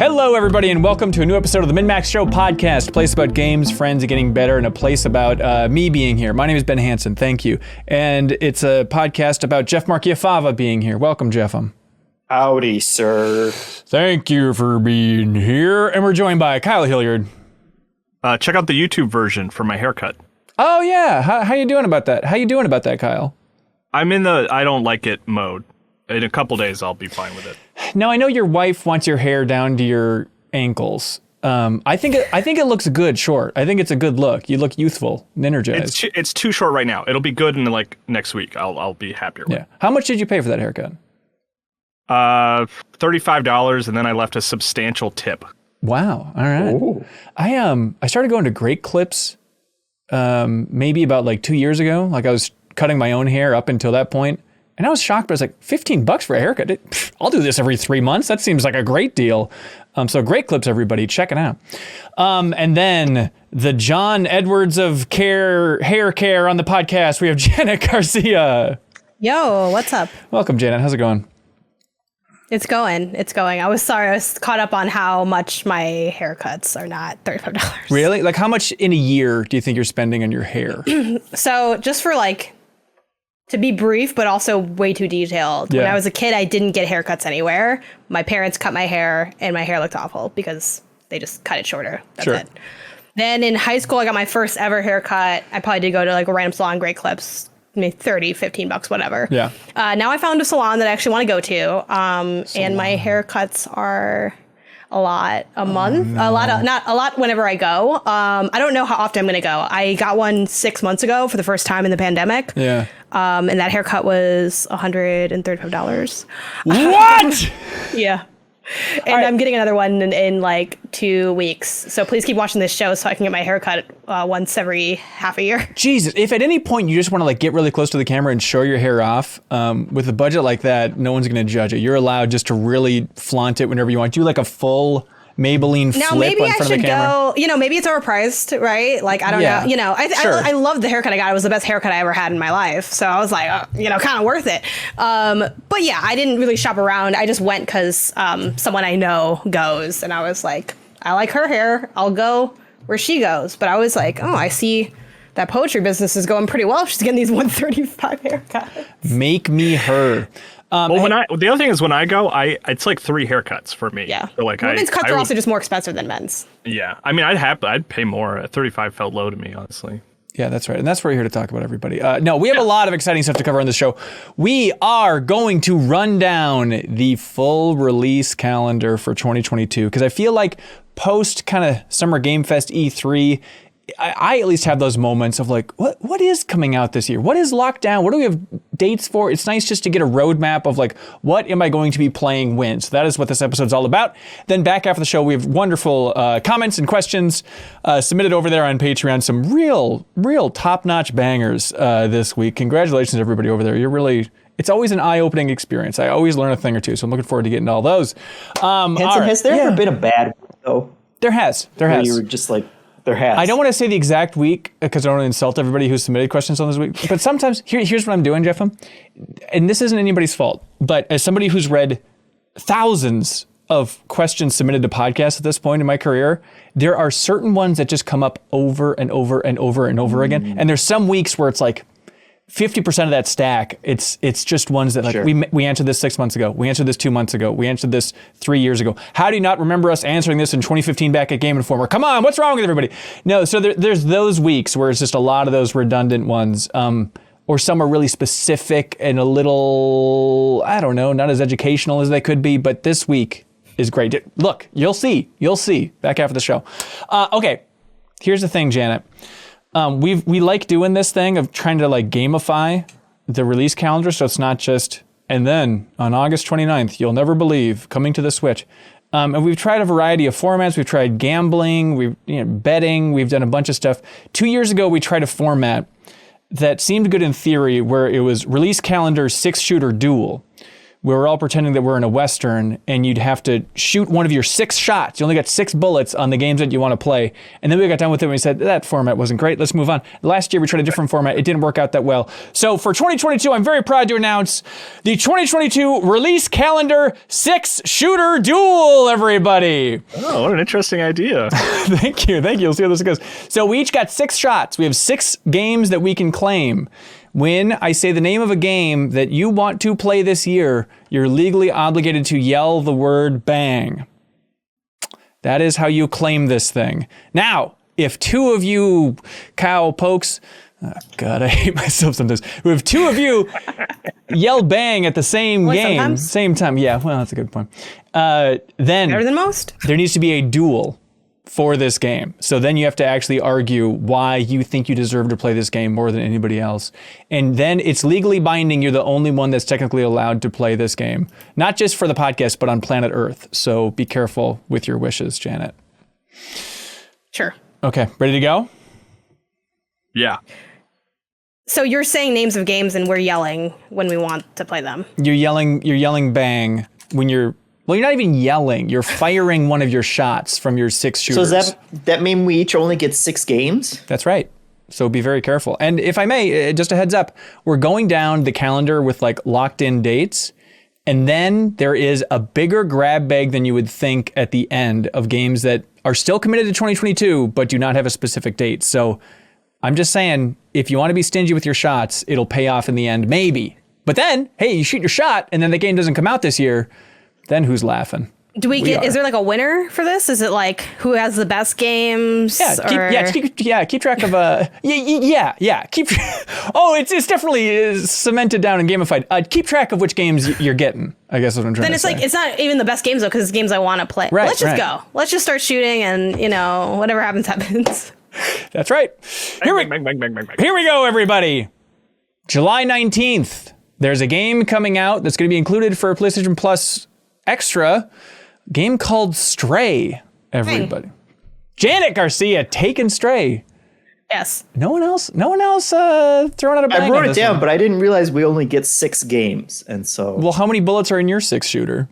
Hello, everybody, and welcome to a new episode of the MinnMax Show podcast, a place about games, friends, and getting better, and a place about me being here. My name is Ben Hansen, thank you. And it's a podcast about Jeff Marchiafava being here. Welcome, Jeff. Howdy, sir. Thank you for being here. And we're joined by Kyle Hilliard. Check out the YouTube version for my haircut. Oh, yeah. How you doing about that? How you doing about that, Kyle? I'm in the I don't like it mode. In a couple days, I'll be fine with it. Now, I know your wife wants your hair down to your ankles. I think it looks good short. I think it's a good look. You look youthful and energized. It's too short right now. It'll be good in like next week. I'll be happier with it. How much did you pay for that haircut? $35, and then I left a substantial tip. Wow. All right. Ooh. I started going to Great Clips maybe about like 2 years ago. Like I was cutting my own hair up until that point. And I was shocked, but I was like, $15 for a haircut? I'll do this every 3 months. That seems like a great deal. So Great Clips, everybody. Check it out. And then the John Edwards of hair care on the podcast. We have Janet Garcia. Yo, what's up? Welcome, Janet. How's it going? It's going. I was caught up on how much my haircuts are not $35. Really? Like how much in a year do you think you're spending on your hair? So just for like, to be brief, but also way too detailed. Yeah. When I was a kid, I didn't get haircuts anywhere. My parents cut my hair and my hair looked awful because they just cut it shorter. That's it. Then in high school, I got my first ever haircut. I probably did go to like a random salon, Great Clips, maybe $15, whatever. Yeah. Now I found a salon that I actually want to go to. And my haircuts are a lot a month, not a lot whenever I go. I don't know how often I'm going to go. I got one 6 months ago for the first time in the pandemic. Yeah. And that haircut was $135. What? Yeah. And I'm getting another one in like 2 weeks. So please keep watching this show so I can get my haircut once every half a year. Jesus, if at any point you just want to like get really close to the camera and show your hair off, with a budget like that, no one's going to judge it. You're allowed just to really flaunt it whenever you want. Do like a full Maybelline flip on front of the camera. Now maybe I should go, maybe it's overpriced, right? Like, I don't know. I love the haircut I got. It was the best haircut I ever had in my life. So I was like, kind of worth it. But yeah, I didn't really shop around. I just went because someone I know goes. And I was like, I like her hair. I'll go where she goes. But I was like, oh, I see that poetry business is going pretty well. She's getting these $135 haircuts. Make me her. The other thing is when I go, it's like 3 haircuts for me. Yeah. So like women's cuts are also just more expensive than men's. Yeah. I mean, I'd pay more. 35 felt low to me, honestly. Yeah, that's right. And that's what we're here to talk about, everybody. No, we have a lot of exciting stuff to cover on this show. We are going to run down the full release calendar for 2022 because I feel like post kind of Summer Game Fest E3, I at least have those moments of like, what is coming out this year? What is locked down? What do we have dates for? It's nice just to get a roadmap of like, what am I going to be playing when? So that is what this episode's all about. Then back after the show, we have wonderful comments and questions submitted over there on Patreon. Some real top-notch bangers this week. Congratulations, everybody over there. It's always an eye-opening experience. I always learn a thing or two, so I'm looking forward to getting all those. Hanson, has there ever been a bad week, though? There has. You were just like, there has. I don't want to say the exact week because I don't want to insult everybody who submitted questions on this week. But sometimes, here's what I'm doing, Jeff. And this isn't anybody's fault. But as somebody who's read thousands of questions submitted to podcasts at this point in my career, there are certain ones that just come up over and over and over and over again. And there's some weeks where it's like 50% of that stack, it's just ones that like, we answered this 6 months ago. We answered this 2 months ago. We answered this 3 years ago. How do you not remember us answering this in 2015 back at Game Informer? Come on, what's wrong with everybody? No, so there's those weeks where it's just a lot of those redundant ones. Or some are really specific and a little, I don't know, not as educational as they could be. But this week is great. Look, you'll see back after the show. Okay, here's the thing, Janet. We like doing this thing of trying to like gamify the release calendar, so it's not just, and then on August 29th, you'll never believe, coming to the Switch. And we've tried a variety of formats. We've tried gambling, betting, we've done a bunch of stuff. 2 years ago, we tried a format that seemed good in theory where it was release calendar 6-shooter duel, we were all pretending that we're in a Western, and you'd have to shoot one of your 6 shots. You only got 6 bullets on the games that you want to play. And then we got done with it and we said, that format wasn't great. Let's move on. Last year, we tried a different format. It didn't work out that well. So for 2022, I'm very proud to announce the 2022 release calendar 6-shooter duel, everybody. Oh, what an interesting idea. Thank you. We'll see how this goes. So we each got 6 shots. We have 6 games that we can claim. When I say the name of a game that you want to play this year, you're legally obligated to yell the word bang. That is how you claim this thing. Now, if 2 of you cow pokes, oh God, I hate myself sometimes. If 2 of you yell bang at the same game, sometimes. Same time, yeah, well, that's a good point. Then better than most. There needs to be a duel for this game. So then you have to actually argue why you think you deserve to play this game more than anybody else. And then it's legally binding. You're the only one that's technically allowed to play this game. Not just for the podcast, but on planet Earth. So be careful with your wishes, Janet. Sure. Okay, ready to go? Yeah. So you're saying names of games and we're yelling when we want to play them. You're yelling bang when you're... Well, you're not even yelling. You're firing one of your shots from your 6 shooters. So does that mean we each only get 6 games? That's right. So be very careful. And if I may, just a heads up, we're going down the calendar with like locked in dates. And then there is a bigger grab bag than you would think at the end of games that are still committed to 2022, but do not have a specific date. So I'm just saying, if you want to be stingy with your shots, it'll pay off in the end, maybe. But then, hey, you shoot your shot and then the game doesn't come out this year. Then who's laughing? Is there like a winner for this? Is it like who has the best games? Yeah, keep track of it's definitely cemented down and gamified. Keep track of which games you're getting, I guess is what I'm trying then to say. Then it's like, it's not even the best games though, because it's games I want to play. Right, Let's just go. Let's just start shooting and, whatever happens, happens. That's right. Here we go, everybody. July 19th, there's a game coming out that's going to be included for PlayStation Plus Extra, game called Stray, everybody. Hey. Janet Garcia taking Stray. Yes. No one else throwing out a bang. I wrote it down, but I didn't realize we only get 6 games, and so. Well, how many bullets are in your 6-shooter?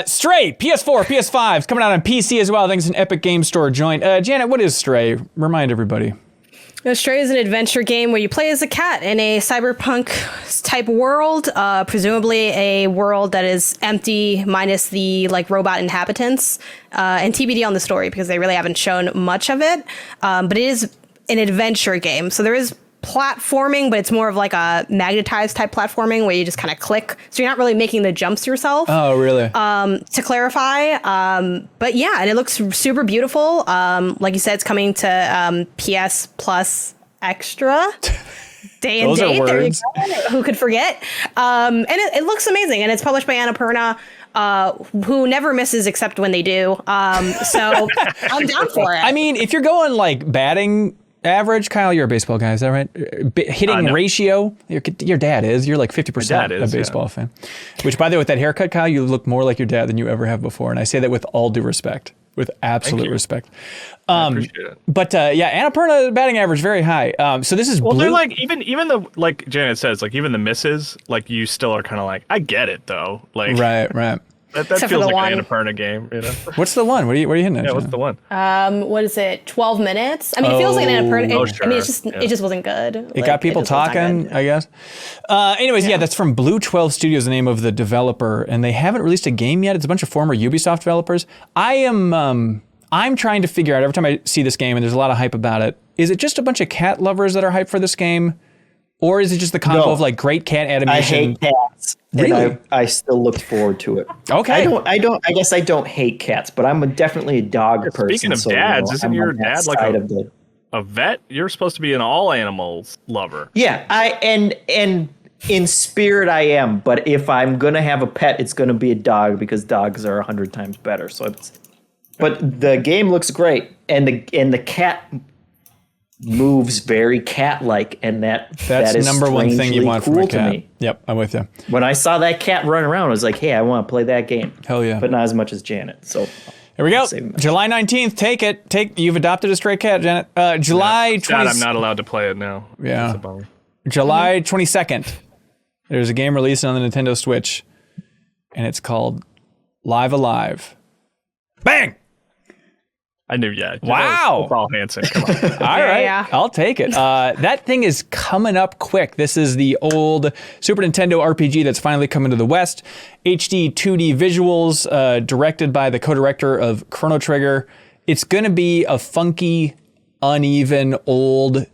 Stray, PS4, PS5, it's coming out on PC as well. I think it's an Epic Game Store joint. Janet, what is Stray? Remind everybody. Stray is an adventure game where you play as a cat in a cyberpunk type world, presumably a world that is empty minus the robot inhabitants, and TBD on the story because they really haven't shown much of it. But it is an adventure game. So there is platforming, but it's more of like a magnetized type platforming where you just kind of click. So you're not really making the jumps yourself. Oh, really? To clarify. But yeah, and it looks super beautiful. Like you said, it's coming to PS Plus Extra. Day and date. There you go. Who could forget? And it looks amazing. And it's published by Annapurna, who never misses except when they do. So I'm down for it. I mean, if you're going batting average, Kyle, you're a baseball guy, is that right? Hitting ratio, your dad is. You're like 50% a baseball fan. Which, by the way, with that haircut, Kyle, you look more like your dad than you ever have before. And I say that with all due respect, with absolute respect. I appreciate it. But Annapurna batting average very high. So this is blue. They're even the Janet says, even the misses, you still are kind of I get it though. Right. That feels like an Annapurna game, What's the one? What are you hitting at? Yeah, what's the one? What is it? 12 minutes? I mean, it feels like an Annapurna. Sure. I mean, it just wasn't good. It got people talking, I guess. Anyways, that's from Blue 12 Studios, the name of the developer, and they haven't released a game yet. It's a bunch of former Ubisoft developers. I'm trying to figure out, every time I see this game, and there's a lot of hype about it, is it just a bunch of cat lovers that are hyped for this game? Or is it just the combo of great cat animation? I hate cats. Really? And I still looked forward to it. Okay. I guess I don't hate cats, but I'm definitely a dog person. Speaking of dads, isn't your dad a vet? You're supposed to be an all animals lover. Yeah, and in spirit I am, but if I'm gonna have a pet, it's gonna be a dog because dogs are 100 times better. But the game looks great, and the cat moves very cat-like, and that's the number one thing you want from a cat. Me. Yep, I'm with you. When I saw that cat run around, I was like, hey, I want to play that game. Hell yeah. But not as much as Janet. So here we go. July 19th, take it. You've adopted a stray cat, Janet. July 20th. I'm not allowed to play it now. Yeah. July 22nd. There's a game releasing on the Nintendo Switch and it's called Live Alive. Bang! I knew, yeah. Wow. Paul Hansen, come on. All right, yeah. I'll take it. That thing is coming up quick. This is the old Super Nintendo RPG that's finally coming to the West. HD 2D visuals, directed by the co-director of Chrono Trigger. It's going to be a funky, uneven, old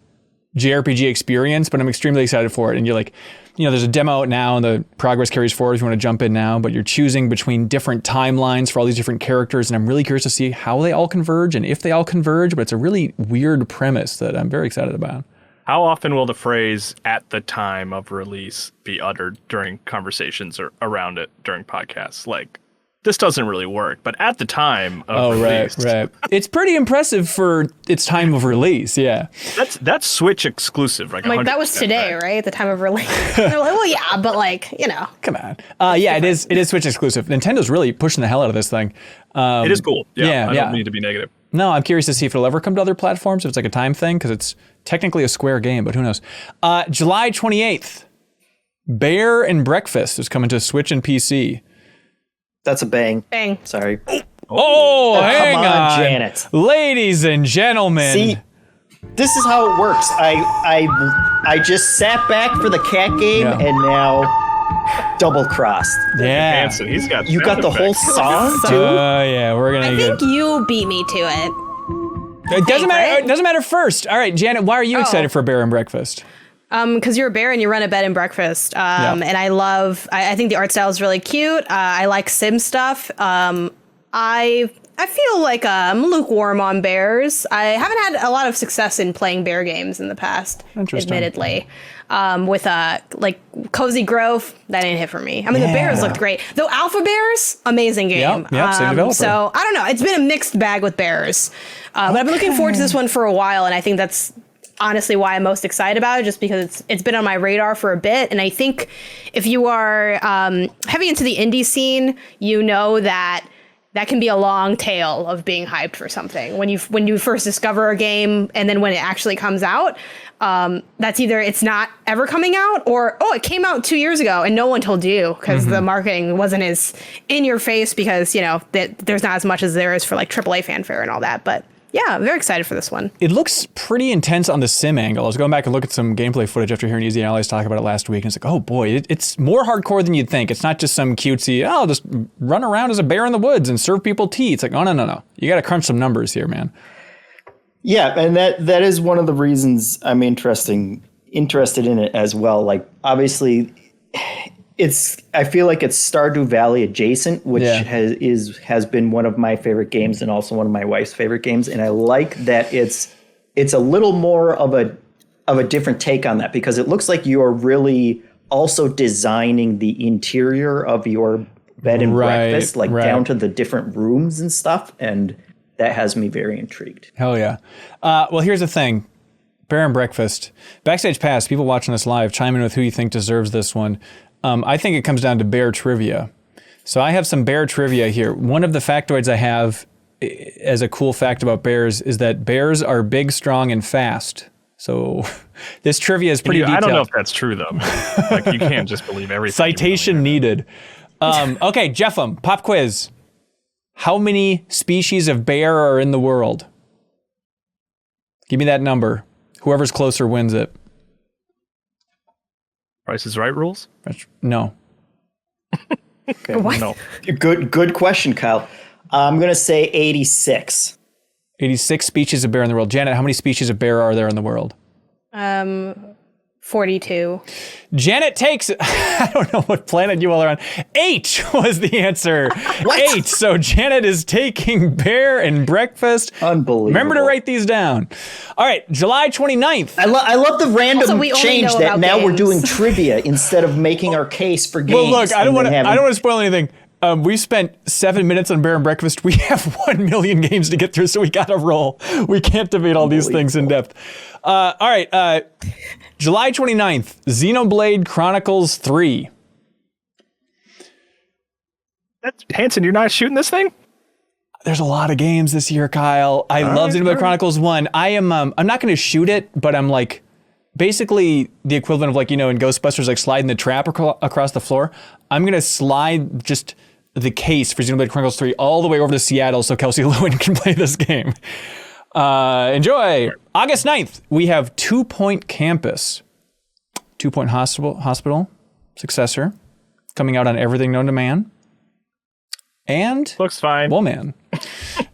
JRPG experience, but I'm extremely excited for it. And you're like, there's a demo out now and the progress carries forward if you want to jump in now, but you're choosing between different timelines for all these different characters. And I'm really curious to see how they all converge and if they all converge, but it's a really weird premise that I'm very excited about. How often will the phrase "at the time of release" be uttered during conversations or around it during podcasts? Like, this doesn't really work, but at the time of release. Right. It's pretty impressive for its time of release, yeah. That's Switch exclusive, right? Like, that was today, right? At the time of release. They're like, well, yeah, but Come on. Yeah, it is Switch exclusive. Nintendo's really pushing the hell out of this thing. It is cool. Yeah, I don't yeah. need to be negative. No, I'm curious to see if it'll ever come to other platforms, if it's like a time thing, because it's technically a Square game, but who knows. July 28th, Bear and Breakfast is coming to Switch and PC. That's a bang. Bang. Sorry. Oh, hang come on, Janet. Ladies and gentlemen. See, this is how it works. I just sat back for the cat game and now double crossed. Yeah. Hanson, he's got You got the whole song too? Yeah, we're going to I think you beat me to it. It doesn't matter. right? It doesn't matter first. All right, Janet, why are you excited for Bear and Breakfast? Because you're a bear and you run a bed and breakfast. And I think the art style is really cute. I like sim stuff. I feel like I'm lukewarm on bears. I haven't had a lot of success in playing bear games in the past, admittedly. With like Cozy Grove, that didn't hit for me. I mean, the bears looked great. Though Alpha Bears, amazing game. Yep, same developer. So I don't know. It's been a mixed bag with bears. But I've been looking forward to this one for a while, and I think that's honestly why I'm most excited about it, just because it's been on my radar for a bit. And I think if you are heavy into the indie scene, you know that can be a long tail of being hyped for something. When you first discover a game and then when it actually comes out, that's either it's not ever coming out or, it came out 2 years ago and no one told you because the marketing wasn't as in your face because, there's not as much as there is for like AAA fanfare and all that. But yeah, I'm very excited for this one. It looks pretty intense on the sim angle. I was going back and look at some gameplay footage after hearing Easy Allies talk about it last week, and it's like, oh boy, it's more hardcore than you'd think. It's not just some cutesy, just run around as a bear in the woods and serve people tea. It's like, oh, no. You got to crunch some numbers here, man. Yeah, and that is one of the reasons I'm interested in it as well. Like, obviously, I feel like it's Stardew Valley adjacent, which has been one of my favorite games and also one of my wife's favorite games. And I like that it's a little more of a different take on that, because it looks like you're really also designing the interior of your bed and breakfast, like down to the different rooms and stuff. And that has me very intrigued. Hell yeah. Well, here's the thing. Bear and Breakfast. Backstage Pass, people watching this live, chime in with who you think deserves this one. I think it comes down to bear trivia. So I have some bear trivia here. One of the factoids I have as a cool fact about bears is that bears are big, strong, and fast. So this trivia is pretty detailed. I don't know if that's true, though. Like, you can't just believe everything. Citation needed. Okay, Jeffem, pop quiz. How many species of bear are in the world? Give me that number. Whoever's closer wins it. Price is Right rules? No. Okay. What? No. Good question, Kyle. I'm going to say 86. 86 species of bear in the world. Janet, how many species of bear are there in the world? 42. Janet takes it. I don't know what planet you all are on. 8 was the answer. 8. So Janet is taking Bear and Breakfast. Unbelievable. Remember to write these down. All right, July 29th. I love the random Also, we only change know that about now we're games. doing trivia instead of making our case for games. Well, look, I don't want having- to spoil anything. We spent 7 minutes on Bear and Breakfast. We have 1 million games to get through, so we got to roll. We can't debate all these things in depth. All right, July 29th, Xenoblade Chronicles 3. That's Hanson, you're not shooting this thing? There's a lot of games this year, Kyle. I love Xenoblade Chronicles 1. I'm not going to shoot it, but I'm like basically the equivalent of like, in Ghostbusters, like sliding the trap across the floor. I'm going to slide just the case for Xenoblade Chronicles 3 all the way over to Seattle so Kelsey Lewin can play this game. Enjoy. August 9th, we have 2 Point Campus. 2 Point Hospital successor coming out on everything known to man. And looks fine. Well, man.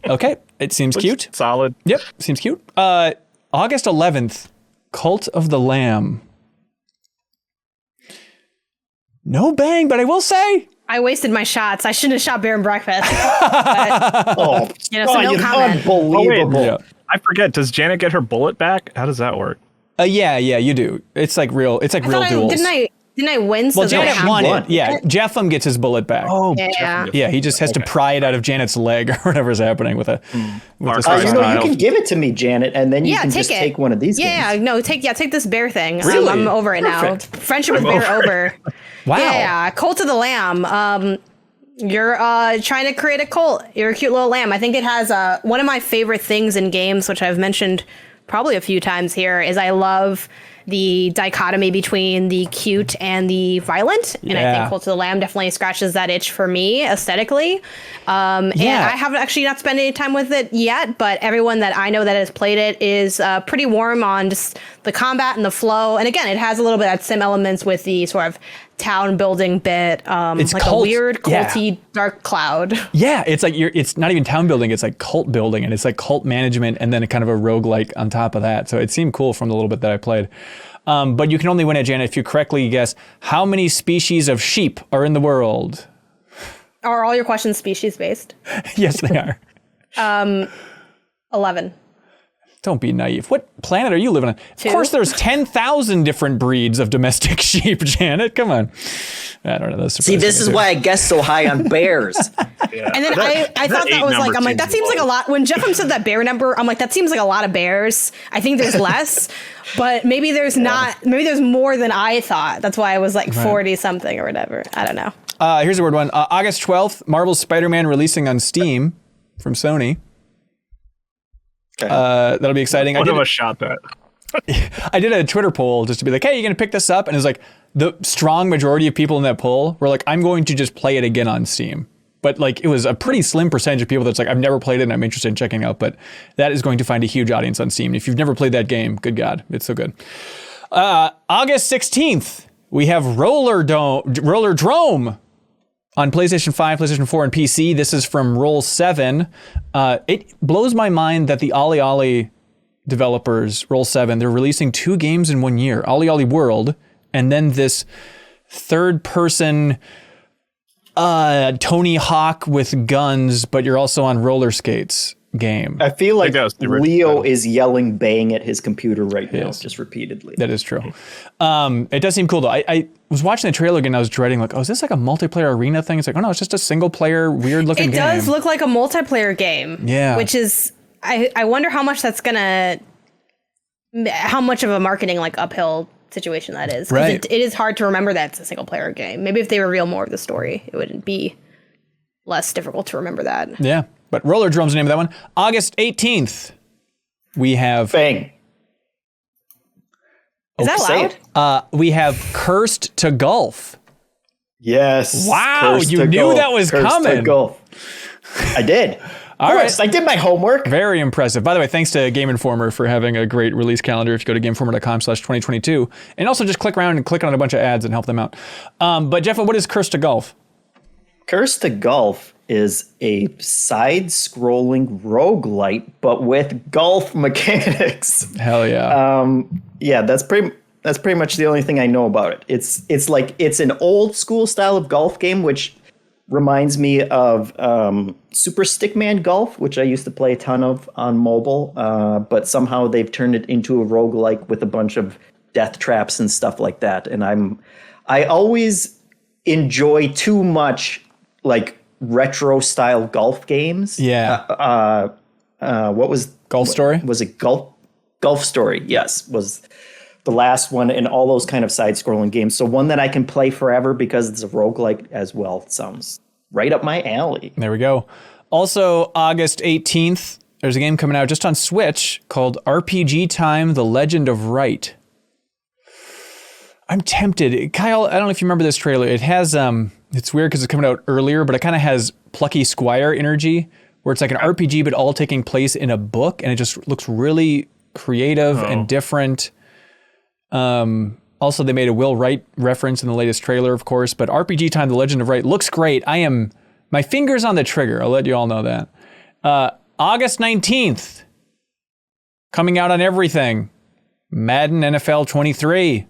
Okay, it seems cute. Solid. Yep, seems cute. August 11th, Cult of the Lamb. No bang, but I will say I wasted my shots. I shouldn't have shot Bear and Breakfast. Oh, so no comment. Unbelievable. Oh, I forget. Does Janet get her bullet back? How does that work? Yeah, you do. It's like real. It's like real duels. Didn't I win? So well, Janet won it. Yeah, Jeffem gets his bullet back. Oh, yeah. He just has to pry it out of Janet's leg or whatever's happening with a. You can give it to me, Janet, and then you can just take one of these. games. Take this bear thing. Really? I'm over it now. Friendship with bear over. Wow. Yeah, Cult of the Lamb. You're trying to create a cult. You're a cute little lamb. I think it has one of my favorite things in games, which I've mentioned probably a few times here, is I love the dichotomy between the cute and the violent. And I think Cult of the Lamb definitely scratches that itch for me aesthetically. And I haven't actually not spent any time with it yet, but everyone that I know that has played it is pretty warm on just the combat and the flow. And again, it has a little bit of sim elements with the sort of town building bit. It's like a weird culty dark cloud. Yeah, it's like it's not even town building, it's like cult building, and it's like cult management and then a kind of a roguelike on top of that. So it seemed cool from the little bit that I played. But you can only win it, Janet, if you correctly guess how many species of sheep are in the world. Are all your questions species based? Yes, they are. 11. Don't be naive. What planet are you living on? 2? Of course, there's 10,000 different breeds of domestic sheep, Janet. Come on. I don't know. See, this is why I guess so high on bears. And then I thought that was like, I'm like, that seems like a lot. When Jeffem said that bear number, I'm like, that seems like a lot of bears. I think there's less, but maybe there's not. Maybe there's more than I thought. That's why I was like 40 something or whatever. I don't know. Here's a weird one. August 12th, Marvel's Spider-Man releasing on Steam from Sony. Okay. That'll be exciting. One of us shot that. I did a Twitter poll just to be like, hey, you going to pick this up? And it was like, the strong majority of people in that poll were like, I'm going to just play it again on Steam. But like, it was a pretty slim percentage of people that's like, I've never played it and I'm interested in checking it out. But that is going to find a huge audience on Steam. If you've never played that game, good God, it's so good. August 16th, we have Roller Drome on PlayStation 5, PlayStation 4, and PC. This is from Roll 7. It blows my mind that the Ollie Ollie developers, Roll 7, they're releasing 2 games in 1 year. Ollie Ollie World, and then this third-person Tony Hawk with guns, but you're also on roller skates game. I feel like Leo is yelling bang at his computer right now, just repeatedly. That is true. It does seem cool, though. I was watching the trailer again, and I was dreading, like, oh, is this like a multiplayer arena thing? It's like, oh, no, it's just a single-player, weird-looking game. It does look like a multiplayer game. Yeah. Which is, I wonder how much that's gonna, how much of a marketing, like, uphill situation that is. Right. It is hard to remember that it's a single-player game. Maybe if they reveal more of the story, it wouldn't be less difficult to remember that. Yeah. But Roller Drome's the name of that one. August 18th, we have... Bang. Is that loud? We have Cursed to Golf. Yes. Wow, you knew that was coming. To golf. I did. All right. I did my homework. Very impressive. By the way, thanks to Game Informer for having a great release calendar. If you go to GameInformer.com/2022. And also just click around and click on a bunch of ads and help them out. But Jeff, what is Cursed to Golf? Cursed to Golf is a side-scrolling roguelite, but with golf mechanics. Hell yeah. Yeah, that's pretty much the only thing I know about it. It's like it's an old school style of golf game, which reminds me of Super Stickman Golf, which I used to play a ton of on mobile. But somehow they've turned it into a roguelike with a bunch of death traps and stuff like that. And I always enjoy too much like retro style golf games. Yeah. What was Golf Story? Was it Golf Story? Yes, was the last one in all those kind of side-scrolling games. So one that I can play forever because it's a roguelike as well. It sounds right up my alley. There we go. Also, August 18th, there's a game coming out just on Switch called RPG Time: The Legend of Wright. I'm tempted. Kyle, I don't know if you remember this trailer. It has, it's weird because it's coming out earlier, but it kind of has Plucky Squire energy, where it's like an RPG, but all taking place in a book, and it just looks really creative and different. Also, they made a Will Wright reference in the latest trailer, of course, but RPG Time, The Legend of Wright looks great. My finger's on the trigger. I'll let you all know that. August 19th, coming out on everything. Madden NFL 23.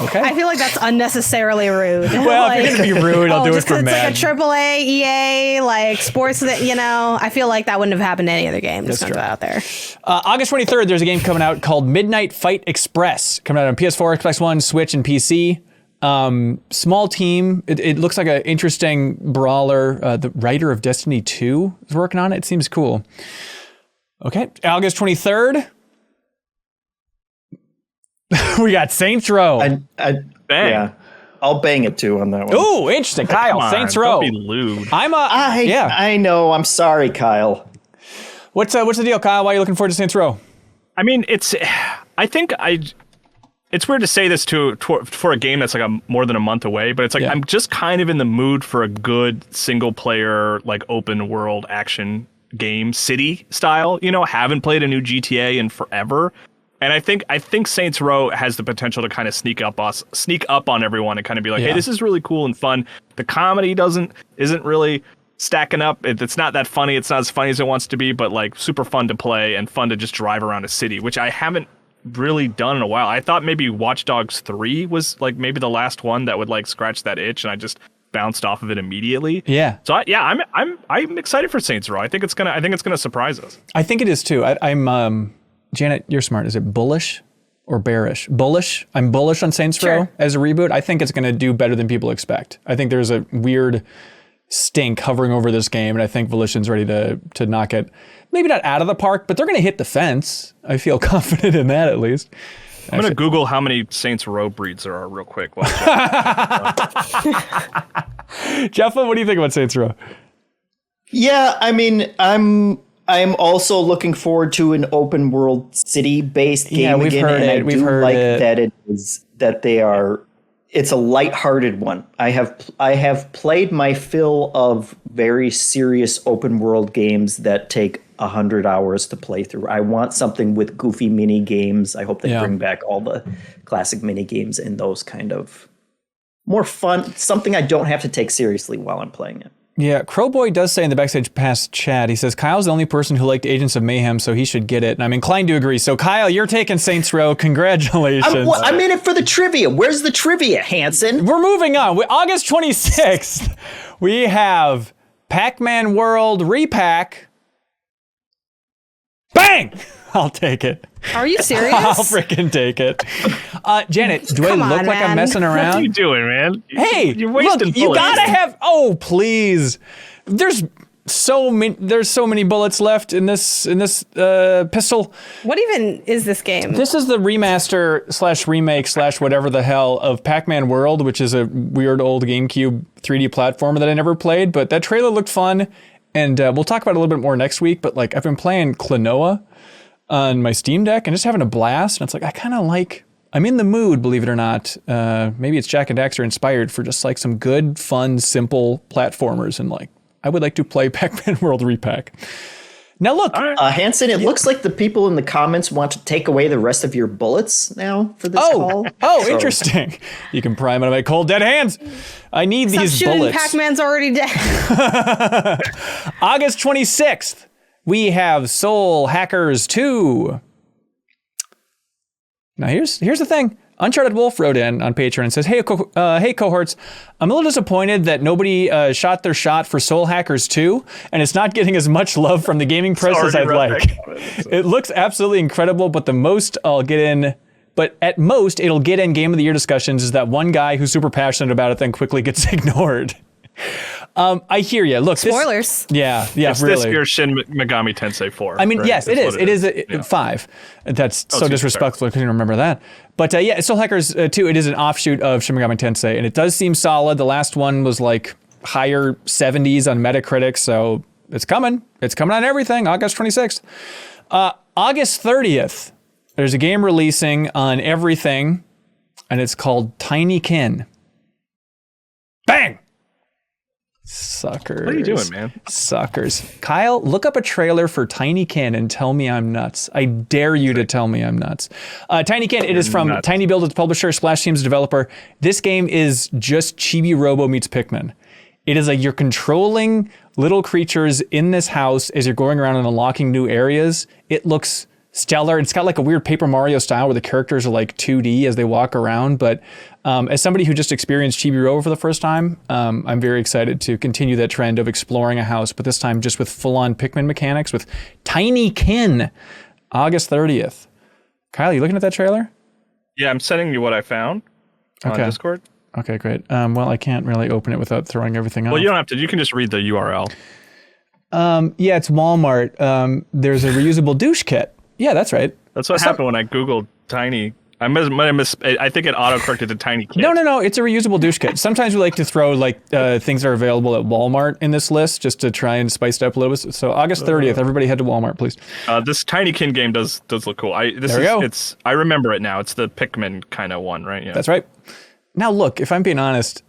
Okay. I feel like that's unnecessarily rude. Well, if you're gonna be rude, I'll do it for Madden. It's like a AAA, EA, like sports that, I feel like that wouldn't have happened to any other game. Just gonna throw it out there. August 23rd, there's a game coming out called Midnight Fight Express, coming out on PS4, Xbox One, Switch, and PC. Small team. It looks like an interesting brawler. The writer of Destiny 2 is working on it. It seems cool. Okay, August 23rd. We got Saints Row. Bang. Yeah, I'll bang it too on that one. Ooh, interesting. Kyle, Saints Row. Don't be lewd. I know. I'm sorry, Kyle. What's the deal, Kyle? Why are you looking forward to Saints Row? I mean, it's weird to say this for a game that's like more than a month away, but it's like I'm just kind of in the mood for a good single player, like open world action game, city style. Haven't played a new GTA in forever. And I think Saints Row has the potential to kind of sneak up on everyone and kind of be like, hey, this is really cool and fun. The comedy isn't really stacking up. It's not that funny. It's not as funny as it wants to be, but like super fun to play and fun to just drive around a city, which I haven't really done in a while. I thought maybe Watch Dogs 3 was like maybe the last one that would like scratch that itch, and I just bounced off of it immediately. Yeah. So I'm excited for Saints Row. I think it's gonna surprise us. I think it is too. I'm Janet, you're smart. Is it bullish or bearish? Bullish. I'm bullish on Saints Row as a reboot. I think it's going to do better than people expect. I think there's a weird stink hovering over this game, and I think Volition's ready to knock it, maybe not out of the park, but they're going to hit the fence. I feel confident in that, at least. I'm going to Google how many Saints Row breeds there are real quick. Jeff, what do you think about Saints Row? Yeah, I mean, I'm also looking forward to an open world city based game again. We've heard it. It's a lighthearted one. I have played my fill of very serious open world games that take 100 hours to play through. I want something with goofy mini games. I hope they bring back all the classic mini games and those kind of more fun, something I don't have to take seriously while I'm playing it. Yeah, Crowboy does say in the Backstage Pass chat, he says, Kyle's the only person who liked Agents of Mayhem, so he should get it. And I'm inclined to agree. So, Kyle, you're taking Saints Row. Congratulations. I'm in it for the trivia. Where's the trivia, Hanson? We're moving on. August 26th, we have Pac-Man World Repack. Bang! I'll take it. Are you serious? I'll freaking take it. Janet, do I look like I'm messing around? What are you doing, man? Hey, you're wasting look, you gotta have. Oh, please! There's so many bullets left in this pistol. What even is this game? This is the remaster / remake / whatever the hell of Pac-Man World, which is a weird old GameCube 3D platformer that I never played. But that trailer looked fun, and we'll talk about it a little bit more next week. But like, I've been playing Klonoa on my Steam Deck and just having a blast. And it's like, I'm in the mood, believe it or not. Maybe it's Jak and Daxter inspired for just like some good, fun, simple platformers. And like, I would like to play Pac-Man World Repack. Now look, Hanson, it looks like the people in the comments want to take away the rest of your bullets now for this call. Interesting. You can pry them out of my cold dead hands. I need these bullets. Pac-Man's already dead. August 26th. We have Soul Hackers 2. Now here's the thing. Uncharted Wolf wrote in on Patreon and says, hey cohorts, I'm a little disappointed that nobody shot their shot for Soul Hackers 2, and it's not getting as much love from the gaming press as I'd like. It looks absolutely incredible, but at most it'll get in Game of the Year discussions is that one guy who's super passionate about it then quickly gets ignored. I hear you. Look, spoilers. It's really. This year's Shin Megami Tensei 4. I mean, right? yes, it is. It is 5. That's so disrespectful. I couldn't remember that. But Soul Hackers 2, it is an offshoot of Shin Megami Tensei, and it does seem solid. The last one was like higher 70s on Metacritic, so it's coming. It's coming on everything. August 26th. August 30th, there's a game releasing on everything, and it's called Tinykin. Bang! Suckers. What are you doing, man? Suckers. Kyle, look up a trailer for Tinykin and tell me I'm nuts. I dare you to tell me I'm nuts. Tinykin, it is from nuts. Tiny Build, its publisher, Splash Team's developer. This game is just Chibi Robo meets Pikmin. It is like you're controlling little creatures in this house as you're going around and unlocking new areas. It looks stellar. It's got like a weird Paper Mario style where the characters are like 2D as they walk around. But as somebody who just experienced Chibi Robo for the first time, I'm very excited to continue that trend of exploring a house, but this time just with full-on Pikmin mechanics with Tinykin, August 30th. Kyle, you looking at that trailer? Yeah, I'm sending you what I found on Discord. Okay, great. Well, I can't really open it without throwing everything off. Well, you don't have to. You can just read the URL. Yeah, it's Walmart. There's a reusable douche kit. Yeah, that's right. That's what happened when I Googled tiny. I think it autocorrected to tiny kid. No. It's a reusable douche kit. Sometimes we like to throw like things that are available at Walmart in this list just to try and spice it up a little bit. So August 30th, everybody head to Walmart, please. This Tinykin game does look cool. I remember it now. It's the Pikmin kind of one, right? Yeah. That's right. Now look, if I'm being honest,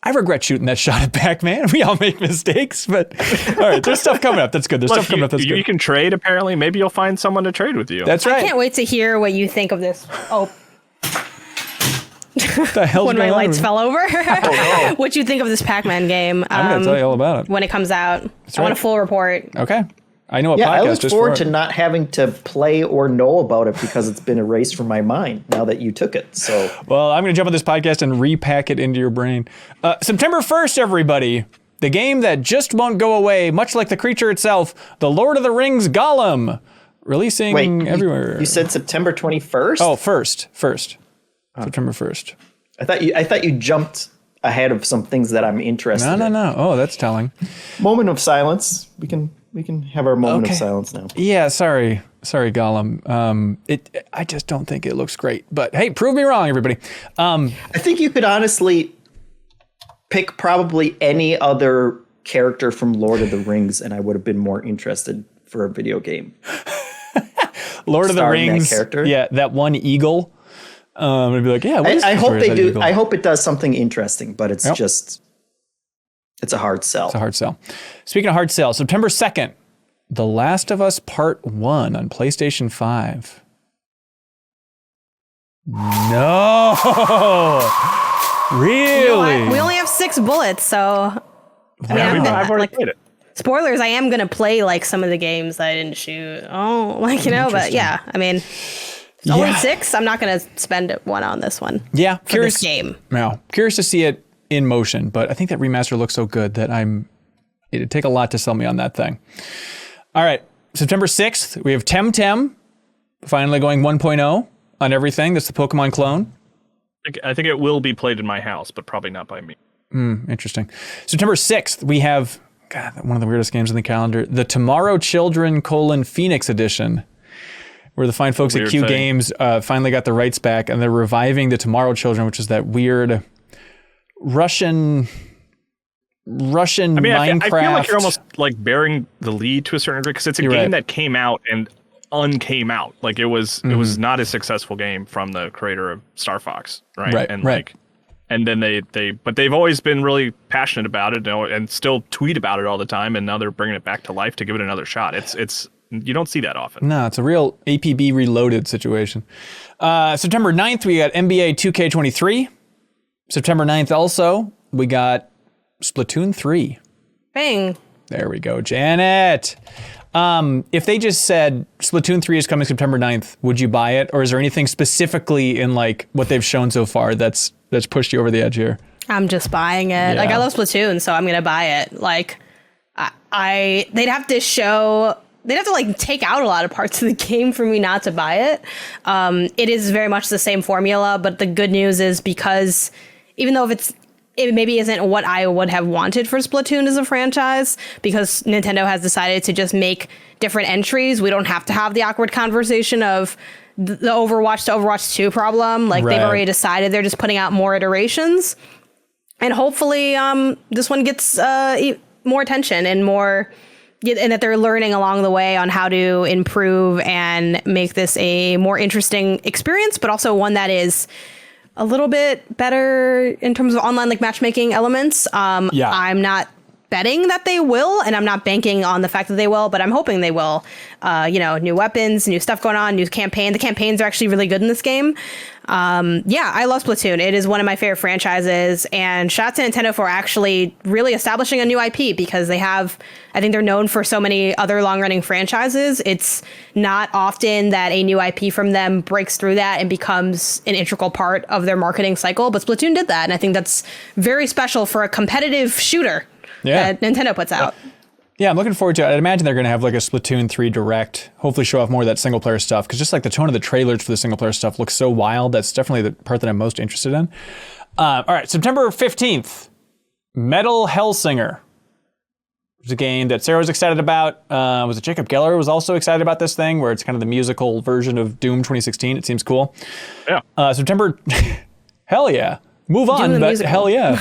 I regret shooting that shot at Pac-Man. We all make mistakes, but all right, there's stuff coming up. That's good. There's stuff coming up. That's good. You can trade, apparently. Maybe you'll find someone to trade with you. That's right. I can't wait to hear what you think of this. Oh. What the hell's when my going on? lights fell over. What you think of this Pac-Man game? I'm going to tell you all about it. When it comes out. I want a full report. Okay. I know a podcast I look just forward for to not having to play or know about it because it's been erased from my mind now that you took it. So, well, I'm going to jump on this podcast and repack it into your brain. September 1st, everybody. The game that just won't go away, much like the creature itself, The Lord of the Rings Gollum, releasing everywhere. You said September 21st? Oh, first. September 1st. I thought you jumped ahead of some things that I'm interested in. No. Oh, that's telling. Moment of silence. We can have our moment of silence now. Yeah, sorry, Gollum. I just don't think it looks great. But hey, prove me wrong, everybody. I think you could honestly pick probably any other character from Lord of the Rings, and I would have been more interested for a video game. Lord of the Rings, that character. Yeah, that one eagle. I'd be like, yeah. I hope they do. Eagle? I hope it does something interesting, but it's just. It's a hard sell. It's a hard sell. Speaking of hard sell, September 2nd, The Last of Us Part 1 on PlayStation 5. No! Really? We only have 6 bullets, so... I've already played it. Spoilers, I am going to play like some of the games that I didn't shoot. But yeah, I mean... It's only 6. I'm not going to spend one on this one. Yeah. For this game. No. Curious to see it in motion, but I think that remaster looks so good that it'd take a lot to sell me on that thing. All right, September 6th, we have Temtem finally going 1.0 on everything. That's the Pokemon clone. I think it will be played in my house, but probably not by me. Interesting. September 6th, we have one of the weirdest games in the calendar, the Tomorrow Children: Phoenix Edition, where the fine folks at Q Games finally got the rights back, and they're reviving the Tomorrow Children, which is that weird Russian Minecraft. I feel like you're almost like bearing the lead to a certain degree because it's a game that came out and uncame out. Like it was not a successful game from the creator of Star Fox, right? And then they've always been really passionate about it, and still tweet about it all the time. And now they're bringing it back to life to give it another shot. It's you don't see that often. No, it's a real APB Reloaded situation. September 9th, we got NBA 2K23. September 9th also, we got Splatoon 3. Bang. There we go, Janet. If they just said Splatoon 3 is coming September 9th, would you buy it? Or is there anything specifically in like what they've shown so far that's pushed you over the edge here? I'm just buying it. Yeah. Like I love Splatoon, so I'm going to buy it. Like they'd have to like take out a lot of parts of the game for me not to buy it. It is very much the same formula, but the good news is because even though it maybe isn't what I would have wanted for Splatoon as a franchise, because Nintendo has decided to just make different entries, we don't have to have the awkward conversation of the Overwatch to Overwatch 2 problem. Like they've already decided they're just putting out more iterations. And hopefully this one gets more attention and more and that they're learning along the way on how to improve and make this a more interesting experience, but also one that is a little bit better in terms of online like matchmaking elements. I'm not betting that they will, and I'm not banking on the fact that they will, but I'm hoping they will. New weapons, new stuff going on, new campaign. The campaigns are actually really good in this game. I love Splatoon. It is one of my favorite franchises, and shout out to Nintendo for actually really establishing a new IP, because I think they're known for so many other long-running franchises. It's not often that a new IP from them breaks through that and becomes an integral part of their marketing cycle, but Splatoon did that, and I think that's very special for a competitive shooter that Nintendo puts out. Yeah, I'm looking forward to it. I'd imagine they're going to have like a Splatoon 3 Direct, hopefully show off more of that single player stuff, because just like the tone of the trailers for the single player stuff looks so wild. That's definitely the part that I'm most interested in. All right, September 15th, Metal Hellsinger. It's a game that Sarah was excited about. Was it Jacob Geller was also excited about this thing, where it's kind of the musical version of Doom 2016. It seems cool. Yeah. September, hell yeah. Move on, but hell yeah.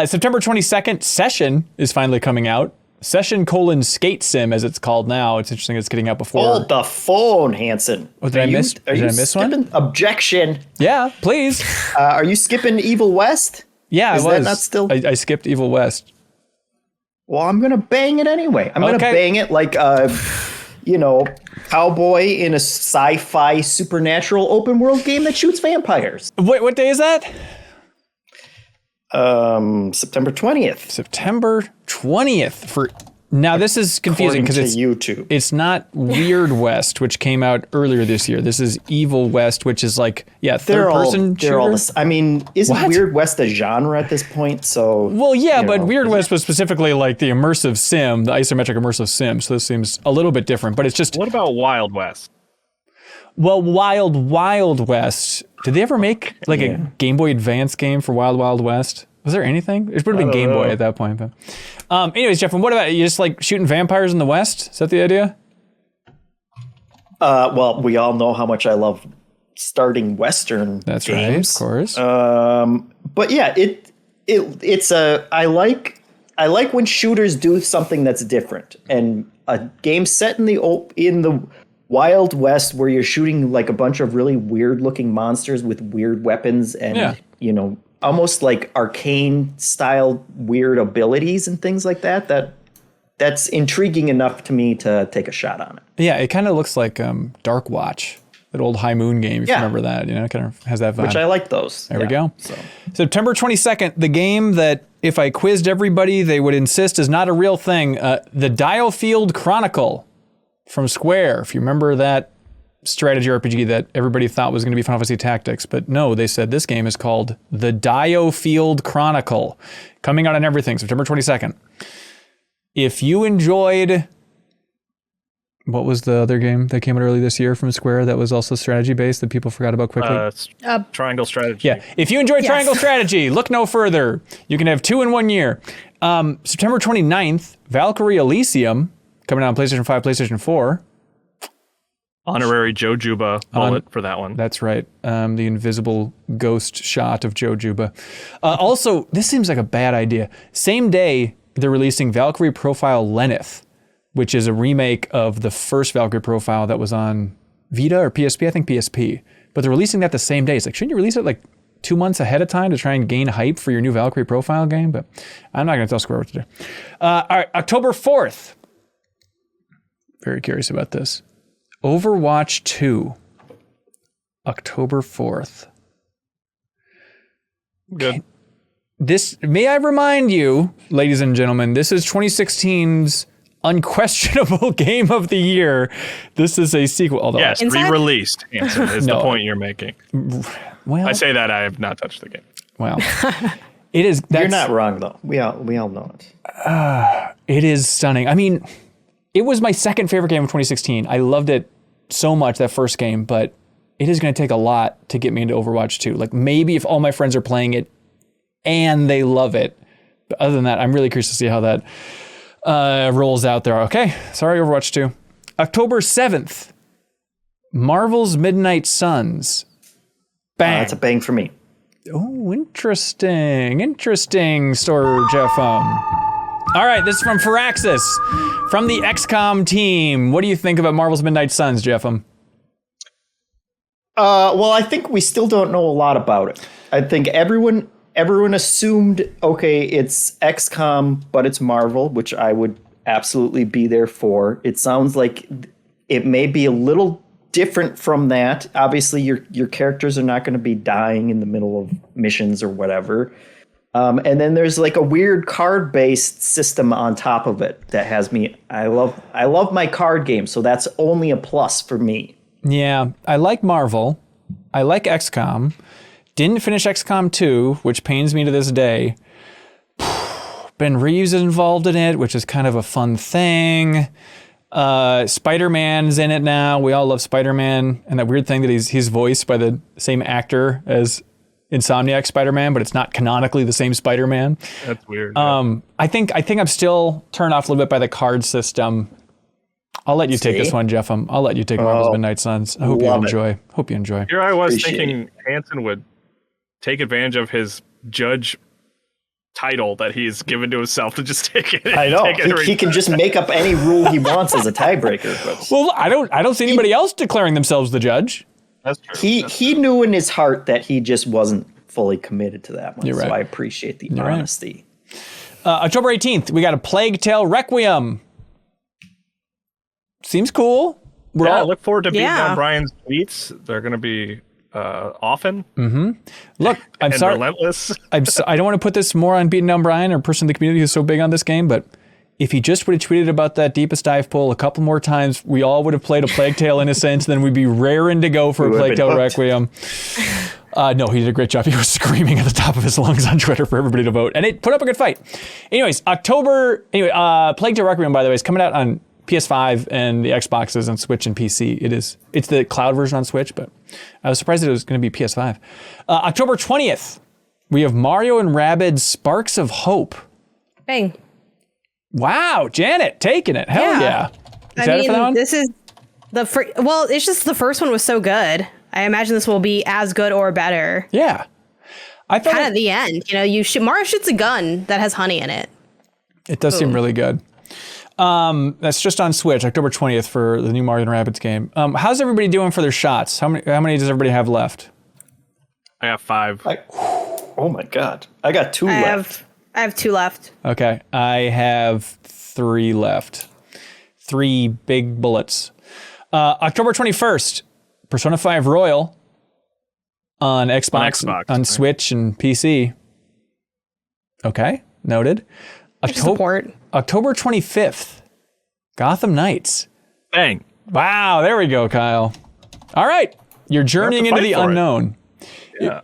September 22nd, Session is finally coming out. Session : Skate Sim, as it's called now. It's interesting it's getting out before. Hold the phone, Hanson. Oh, did I miss one? Objection. Yeah, please. Are you skipping Evil West? Yeah, Is I was. that not still? I skipped Evil West. Well, I'm going to bang it anyway. I'm going to bang it like a, cowboy in a sci-fi supernatural open world game that shoots vampires. What day is that? September 20th. September 20th. Now this is confusing because it's YouTube. It's not Weird West, which came out earlier this year. This is Evil West, which is like third person shooter. They're all this. I mean, isn't Weird West a genre at this point? So but Weird West was specifically like the immersive sim, the isometric immersive sim. So this seems a little bit different, but it's just. What about Wild West? Well, Wild West. Did they ever make a Game Boy Advance game for Wild Wild West? Was there anything? It would have been Game Boy at that point. But anyways, Jeff, what about you? Just like shooting vampires in the West? Is that the idea? Well, we all know how much I love starting Western That's games. Right, of course. But yeah, I like when shooters do something that's different, and a game set in the Wild West where you're shooting like a bunch of really weird looking monsters with weird weapons and almost like arcane style weird abilities and things like that's intriguing enough to me to take a shot on it. Yeah, it kind of looks like Dark Watch, that old High Moon game, if you remember that. It kind of has that vibe. Which I like those. There we go. So. September 22nd, the game that if I quizzed everybody, they would insist is not a real thing. The Diofield Chronicle from Square. If you remember that strategy RPG that everybody thought was going to be Final Fantasy Tactics, but no, they said this game is called The Diofield Chronicle, coming out on everything, September 22nd. If you enjoyed, what was the other game that came out early this year from Square that was also strategy based that people forgot about quickly? Triangle Strategy. Yeah, if you enjoyed Triangle Strategy, look no further. You can have 2 in 1 year. September 29th, Valkyrie Elysium, coming out on PlayStation 5, PlayStation 4. Honorary Joe Juba bullet for that one. That's right. The invisible ghost shot of Joe Juba. Also, this seems like a bad idea. Same day, they're releasing Valkyrie Profile Lenneth, which is a remake of the first Valkyrie Profile that was on Vita or PSP. I think PSP. But they're releasing that the same day. It's like, shouldn't you release it like 2 months ahead of time to try and gain hype for your new Valkyrie Profile game? But I'm not going to tell Square what to do. All right, October 4th. Very curious about this. Overwatch 2, October 4th. Good. May I remind you, ladies and gentlemen, this is 2016's unquestionable game of the year. This is a sequel. Although yes, re-released, Hanson, is the point you're making. Well, I say that I have not touched the game. Well, it is. You're not wrong, though. We all know it. It is stunning. I mean, it was my second favorite game of 2016. I loved it so much, that first game, but it is going to take a lot to get me into Overwatch 2. Like maybe if all my friends are playing it and they love it. But other than that, I'm really curious to see how that rolls out there. Okay, sorry, Overwatch 2. October 7th, Marvel's Midnight Suns. Bang. That's a bang for me. Oh, interesting. Interesting, Store Jeff. All right, this is from Firaxis, from the XCOM team. What do you think about Marvel's Midnight Suns, Jeffem? Well, I think we still don't know a lot about it. I think everyone assumed, okay, it's XCOM, but it's Marvel, which I would absolutely be there for. It sounds like it may be a little different from that. Obviously, your characters are not going to be dying in the middle of missions or whatever. And then there's like a weird card-based system on top of it that has me. I love my card game, so that's only a plus for me. Yeah, I like Marvel. I like XCOM. Didn't finish XCOM 2, which pains me to this day. Ben Reeves is involved in it, which is kind of a fun thing. Spider-Man's in it now. We all love Spider-Man, and that weird thing that he's voiced by the same actor as Insomniac Spider-Man, but it's not canonically the same Spider-Man. That's weird. I think I'm still turned off a little bit by the card system. I'll let you take this one, Jeff. I'll let you take Marvel's Midnight Suns. I hope you enjoy. Hope you enjoy. Here I was thinking Hansen would take advantage of his judge title that he's given to himself to just take it. I know. He can just make up any rule he wants as a tiebreaker. But well, I don't see anybody else declaring themselves the judge. That's true. He knew in his heart that he just wasn't fully committed to that one. You're right. So I appreciate the honesty. Right. October 18th, we got a Plague Tale Requiem. Seems cool. I look forward to beating on Brian's tweets. They're going to be often. Mm-hmm. Look, I'm sorry. Relentless. I don't want to put this more on beating on Brian or a person in the community who's so big on this game, but if he just would have tweeted about that deepest dive poll a couple more times, we all would have played a Plague Tale Innocence, then we'd be raring to go for a Plague Tale Requiem. No, he did a great job. He was screaming at the top of his lungs on Twitter for everybody to vote, and it put up a good fight. Anyways, Plague Tale Requiem, by the way, is coming out on PS5 and the Xboxes and Switch and PC. It's the cloud version on Switch, but I was surprised that it was going to be PS5. October 20th, we have Mario and Rabbids Sparks of Hope. Bang. Wow, Janet taking it. Hell yeah. Is that it for that one? This is it's just the first one was so good. I imagine this will be as good or better. Yeah. I thought kind of the end. Mario shoots a gun that has honey in it. It does seem really good. That's just on Switch, October 20th for the new Mario and Rabbids game. How's everybody doing for their shots? How many does everybody have left? I have 5. Oh my God. I got 2 left. I have 2 left. Okay. I have 3 left. 3 big bullets. October 21st, Persona 5 Royal on Xbox, on Switch and PC. Okay. Noted. October 25th, Gotham Knights. Bang. Wow, there we go, Kyle. All right. You're journeying into the unknown. Yeah,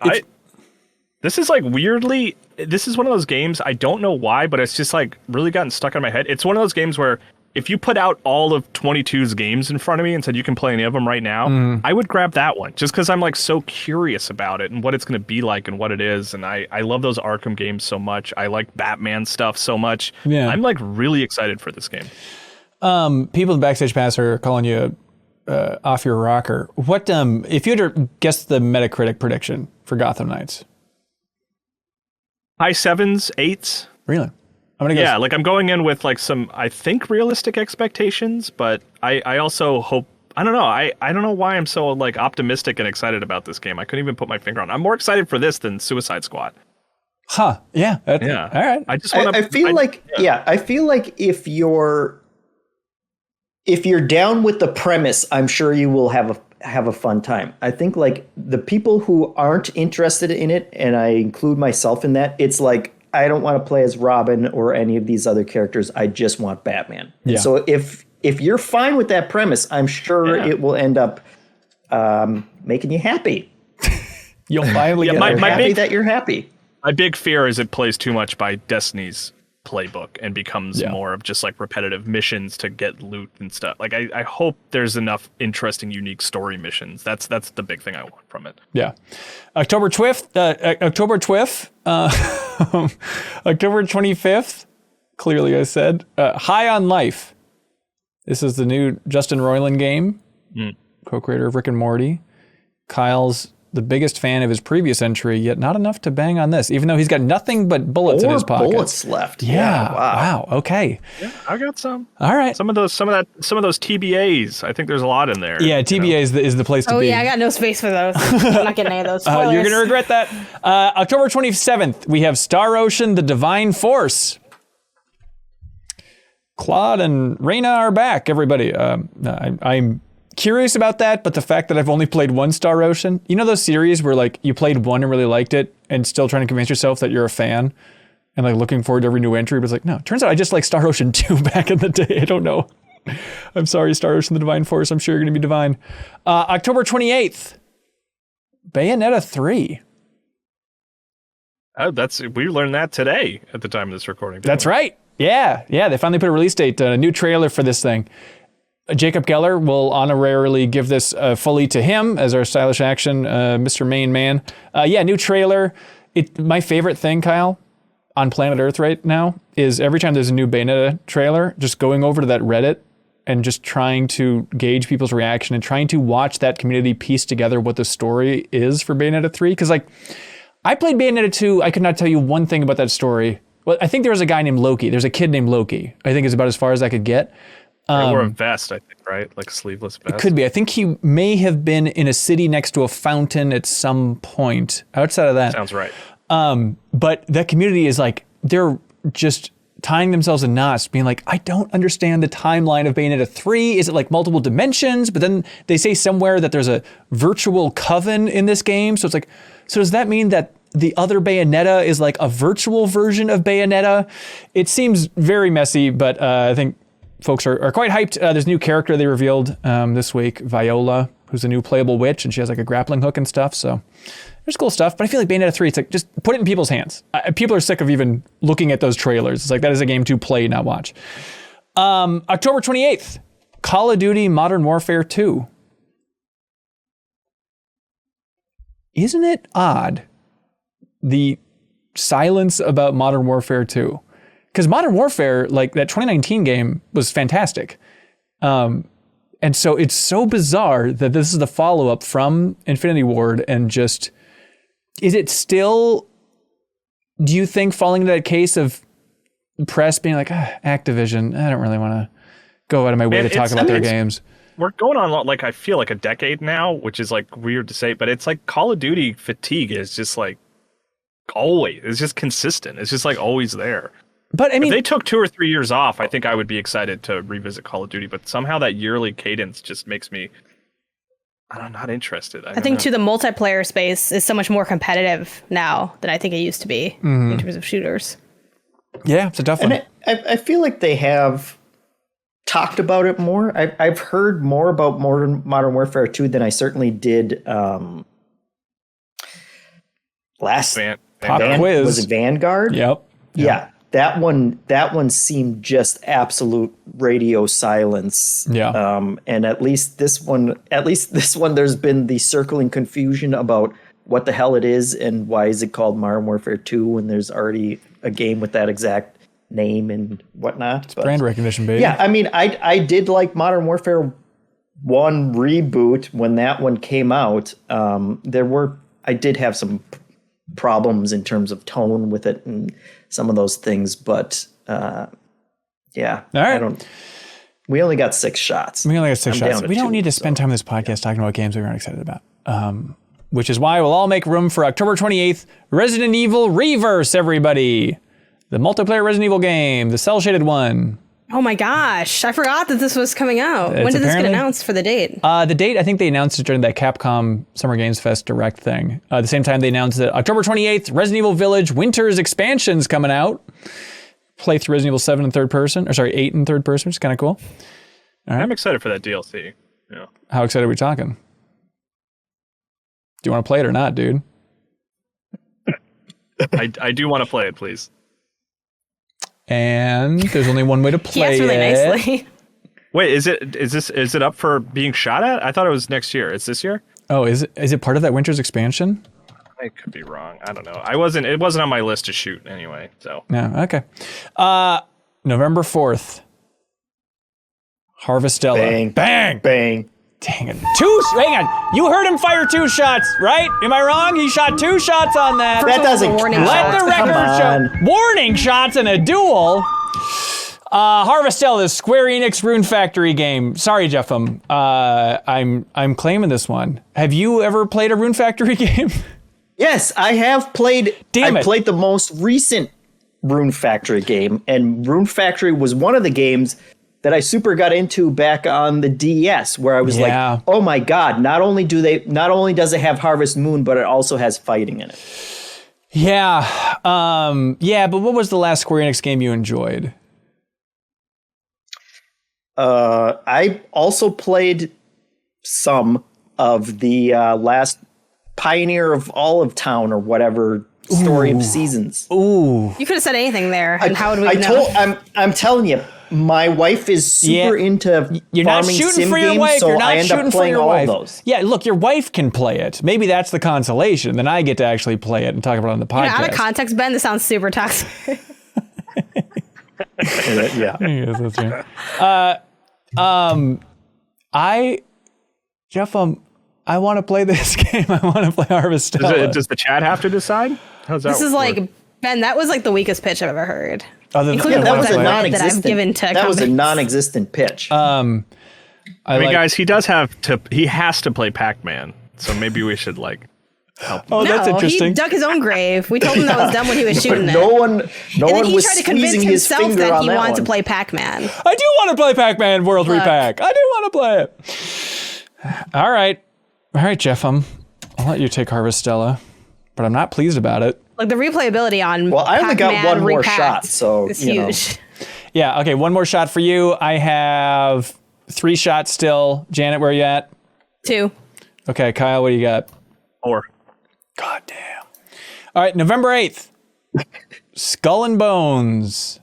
this is like weirdly, this is one of those games, I don't know why, but it's just like really gotten stuck in my head. It's one of those games where if you put out all of 22's games in front of me and said you can play any of them right now, I would grab that one just because I'm like so curious about it and what it's going to be like and what it is. And I love those Arkham games so much. I like Batman stuff so much. Yeah. I'm like really excited for this game. People in Backstage Pass are calling you off your rocker. What if you had to guess the Metacritic prediction for Gotham Knights? High 7s, 8s. Really? I'm gonna guess. Yeah, like I'm going in with like some, I think, realistic expectations, but I also hope, I don't know. I don't know why I'm so like optimistic and excited about this game. I couldn't even put my finger on it. I'm more excited for this than Suicide Squad. Huh. Yeah. Yeah. All right. I just want to. I feel like if you're down with the premise, I'm sure you will have a fun time. I think like the people who aren't interested in it, and I include myself in that, it's like, I don't want to play as Robin or any of these other characters. I just want Batman. Yeah. So if you're fine with that premise, I'm sure it will end up making you happy. You'll finally get happy that you're happy. My big fear is it plays too much by Destiny's playbook and becomes more of just like repetitive missions to get loot and stuff. Like I hope there's enough interesting, unique story missions. That's the big thing I want from it. Yeah. October 25th, clearly I said, High on Life. This is the new Justin Roiland game, co-creator of Rick and Morty. Kyle's the biggest fan of his previous entry, yet not enough to bang on this, even though he's got nothing but bullets in his pockets. Bullets left. Yeah. Wow. Okay. Yeah, I got some. All right. Some of those TBAs. I think there's a lot in there. Yeah, TBA is the place to be. Oh yeah, I got no space for those. I'm not getting any of those. Spoilers. You're gonna regret that. October 27th, we have Star Ocean: The Divine Force. Claude and Reyna are back, everybody. I'm curious about that, but the fact that I've only played one Star Ocean, you know those series where like you played one and really liked it and still trying to convince yourself that you're a fan and like looking forward to every new entry, but it's like, no, turns out I just like Star Ocean 2 back in the day. I don't know. I'm sorry, Star Ocean: The Divine Force. I'm sure you're going to be divine. October 28th, Bayonetta 3. Oh, we learned that today at the time of this recording. That's right. Yeah, they finally put a release date, a new trailer for this thing. Jacob Geller will honorarily give this fully to him as our stylish action, Mr. Main Man. New trailer. My favorite thing, Kyle, on planet Earth right now is every time there's a new Bayonetta trailer, just going over to that Reddit and just trying to gauge people's reaction and trying to watch that community piece together what the story is for Bayonetta 3. Because like, I played Bayonetta 2, I could not tell you one thing about that story. Well, I think there was a guy named Loki. There's a kid named Loki. I think is about as far as I could get. He wore a vest, I think, right? Like a sleeveless vest. It could be. I think he may have been in a city next to a fountain at some point. Outside of that. Sounds right. But that community is like, they're just tying themselves in knots, being like, I don't understand the timeline of Bayonetta 3. Is it like multiple dimensions? But then they say somewhere that there's a virtual coven in this game. So it's like, so does that mean that the other Bayonetta is like a virtual version of Bayonetta? It seems very messy, but I think folks are quite hyped. There's a new character they revealed this week, Viola, who's a new playable witch, and she has like a grappling hook and stuff. So there's cool stuff. But I feel like Bayonetta 3, it's like, just put it in people's hands. People are sick of even looking at those trailers. It's like, that is a game to play, not watch. October 28th, Call of Duty Modern Warfare 2. Isn't it odd, the silence about Modern Warfare 2? Because Modern Warfare, like that 2019 game, was fantastic. And so it's so bizarre that this is the follow-up from Infinity Ward, and just, is it still, do you think, falling into that case of press being like, Activision, I don't really want to go out of my way to talk about their games? We're going on like, I feel like a decade now, which is like weird to say, but it's like Call of Duty fatigue is just like always, it's just consistent. It's just like always there. But I mean, if they took 2 or 3 years off, I think I would be excited to revisit Call of Duty, but somehow that yearly cadence just makes me, I'm not interested. I think the multiplayer space is so much more competitive now than I think it used to be in terms of shooters. Yeah, it's a tough one. And I feel like they have talked about it more. I've heard more about Modern Warfare 2 than I certainly did last Pop quiz. Was it Vanguard? Yep. Yeah. That one seemed just absolute radio silence. Yeah. And at least this one, there's been the circling confusion about what the hell it is and why is it called Modern Warfare 2 when there's already a game with that exact name and whatnot. It's brand recognition, baby. Yeah, I mean, I did like Modern Warfare 1 reboot when that one came out. I did have some problems in terms of tone with it and some of those things, but yeah. All right. We only got 6 shots. We don't need to spend time on this podcast talking about games we aren't excited about. Which is why we'll all make room for October 28th, Resident Evil Reverse, everybody. The multiplayer Resident Evil game, the cel-shaded one. Oh my gosh, I forgot that this was coming out. When did this get announced for the date? The date, I think they announced it during that Capcom Summer Games Fest Direct thing. At the same time, they announced that October 28th, Resident Evil Village Winter's Expansion's coming out. Play through Resident Evil 7 in third person, 8 in third person, which is kind of cool. All right. I'm excited for that DLC. Yeah. How excited are we talking? Do you want to play it or not, dude? I do want to play it, please. And there's only one way to play really it. Nicely. Wait, is it up for being shot at? I thought it was next year. It's this year? Oh, is it part of that Winter's expansion? I could be wrong. I don't know. It wasn't on my list to shoot anyway. So no, okay. November 4th. Harvestella. Bang. Bang. Bang. Dang it. Hang on. You heard him fire 2 shots, right? Am I wrong? He shot 2 shots on that. That doesn't warning Let the Come record show. on. Warning shots in a duel. Harvestella, this Square Enix Rune Factory game. Sorry, Jeffem. I'm claiming this one. Have you ever played a Rune Factory game? Yes, I have played. Damn it. I played the most recent Rune Factory game, and Rune Factory was one of the games that I super got into back on the DS, where I was like, oh my God, not only does it have Harvest Moon, but it also has fighting in it. Yeah. But what was the last Square Enix game you enjoyed? I also played some of the last Pioneer of Olive Town or whatever Story of Seasons. Ooh. You could have said anything there, and how would we know? I'm telling you, my wife is super into You're not farming shooting sim for your games, wife. so You're not I end shooting up for playing your all wife. of those. Yeah, look, your wife can play it. Maybe that's the consolation. Then I get to actually play it and talk about it on the podcast. Out of context, Ben, this sounds super toxic. Yeah. Yes, that's right. Jeff, I want to play this game. I want to play Harvestella. Does the chat have to decide? How's that This is work? like, Ben, that was like the weakest pitch I've ever heard. Including that the was ones a I've read. that I've given to That was a companies. non-existent pitch. I mean, guys, he has to play Pac-Man, so maybe we should help him. Oh, that's interesting. He dug his own grave. We told him that was done when he was shooting it. no one And then was he tried to convince squeezing his himself finger that on he that wanted to one. play Pac-Man. I do want to play Pac-Man World Look. Repack. I do want to play it. All right, Jeff, I'll let you take Harvestella, but I'm not pleased about it. Like the replayability on Well, I only got Pac-Man one more Repacked shot, so, is you know. huge. Yeah, okay, one more shot for you. I have 3 shots still. Janet, where are you at? 2. Okay, Kyle, what do you got? 4. God damn. All right, November 8th. Skull and Bones.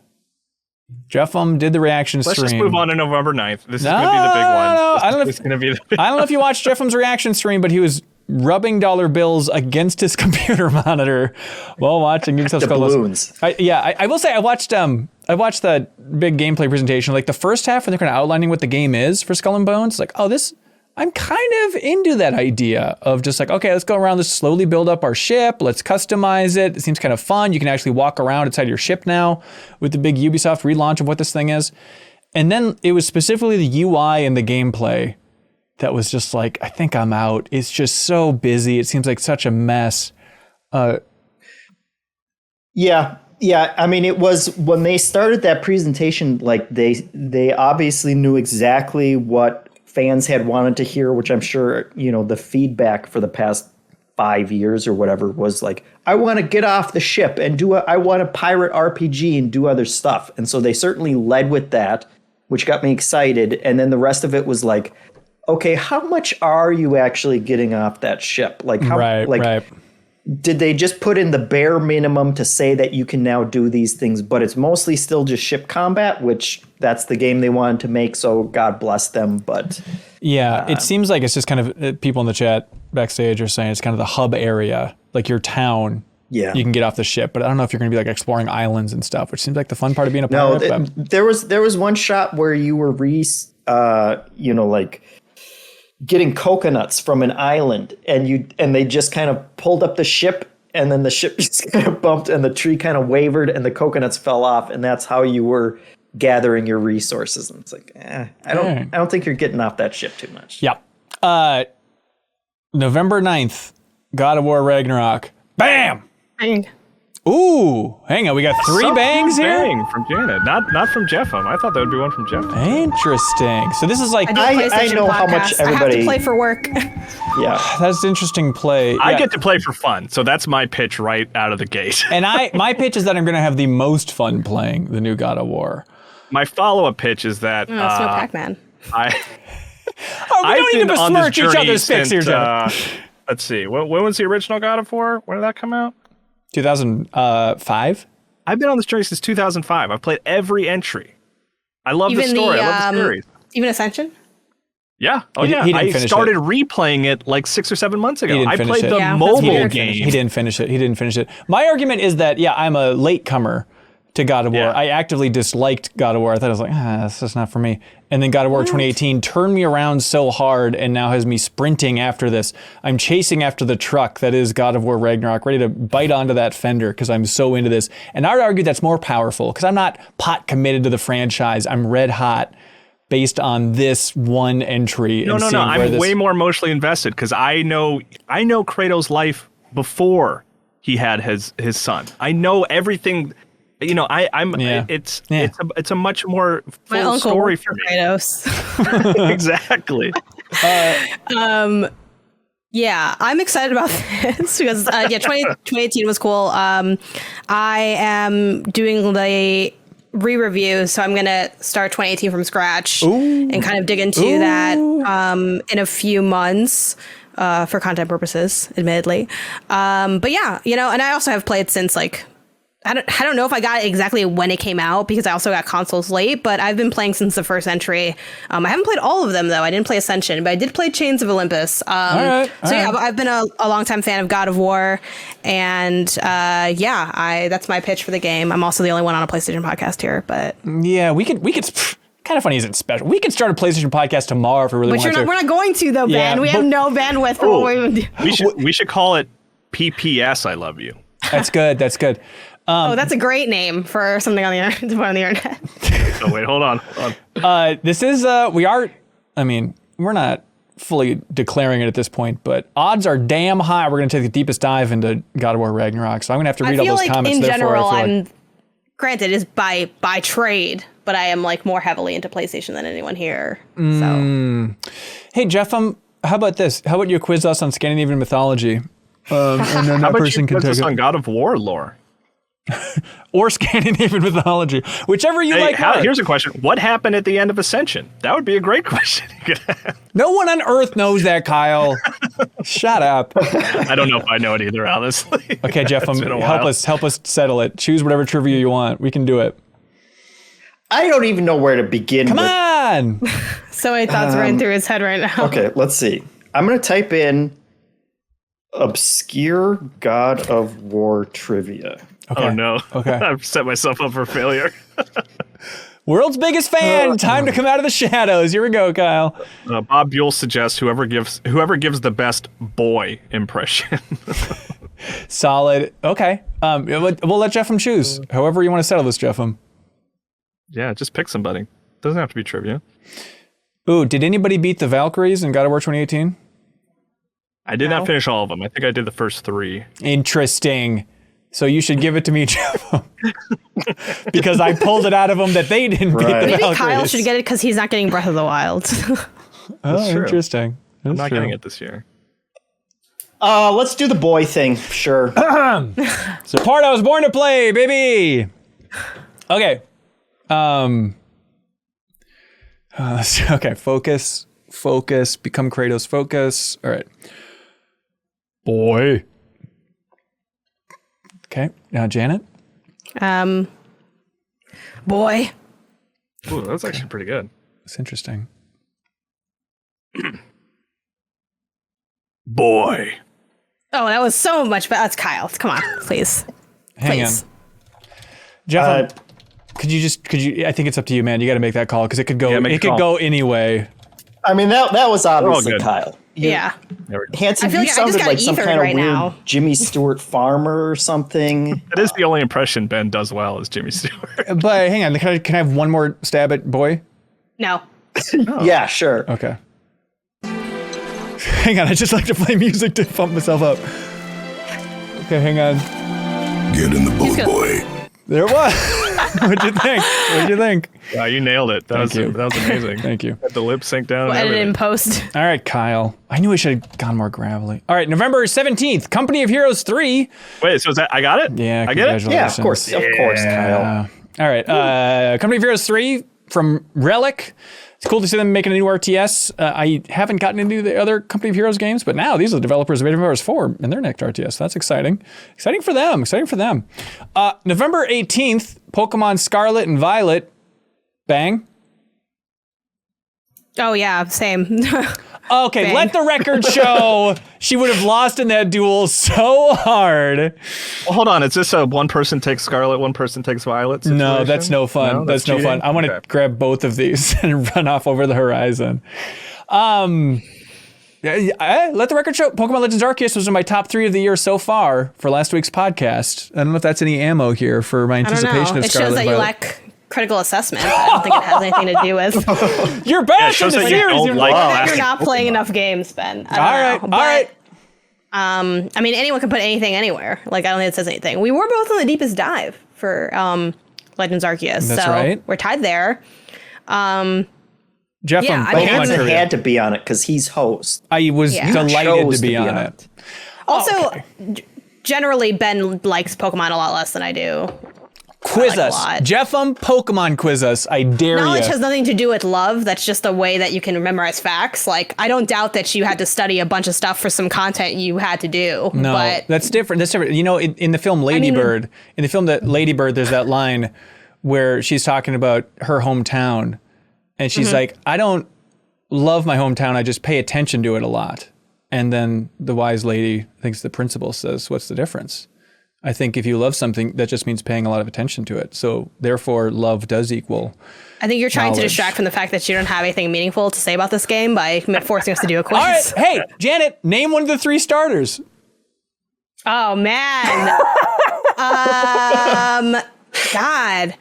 Jeff did the reaction stream. Let's just move on to November 9th. This is going to be the big one. No. I don't know It's going to be the I don't know if you watched Jeff's reaction stream, but he was rubbing dollar bills against his computer monitor while watching the balloons. I will say I watched the big gameplay presentation, like the first half where they're kind of outlining what the game is for Skull and Bones. Like, I'm kind of into that idea of just like, okay, let's go around, let's slowly build up our ship, let's customize it. It seems kind of fun. You can actually walk around inside your ship now with the big Ubisoft relaunch of what this thing is. And then it was specifically the UI and the gameplay that was just like, I think I'm out. It's just so busy. It seems like such a mess. Yeah. I mean, it was when they started that presentation, like they obviously knew exactly what fans had wanted to hear, which I'm sure, the feedback for the past 5 years or whatever was like, I want to get off the ship and I want to pirate RPG and do other stuff. And so they certainly led with that, which got me excited. And then the rest of it was like, okay, how much are you actually getting off that ship? Like, Right. Did they just put in the bare minimum to say that you can now do these things, but it's mostly still just ship combat, which that's the game they wanted to make, so God bless them. But yeah, it seems like it's just kind of, people in the chat backstage are saying it's kind of the hub area, like your town. Yeah, you can get off the ship, but I don't know if you're going to be like exploring islands and stuff, which seems like the fun part of being a pirate. No, there was one shot where you were getting coconuts from an island, and they just kind of pulled up the ship, and then the ship just kind of bumped and the tree kind of wavered and the coconuts fell off, and that's how you were gathering your resources. And it's like, I don't think you're getting off that ship too much. Yeah. November 9th, God of War Ragnarok. Bam! Bang. Ooh, hang on, we got 3 bangs here? Bang from Janet, not from Jeffem. I thought that would be one from Jeffem. Interesting. So this is like, I know how much everybody. I have to play for work. Yeah, that's interesting play. I Yeah. get to play for fun, so that's my pitch right out of the gate. And my pitch is that I'm going to have the most fun playing the new God of War. My follow-up pitch is that It's no Pac-Man. We don't need to besmirch each other's picks here, Jeff. Let's see. When was the original God of War? When did that come out? 2005. I've been on this journey since 2005. I've played every entry. I love the story. I love the series. Even Ascension? Yeah. Oh, He yeah. didn't I finish started replaying it like 6 or 7 months ago. I finish played it. the Yeah, that's mobile weird. game. He didn't finish it. My argument is that, I'm a latecomer to God of War. Yeah. I actively disliked God of War. I thought I was like, this is not for me. And then God of War 2018 turned me around so hard and now has me sprinting after this. I'm chasing after the truck that is God of War Ragnarok, ready to bite onto that fender because I'm so into this. And I would argue that's more powerful because I'm not pot committed to the franchise. I'm red hot based on this one entry. No. I'm way more emotionally invested because I know Kratos' life before he had his son. I know everything. You know, it's a much more full story for me. Kratos. Exactly. Yeah, I'm excited about this because 2018 was cool. I am doing the re-review, so I'm gonna start 2018 from scratch and kind of dig into that in a few months. For content purposes, admittedly. But yeah, you know, and I also have played since like, I don't know if I got it exactly when it came out because I also got consoles late, but I've been playing since the first entry. I haven't played all of them though. I didn't play Ascension, but I did play Chains of Olympus. I've been a longtime fan of God of War, and that's my pitch for the game. I'm also the only one on a PlayStation podcast here, but yeah, we could. Kind of funny isn't special. We can start a PlayStation podcast tomorrow if we really want to. We're not going to though, Ben. We have no bandwidth for what we even do. We should call it PPS. I love you. That's good. That's good. That's a great name for something on the internet. Oh wait, hold on. This is we're not fully declaring it at this point, but odds are damn high we're going to take the deepest dive into God of War Ragnarok. So I'm going to have to read all those comments. In general, granted, is by trade, but I am like more heavily into PlayStation than anyone here. So, hey Jeff, how about this? How about you quiz us on Scandinavian mythology? And then How about you quiz us on God of War lore? Or Scandinavian mythology, whichever you like. Here's a question: what happened at the end of Ascension? That would be a great question. No one on Earth knows that, Kyle. Shut up. I don't know if I know it either, honestly. Okay, Jeff, help us settle it. Choose whatever trivia you want. We can do it. I don't even know where to begin. Come on. So many thoughts running through his head right now. Okay, let's see. I'm going to type in obscure God of War trivia. Okay. Oh no. Okay. I've set myself up for failure. World's biggest fan. Time to come out of the shadows. Here we go, Kyle. Bob Buel suggests whoever gives the best boy impression. Solid. Okay. We'll let Jeffem choose. However you want to settle this, Jeffem. Yeah, just pick somebody. Doesn't have to be trivia. Ooh, did anybody beat the Valkyries in God of War 2018? I did not finish all of them. I think I did the first 3. Interesting. So you should give it to me, Jeff. Because I pulled it out of them that they didn't beat the Maybe Valkyries. Kyle should get it because he's not getting Breath of the Wild. Oh, interesting. I'm not getting it this year. Let's do the boy thing. Sure. It's the part I was born to play, baby. Okay. Okay. Focus. Become Kratos. Focus. All right. Boy. Okay. Now, Janet. Boy. Ooh, that's actually pretty good. That's interesting. Boy. Oh, that was so much better. That's Kyle. Come on, please. Hang on. Jeff, could you, I think it's up to you, man. You got to make that call because it could go, go anyway. I mean, that was obviously Kyle. Yeah. Hanson, you sounded like some kind of weird Jimmy Stewart farmer or something. That is the only impression Ben does well is Jimmy Stewart. But hang on, can I have one more stab at boy? No. Yeah, sure. Okay. Hang on, I just like to play music to pump myself up. Okay, hang on. Get in the boat, boy. There it was. What'd you think? Wow, you nailed it. That was amazing. Thank you. Had the lip sync down. We'll edit it in post. All right, Kyle. I knew I should have gone more gravelly. All right, November 17th, Company of Heroes 3. Wait, so is that I got it? Yeah, I get it? Yeah, of course, Kyle. All right, Company of Heroes 3 from Relic. It's cool to see them making a new RTS. I haven't gotten into the other Company of Heroes games, but now these are the developers of Age of Empires 4 in their next RTS. That's exciting. Exciting for them. November 18th, Pokemon Scarlet and Violet. Bang. Oh, yeah, same. Okay, Bang. let the record show she would have lost in that duel so hard. Well, hold on. Is this a one person takes Scarlet, one person takes Violet situation? No, that's no fun. No, that's no fun. cheating? I want to grab both of these and run off over the horizon. Let the record show. Pokemon Legends Arceus was in my top 3 of the year so far for last week's podcast. I don't know if that's any ammo here for my I don't anticipation know. of It Scarlet shows that you Violet. lack critical assessment. I don't think it has anything to do with You're back in shows the that you series. don't You're like like, that you're not playing enough games, Ben. I don't know. all right. I mean, anyone can put anything anywhere. Like, I don't think it says anything. We were both on the deepest dive for Legends Arceus. That's so right. we're tied there. Jeff, Yeah, I'm I mean, Pokemon Hanson trivia. had to be on it because he's host. I was Yeah. delighted Chose to be on it. Also, generally, Ben likes Pokemon a lot less than I do. Quiz like a us. lot. Jeffem, Pokemon quiz us. I dare Knowledge you. has nothing to do with love. That's just a way that you can memorize facts. Like, I don't doubt that you had to study a bunch of stuff for some content you had to do. No, but that's different. That's different. You know, in the film Lady Bird, there's that line where she's talking about her hometown, and she's like, I don't love my hometown. I just pay attention to it a lot. And then the wise lady thinks the principal says, what's the difference? I think if you love something, that just means paying a lot of attention to it. So therefore, love does equal. I think you're trying to knowledge. distract from the fact that you don't have anything meaningful to say about this game by forcing us to do a quiz. All right. Hey, Janet, name one of the 3 starters. Oh, man. God.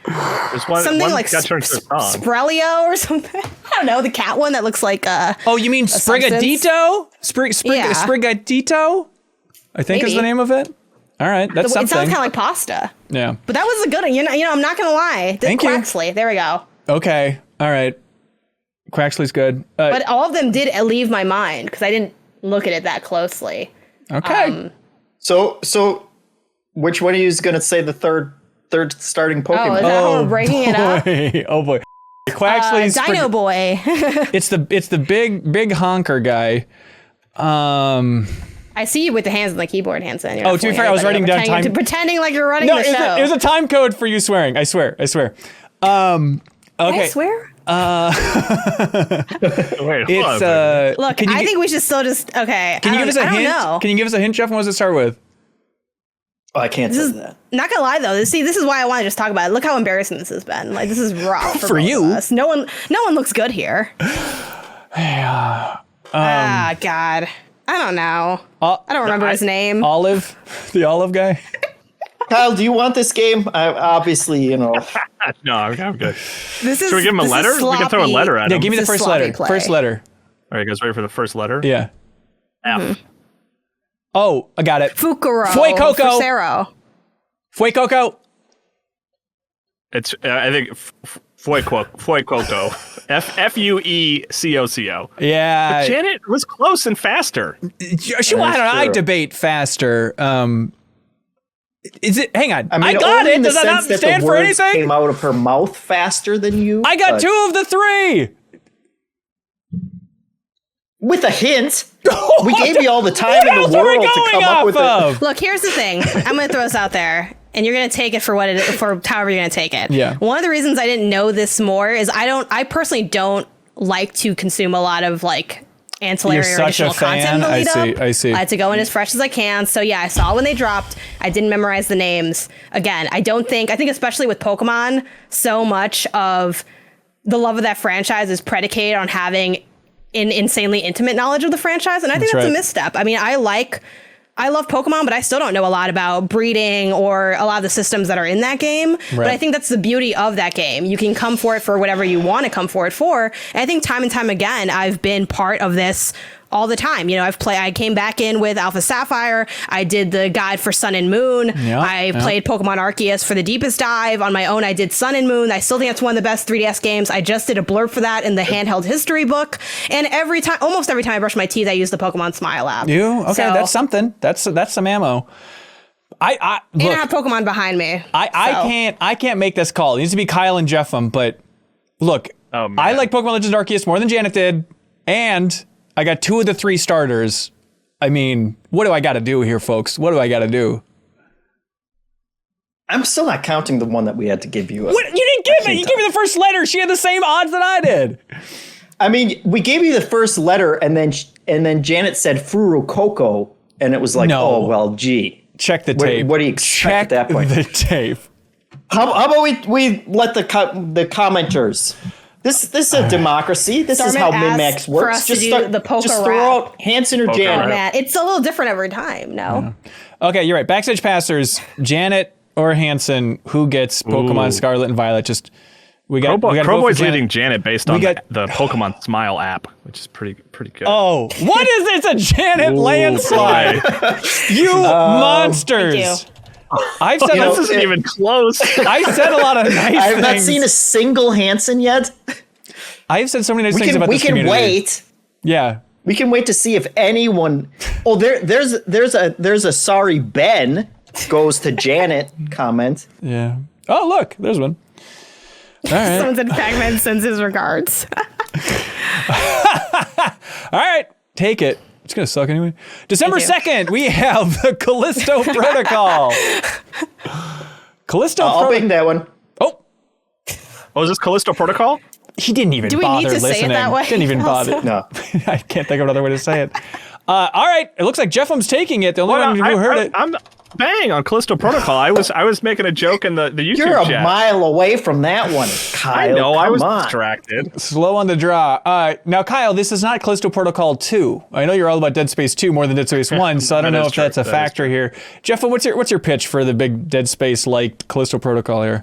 There's one, Something one like got turned to a song. Sprelio or something. I don't know. The cat one that looks like Oh, you mean Sprigatito? Yeah. Sprigatito? I think is Maybe. the name of it. All right, that's it sounds something. kind of like pasta. Yeah. But that was a good one. You know, I'm not gonna lie. Thank you. Quaxley. There we go. Okay. All right. Quaxley's good. But all of them did leave my mind because I didn't look at it that closely. Okay. So, which one of you is going to say the third starting Oh, Pokemon? is that how we're breaking it up? Oh boy. Quaxley's Dino Boy. it's the big honker guy. I see you with the hands on the keyboard, Hanson. You're Oh, not to be fooling fair, I was anybody. writing down Pretending time- pretending like you're running No, the show. it was a time code for you swearing. I swear. Okay. Can I swear? Wait, hold It's on. Look, I think we should still just okay. Can you give us a I don't hint? know. Can you give us a hint, Jeff? What does it start with? Oh, I can't say that. Not gonna lie though, this is why I want to just talk about it. Look how embarrassing this has been. Like this is rough for both you. of us. No one looks good here. God, I don't know. I don't remember his name. Olive, the olive guy. Kyle, do you want this game? Obviously, you know. No, I'm good. This is. Should we give him a this is letter? We can throw a sloppy. letter at Yeah, him. give me the This is first letter. sloppy play. First letter. All right, you guys ready for the first letter? Yeah. F. Oh, I got it. Fukuro. Fuecoco. Fusero. Fuecoco. It's I think Fuecoco. Fuecoco. Yeah. Janet was close and faster. I debate faster. Is it? Hang on. I got only it. in the Does that not sense that stand the for words anything? Came out of her mouth faster than you. I got but 2 of the 3. with a hint. We gave you all the time in else the are we world to going come up with off of? Look, here's the thing. I'm gonna throw this out there, and you're gonna take it for what it for however you're gonna take it. Yeah. One of the reasons I didn't know this more is I personally don't like to consume a lot of like ancillary You're or such a additional content in the fan. lead up. I see. I had to go in as fresh as I can. So yeah, I saw when they dropped. I didn't memorize the names. Again, I think especially with Pokemon, so much of the love of that franchise is predicated on having an insanely intimate knowledge of the franchise, and I think that's a right. misstep. I mean, I love Pokemon, but I still don't know a lot about breeding or a lot of the systems that are in that game. But Right. I think that's the beauty of that game. You can come for it for whatever you want to come for it for. And I think time and time again, I've been part of this all the time. You know, I came back in with Alpha Sapphire. I did the guide for Sun and Moon. I played Pokemon Arceus for the deepest dive. On my own, I did Sun and Moon. I still think that's one of the best 3DS games. I just did a blurb for that in the handheld history book. And almost every time I brush my teeth, I use the Pokemon Smile app. Okay, So- that's something. That's some ammo. And I Look, have Pokemon behind me. I can't make this call. It needs to be Kyle and Jeffem, but look, Oh, man. I like Pokemon Legends Arceus more than Janet did, and I got 2 of the 3 starters. I mean, what do I got to do here, folks? What do I got to do? I'm still not counting the one that we had to give you. What? You didn't give it. You gave me the first letter. She had the same odds that I did. I mean, we gave you the first letter, and then Janet said Furucoco, and it was like, No. oh well, gee. Check the tape. What do you expect at that point? The tape. How about we let the commenters? This is a democracy. This is how Starman MinnMax asked works. for us to do the poker just throw rap. out Hanson or Poker Janet. rap. Man, it's a little different every time. No. Okay, you're right. Backstage passers, Janet or Hanson, who gets Pokemon Scarlet and Violet? Just we got Crowboy's leading Janet based on got- the Pokemon Smile app, which is pretty good. Oh, what is this? A Janet landslide? You monsters! Thank you. I've said This isn't even close. I said a lot of nice things. I have not seen a single Hanson yet. I've said so many nice We things can about this community. wait. Yeah. We can wait to see if anyone. Oh, there's a sorry Ben goes to Janet comment. Yeah. Oh, look, there's one. All right. Someone said Pac-Man sends his regards. All right. Take it. It's going to suck anyway. December Thank you. 2nd, we have the Callisto Protocol. Callisto I'll bang that one. Oh, Oh, is this Callisto Protocol? he didn't even Do we need bother to say it listening. that way? Didn't even bother. No. I can't think of another way to say it. All right. It looks like Jeffum's taking it. The only one who heard it. I'm bang on Callisto Protocol. I was making a joke in the YouTube You're a chat. mile away from that one, Kyle. I know. I was Come on. distracted. Slow on the draw. Now, Kyle, this is not Callisto Protocol 2. I know you're all about Dead Space 2 more than Dead Space 1, so I don't That know is if true. that's a That is factor here. Jeff, what's your pitch for the big Dead Space-like Callisto Protocol here?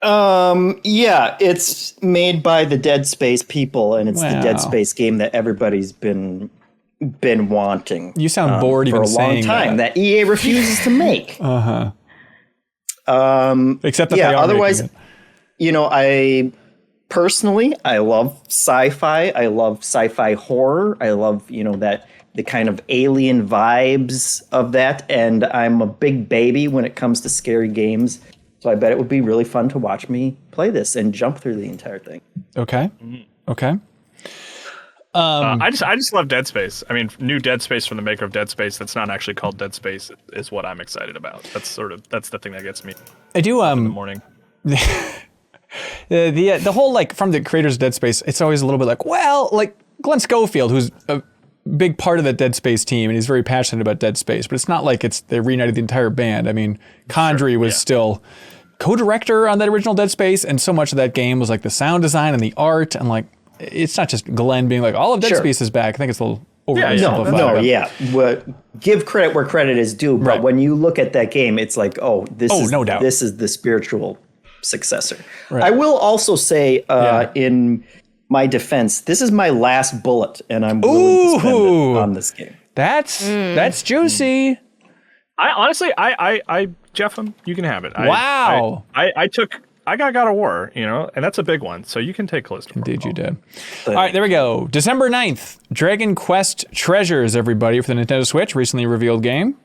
Yeah, it's made by the Dead Space people, and it's the Wow. Dead Space game that everybody's been wanting. You sound bored for even a long saying time that. that EA refuses to make. Except that Yeah, they are otherwise, making it. you know, I love sci-fi. I love sci-fi horror. I love, that the kind of alien vibes of that. And I'm a big baby when it comes to scary games. So I bet it would be really fun to watch me play this and jump through the entire thing. Okay. Okay. I just love Dead Space. I mean, new Dead Space from the maker of Dead Space that's not actually called Dead Space is what I'm excited about. That's the thing that gets me I do. in the morning. The whole, like, from the creators of Dead Space, it's always a little bit like, well, like Glenn Schofield, who's a big part of the Dead Space team, and he's very passionate about Dead Space, but it's not like they reunited the entire band. I mean, Condrey was still co-director on that original Dead Space, and so much of that game was like the sound design and the art, and like, it's not just Glenn being like, all of Dead Sure. Space is back. I think it's a little No, oversimplified. give credit where credit is due. But Right. when you look at that game, it's like, no doubt. this is the spiritual successor. Right. I will also say, in my defense, this is my last bullet, and I'm willing to spend it on this game. That's juicy. I honestly, Jeff, you can have it. Wow. I got God of War, and that's a big one. So you can take Callisto. Indeed you did. All right, there we go. December 9th, Dragon Quest Treasures, everybody, for the Nintendo Switch, recently revealed game.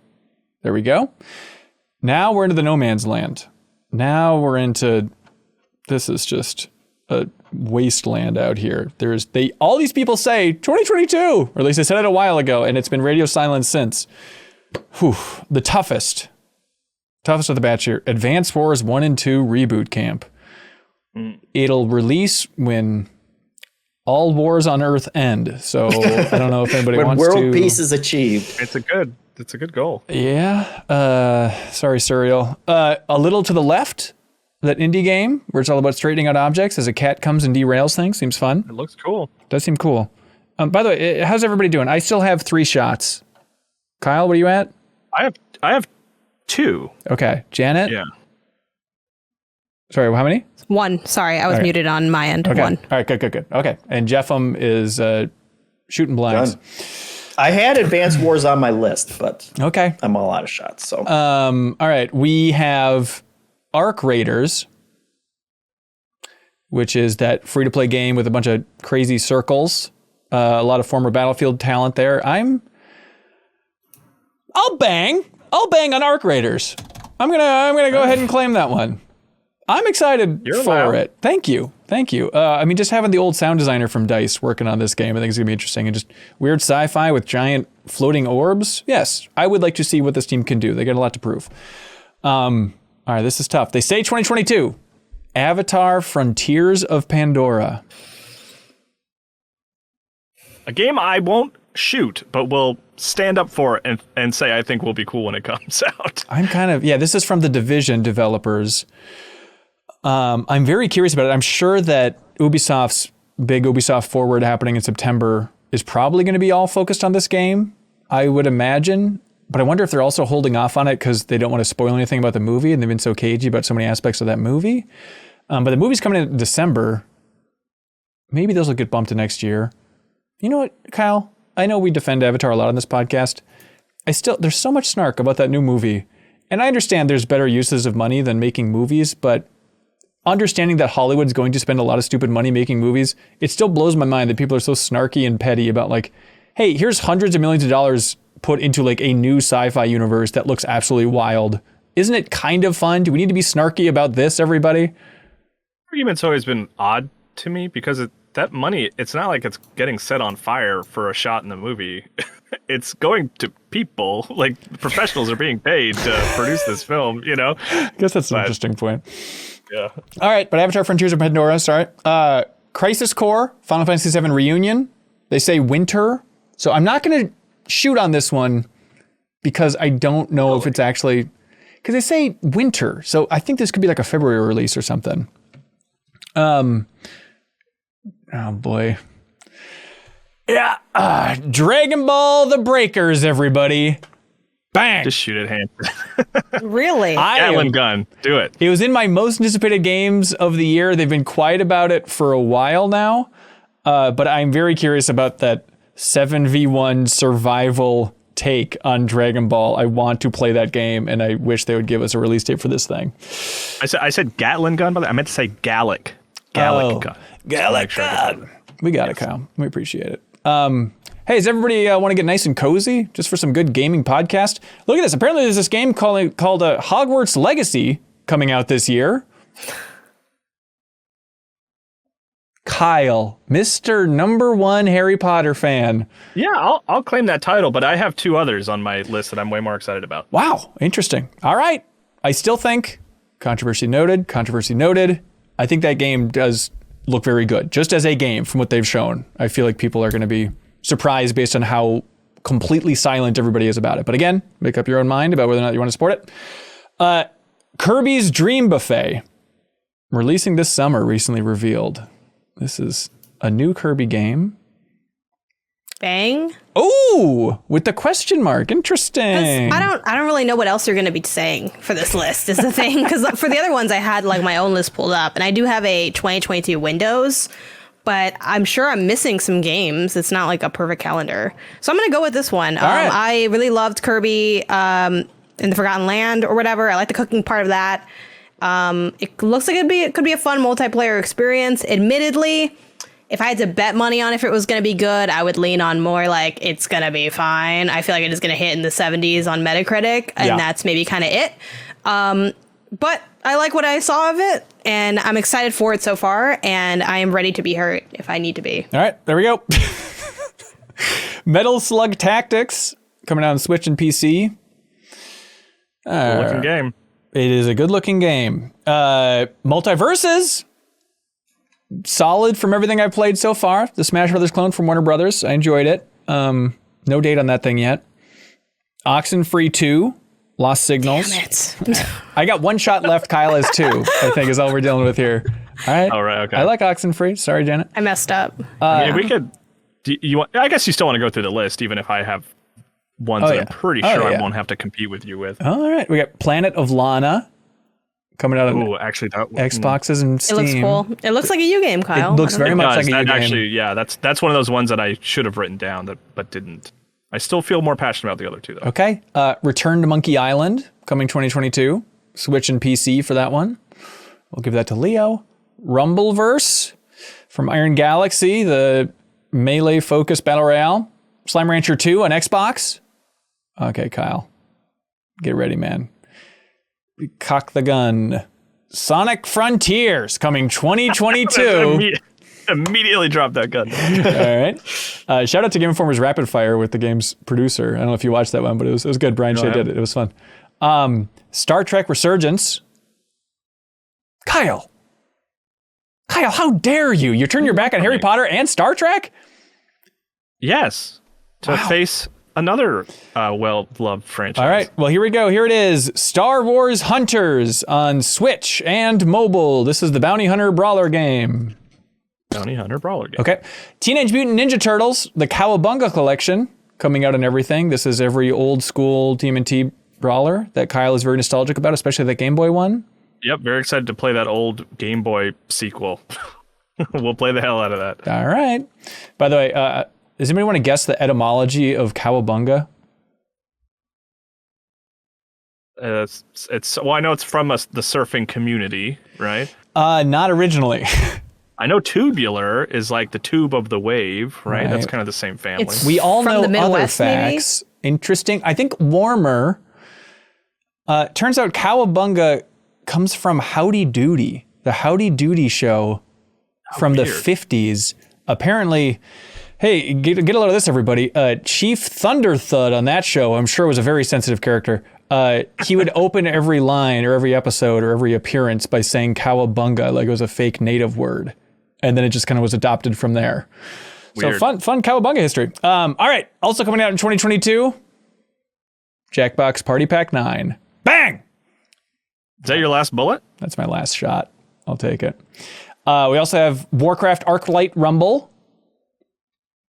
There we go. Now we're into the no man's land. Now we're into, this is just a wasteland out here. All these people say 2022, or at least they said it a while ago, and it's been radio silence since. Whew, the toughest of the batch here. Advance Wars 1 and 2 Reboot Camp. It'll release when all wars on Earth end. So I don't know if anybody When wants to. world peace is achieved. It's a good goal. Yeah. Sorry, Serial. A little to the left, that indie game where it's all about straightening out objects as a cat comes and derails things. Seems fun. It looks cool. Does seem cool. By the way, how's everybody doing? I still have 3 shots. Kyle, what are you at? I have 2. Okay. Janet? Yeah. Sorry, how many? 1. Sorry, I was All right. muted on my end. Okay. 1. All right, good. Okay. And Jeffum is shooting blanks. Done. I had Advanced Wars on my list, but Okay. I'm all out of shots. So All right. We have Arc Raiders, which is that free-to-play game with a bunch of crazy circles. A lot of former Battlefield talent there. I'll bang on Arc Raiders. I'm gonna go ahead and claim that one. I'm excited You're for allowed. it. Thank you. I mean, just having the old sound designer from DICE working on this game, I think is gonna be interesting. And just weird sci-fi with giant floating orbs. Yes, I would like to see what this team can do. They got a lot to prove. All right, this is tough. They say 2022. Avatar: Frontiers of Pandora. A game I won't shoot, but will stand up for and say I think will be cool when it comes out. I'm kind of, this is from the Division developers. I'm very curious about it. I'm sure that Ubisoft's big Ubisoft Forward happening in September is probably going to be all focused on this game, I would imagine. But I wonder if they're also holding off on it because they don't want to spoil anything about the movie, and they've been so cagey about so many aspects of that movie. But the movie's coming in December. Maybe those will get bumped to next year. You know what, Kyle? I know we defend Avatar a lot on this podcast. There's so much snark about that new movie. And I understand there's better uses of money than making movies, but understanding that Hollywood's going to spend a lot of stupid money making movies, it still blows my mind that people are so snarky and petty about like, hey, here's hundreds of millions of dollars put into like a new sci-fi universe that looks absolutely wild. Isn't it kind of fun? Do we need to be snarky about this, everybody? Argument's always been odd to me because that money, it's not like it's getting set on fire for a shot in the movie. It's going to people, like professionals are being paid to produce this film, you know? I guess that's an interesting point. Yeah. All right, but Avatar Frontiers of Pandora, sorry. Crisis Core, Final Fantasy VII Reunion. They say winter. So I'm not going to shoot on this one because I don't know if it's actually, because they say winter. So I think this could be like a February release or something. Oh boy. Yeah. Dragon Ball The Breakers, everybody. Bang. Just shoot it hand. Really? Gatling gun. Do it. It was in my most anticipated games of the year. They've been quiet about it for a while now. But I'm very curious about that 7v1 survival take on Dragon Ball. I want to play that game, and I wish they would give us a release date for this thing. I said Gatling gun, but I meant to say Gallic. Gallic gun. Gallic gun. We got it, Kyle. We appreciate it. Hey, does everybody want to get nice and cozy just for some good gaming podcast? Look at this. Apparently there's this game called Hogwarts Legacy coming out this year. Kyle, Mr. #1 Harry Potter fan. Yeah, I'll claim that title, but I have 2 others on my list that I'm way more excited about. Wow, interesting. All right. I still think, controversy noted, I think that game does look very good, just as a game from what they've shown. I feel like people are going to be surprised based on how completely silent everybody is about it. But again, make up your own mind about whether or not you want to support it. Kirby's Dream Buffet, releasing this summer, recently revealed. This is a new Kirby game. Bang. Oh, with the question mark. Interesting. I don't really know what else you're going to be saying for this list is the thing. Because for the other ones, I had like my own list pulled up. And I do have a 2022 Windows. But I'm sure I'm missing some games. It's not like a perfect calendar. So I'm going to go with this one. Right. I really loved Kirby in the Forgotten Land or whatever. I like the cooking part of that. It looks like it could be a fun multiplayer experience. Admittedly, if I had to bet money on if it was going to be good, I would lean on more like it's going to be fine. I feel like it is going to hit in the 70s on Metacritic, and that's maybe kind of it. But I like what I saw of it, and I'm excited for it so far, and I am ready to be hurt if I need to be. All right, there we go. Metal Slug Tactics coming out on Switch and PC. Good looking game. It is a good looking game. Multiverses. Solid from everything I've played so far. The Smash Brothers clone from Warner Brothers. I enjoyed it. No date on that thing yet. Oxenfree 2. Lost Signals. Damn it. I got one shot left. Kyle has 2, I think is all we're dealing with here. All right. All right, okay. I like Oxenfree. Sorry, Janet. I messed up. I mean, we could... I guess you still want to go through the list, even if I have ones that I'm pretty sure I won't have to compete with you with. All right. We got Planet of Lana coming out of actually, that Xboxes and Steam. It looks cool. It looks like a U game, Kyle. It looks very much like a U game. Actually, yeah, that's one of those ones that I should have written down but didn't. I still feel more passionate about the other 2, though. Okay. Return to Monkey Island, coming 2022. Switch and PC for that one. We'll give that to Leo. Rumbleverse from Iron Galaxy, the melee-focused battle royale. Slime Rancher 2 on Xbox. Okay, Kyle. Get ready, man. Cock the gun. Sonic Frontiers, coming 2022. Immediately dropped that gun. All right. Shout out to Game Informer's Rapid Fire with the game's producer. I don't know if you watched that one, but it was good. Brian Shea did it. It was fun. Star Trek Resurgence. Kyle, how dare you? You turn your back on Harry Potter and Star Trek? Yes, to face another well-loved franchise. All right, well, here we go. Here it is. Star Wars Hunters on Switch and mobile. This is the Bounty Hunter Brawler game. Bounty Hunter Brawler game. Okay. Teenage Mutant Ninja Turtles, the Cowabunga collection, coming out on everything. This is every old school TMNT brawler that Kyle is very nostalgic about, especially that Game Boy one. Yep, very excited to play that old Game Boy sequel. We'll play the hell out of that. All right. By the way, does anybody want to guess the etymology of Cowabunga? Well, I know it's from the surfing community, right? Not originally. I know tubular is like the tube of the wave, right? That's Right. kind of the same family. We all From know the other Midwest, maybe? facts. Interesting. I think warmer. Turns out Cowabunga comes from Howdy Doody, the Howdy Doody show from the 50s. Apparently, hey, get a load of this, everybody. Chief Thunder Thud on that show, I'm sure was a very sensitive character. He would open every line or every episode or every appearance by saying Cowabunga like it was a fake native word. And then it just kind of was adopted from there. Weird. So fun Cowabunga history. All right, also coming out in 2022, Jackbox Party Pack 9. Bang! Is that your last bullet? That's my last shot. I'll take it. We also have Warcraft Arclight Rumble.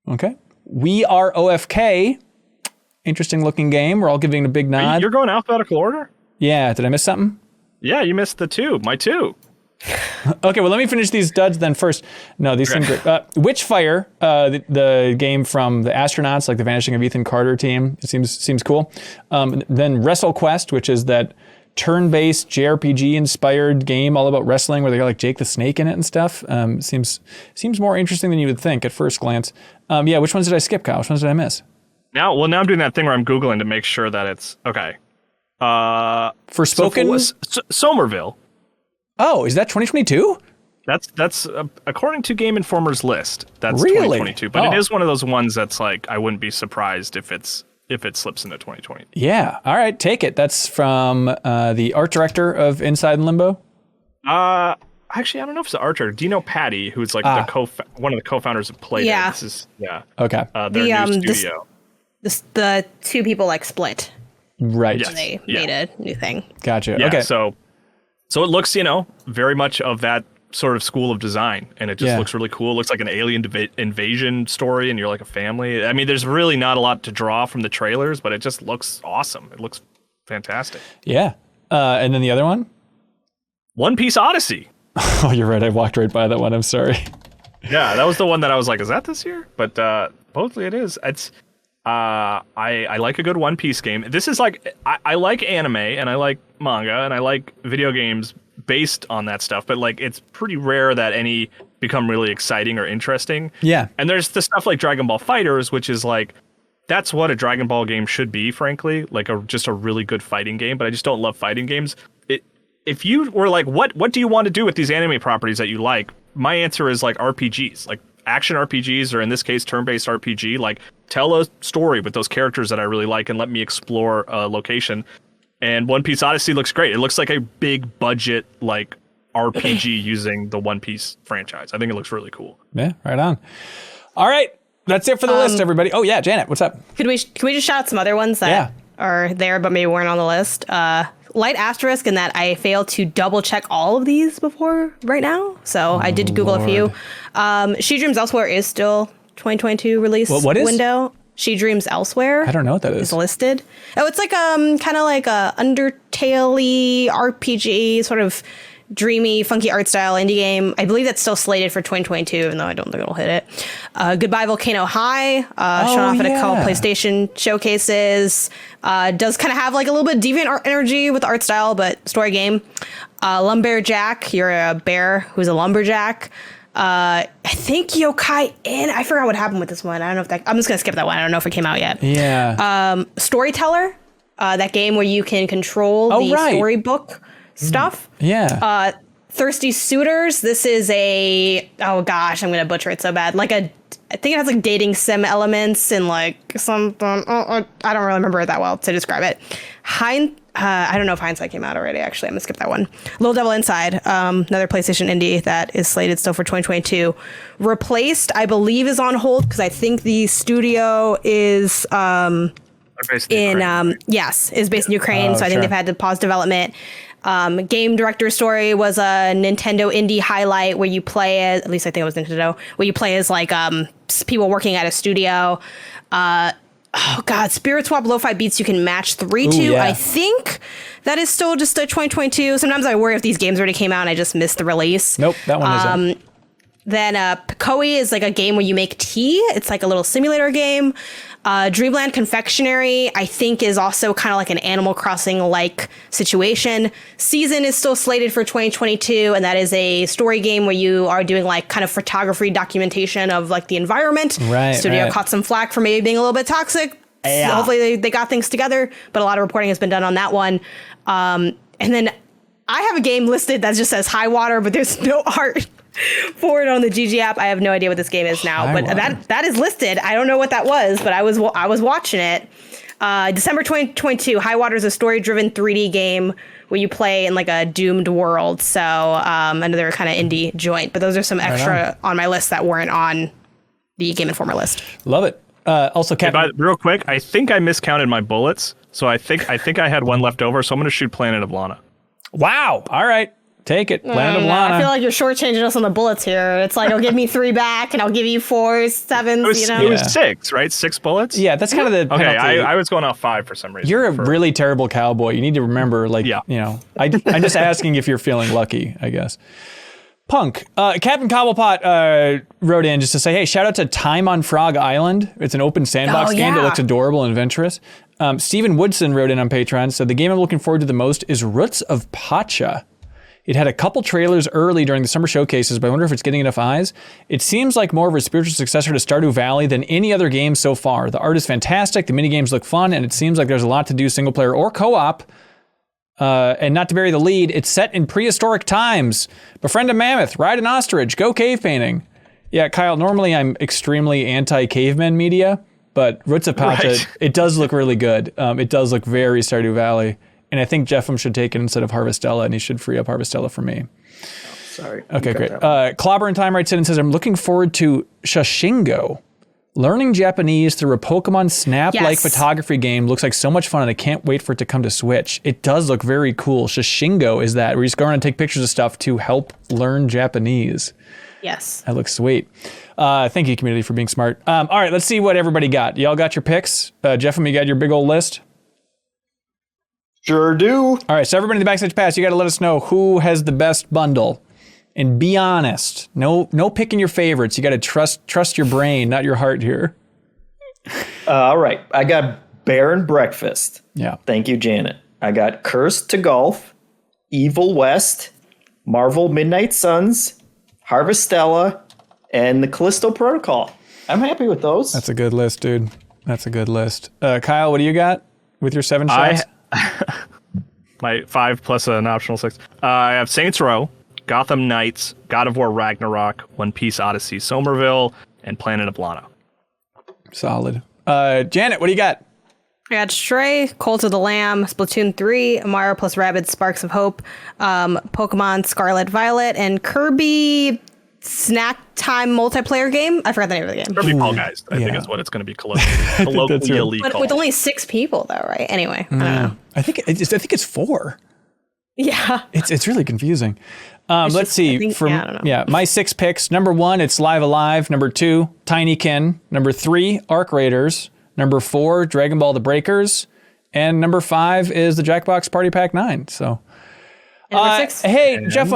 Okay. We Are OFK. Interesting looking game. We're all giving it a big nod. You're going alphabetical order? Yeah, did I miss something? Yeah, you missed my two. Okay, well, let me finish these duds then first. No, these seem great. Witchfire, the game from the astronauts, like the Vanishing of Ethan Carter team. It seems cool. Then WrestleQuest, which is that turn-based JRPG-inspired game all about wrestling where they got like Jake the Snake in it and stuff. Seems more interesting than you would think at first glance. Yeah, which ones did I skip, Kyle? Which ones did I miss? Now I'm doing that thing where I'm Googling to make sure that it's okay. Forspoken? Somerville. Oh, is that 2022? That's according to Game Informer's list. That's Really? 2022, but it is one of those ones that's like I wouldn't be surprised if it slips into 2020. Yeah. All right, take it. That's from the art director of Inside and Limbo. Actually, I don't know if it's the art director. Do you know Patty, who's like one of the co-founders of Playdead? Yeah. Okay. Their new studio. The two people like split. Right. Yes. And they made a new thing. Gotcha. Yeah, Okay. So it looks, very much of that sort of school of design, and it just looks really cool. It looks like an alien invasion story, and you're like a family. I mean, there's really not a lot to draw from the trailers, but it just looks awesome. It looks fantastic. Yeah. And then the other one? One Piece Odyssey. Oh, you're right. I walked right by that one. I'm sorry. Yeah, that was the one that I was like, is that this year? But mostly it is. It's I like a good One Piece game. This is like I like anime and I like manga and I like video games based on that stuff, but like it's pretty rare that any become really exciting or interesting. Yeah. And there's the stuff like Dragon Ball FighterZ, which is like that's what a Dragon Ball game should be, frankly, like just a really good fighting game, but I just don't love fighting games. If you were like, what do you want to do with these anime properties that you like? My answer is like RPGs, like action RPGs, or in this case, turn-based RPG. Like, tell a story with those characters that I really like and let me explore a location. And One Piece Odyssey looks great. It looks like a big budget, like, RPG using the One Piece franchise. I think it looks really cool. Yeah, right on. All right. That's it for the list, everybody. Oh, yeah, Janet, what's up? Can we just shout out some other ones that are there but maybe weren't on the list? Light asterisk in that I failed to double check all of these before right now. So I did Google a few. She Dreams Elsewhere is still 2022 release what is? window. She Dreams Elsewhere. I don't know what that is. Is listed. Oh, it's like kind of like a Undertale-y RPG, sort of dreamy, funky art style indie game. I believe that's still slated for 2022, even though I don't think it'll hit it. Goodbye Volcano High, shown off at a couple PlayStation showcases. Does kind of have like a little bit of deviant art energy with the art style, but story game. Lumberjack, you're a bear who's a lumberjack. I think Yokai In. I forgot what happened with this one. I don't know if that. I'm just gonna skip that one. I don't know if it came out yet. Yeah. Storyteller, that game where you can control the storybook stuff. Yeah. Thirsty Suitors. This is a, oh gosh, I'm gonna butcher it so bad. Like I think it has like dating sim elements and like something. I don't really remember it that well to describe it. I don't know if Hindsight came out already, actually. I'm going to skip that one. Little Devil Inside, another PlayStation indie that is slated still for 2022. Replaced, I believe, is on hold because I think the studio is is based in Ukraine. So I think they've had to pause development. Game Director Story was a Nintendo indie highlight where you play as, at least I think it was Nintendo, where you play as like people working at a studio. Spirit Swap Lo-Fi Beats you can match 3 to. Yeah. I think that is still just a 2022. Sometimes I worry if these games already came out and I just missed the release. Nope, that one isn't. Then Pikoi is like a game where you make tea. It's like a little simulator game. Dreamland Confectionery, I think, is also kind of like an Animal Crossing-like situation. Season is still slated for 2022, and that is a story game where you are doing like kind of photography documentation of like the environment. Right. Studio caught some flack for maybe being a little bit toxic. Yeah. Hopefully they got things together, but a lot of reporting has been done on that one. And then I have a game listed that just says High Water, but there's no art for it on the GG app. I have no idea what this game is now, but that is listed. I don't know what that was, but I was watching it. December 2022. High Water is a story-driven 3D game where you play in like a doomed world. So another kind of indie joint. But those are some extra on my list that weren't on the Game Informer list. Love it. Also, Captain. Real quick, I think I miscounted my bullets, so I think I had one left over. So I'm going to shoot Planet of Lana. Wow. All right. Take it. Planet of Lana. I feel like you're shortchanging us on the bullets here. It's like, I'll give me 3 back and I'll give you 4, 7, It was 6, right? 6 bullets? Yeah, that's kind of the Okay, penalty. I was going off 5 for some reason. You're a really terrible cowboy. You need to remember, like, I'm just asking if you're feeling lucky, I guess. Punk. Captain Cobblepot wrote in just to say, hey, shout out to Time on Frog Island. It's an open sandbox game that looks adorable and adventurous. Stephen Woodson wrote in on Patreon, said the game I'm looking forward to the most is Roots of Pacha. It had a couple trailers early during the summer showcases, but I wonder if it's getting enough eyes. It seems like more of a spiritual successor to Stardew Valley than any other game so far. The art is fantastic, the minigames look fun, and it seems like there's a lot to do single player or co-op. And not to bury the lead, it's set in prehistoric times. Befriend a mammoth, ride an ostrich, go cave painting. Yeah, Kyle, normally I'm extremely anti-caveman media, but Roots of Pacha, it does look really good. It does look very Stardew Valley. And I think Jeffem should take it instead of Harvestella, and he should free up Harvestella for me. Sorry. Okay, great. Clobber in Time writes in and says, I'm looking forward to Shashingo. Learning Japanese through a Pokemon Snap-like photography game looks like so much fun, and I can't wait for it to come to Switch. It does look very cool. Shashingo is that, where you just go around and take pictures of stuff to help learn Japanese. Yes. That looks sweet. Thank you, community, for being smart. All right, let's see what everybody got. Y'all got your picks? Jeffem, you got your big old list? Sure do. All right, so everybody in the Backstage Pass, you got to let us know who has the best bundle. And be honest. No picking your favorites. You got to trust your brain, not your heart here. All right. I got Bear and Breakfast. Yeah. Thank you, Janet. I got Cursed to Golf, Evil West, Marvel Midnight Suns, Harvestella, and the Callisto Protocol. I'm happy with those. That's a good list, dude. That's a good list. Kyle, what do you got with your 7 shots? My 5 plus an optional 6. I have Saints Row, Gotham Knights, God of War Ragnarok, One Piece Odyssey Somerville, and Planet of Lana. Solid. Janet, what do you got? I got Stray, Cult of the Lamb, Splatoon 3, Mario plus Rabbids Sparks of Hope, Pokemon Scarlet Violet, and Kirby Snack Time multiplayer game. I forgot the name of the game. Kirby Fall Guys, I think is what it's going to be colloquially But called. with only 6 people, though, right? Anyway, I don't know. I think it's 4. Yeah. It's really confusing. Let's see. I don't know. My 6 picks. Number 1, it's Live Alive. Number 2, Tinykin. Number 3, Arc Raiders. Number 4, Dragon Ball The Breakers. And number 5 is the Jackbox Party Pack 9. So. Number 6. Hey, Jeff,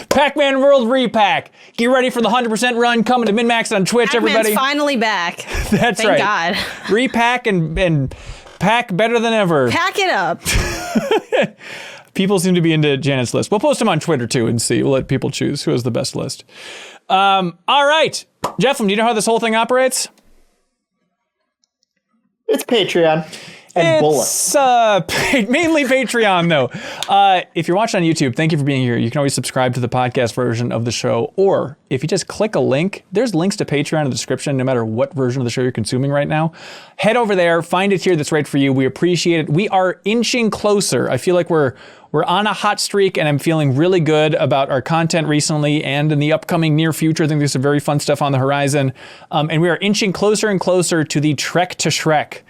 Pac-Man World Repack. Get ready for the 100% run coming to MinnMax on Twitch, Pac-Man's everybody. finally back. That's Thank right. God. Repack and pack better than ever. Pack it up. People seem to be into Janet's list. We'll post them on Twitter, too, and see. We'll let people choose who has the best list. All right. Jeff, do you know how this whole thing operates? It's Patreon. And bullets. It's mainly Patreon, though. If you're watching on YouTube, thank you for being here. You can always subscribe to the podcast version of the show. Or if you just click a link, there's links to Patreon in the description, no matter what version of the show you're consuming right now. Head over there, find it here that's right for you. We appreciate it. We are inching closer. I feel like we're on a hot streak, and I'm feeling really good about our content recently and in the upcoming near future. I think there's some very fun stuff on the horizon. And we are inching closer and closer to the Trek to Shrek,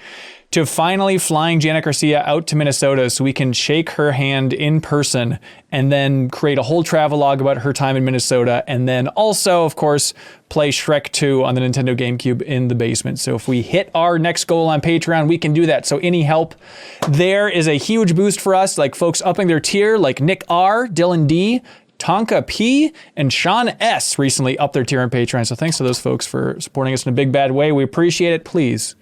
to finally flying Janet Garcia out to Minnesota so we can shake her hand in person and then create a whole travelogue about her time in Minnesota, and then also, of course, play Shrek 2 on the Nintendo GameCube in the basement. So if we hit our next goal on Patreon, we can do that. So any help there is a huge boost for us, like folks upping their tier, like Nick R, Dylan D, Tonka P, and Sean S recently upped their tier on Patreon. So thanks to those folks for supporting us in a big bad way. We appreciate it. Please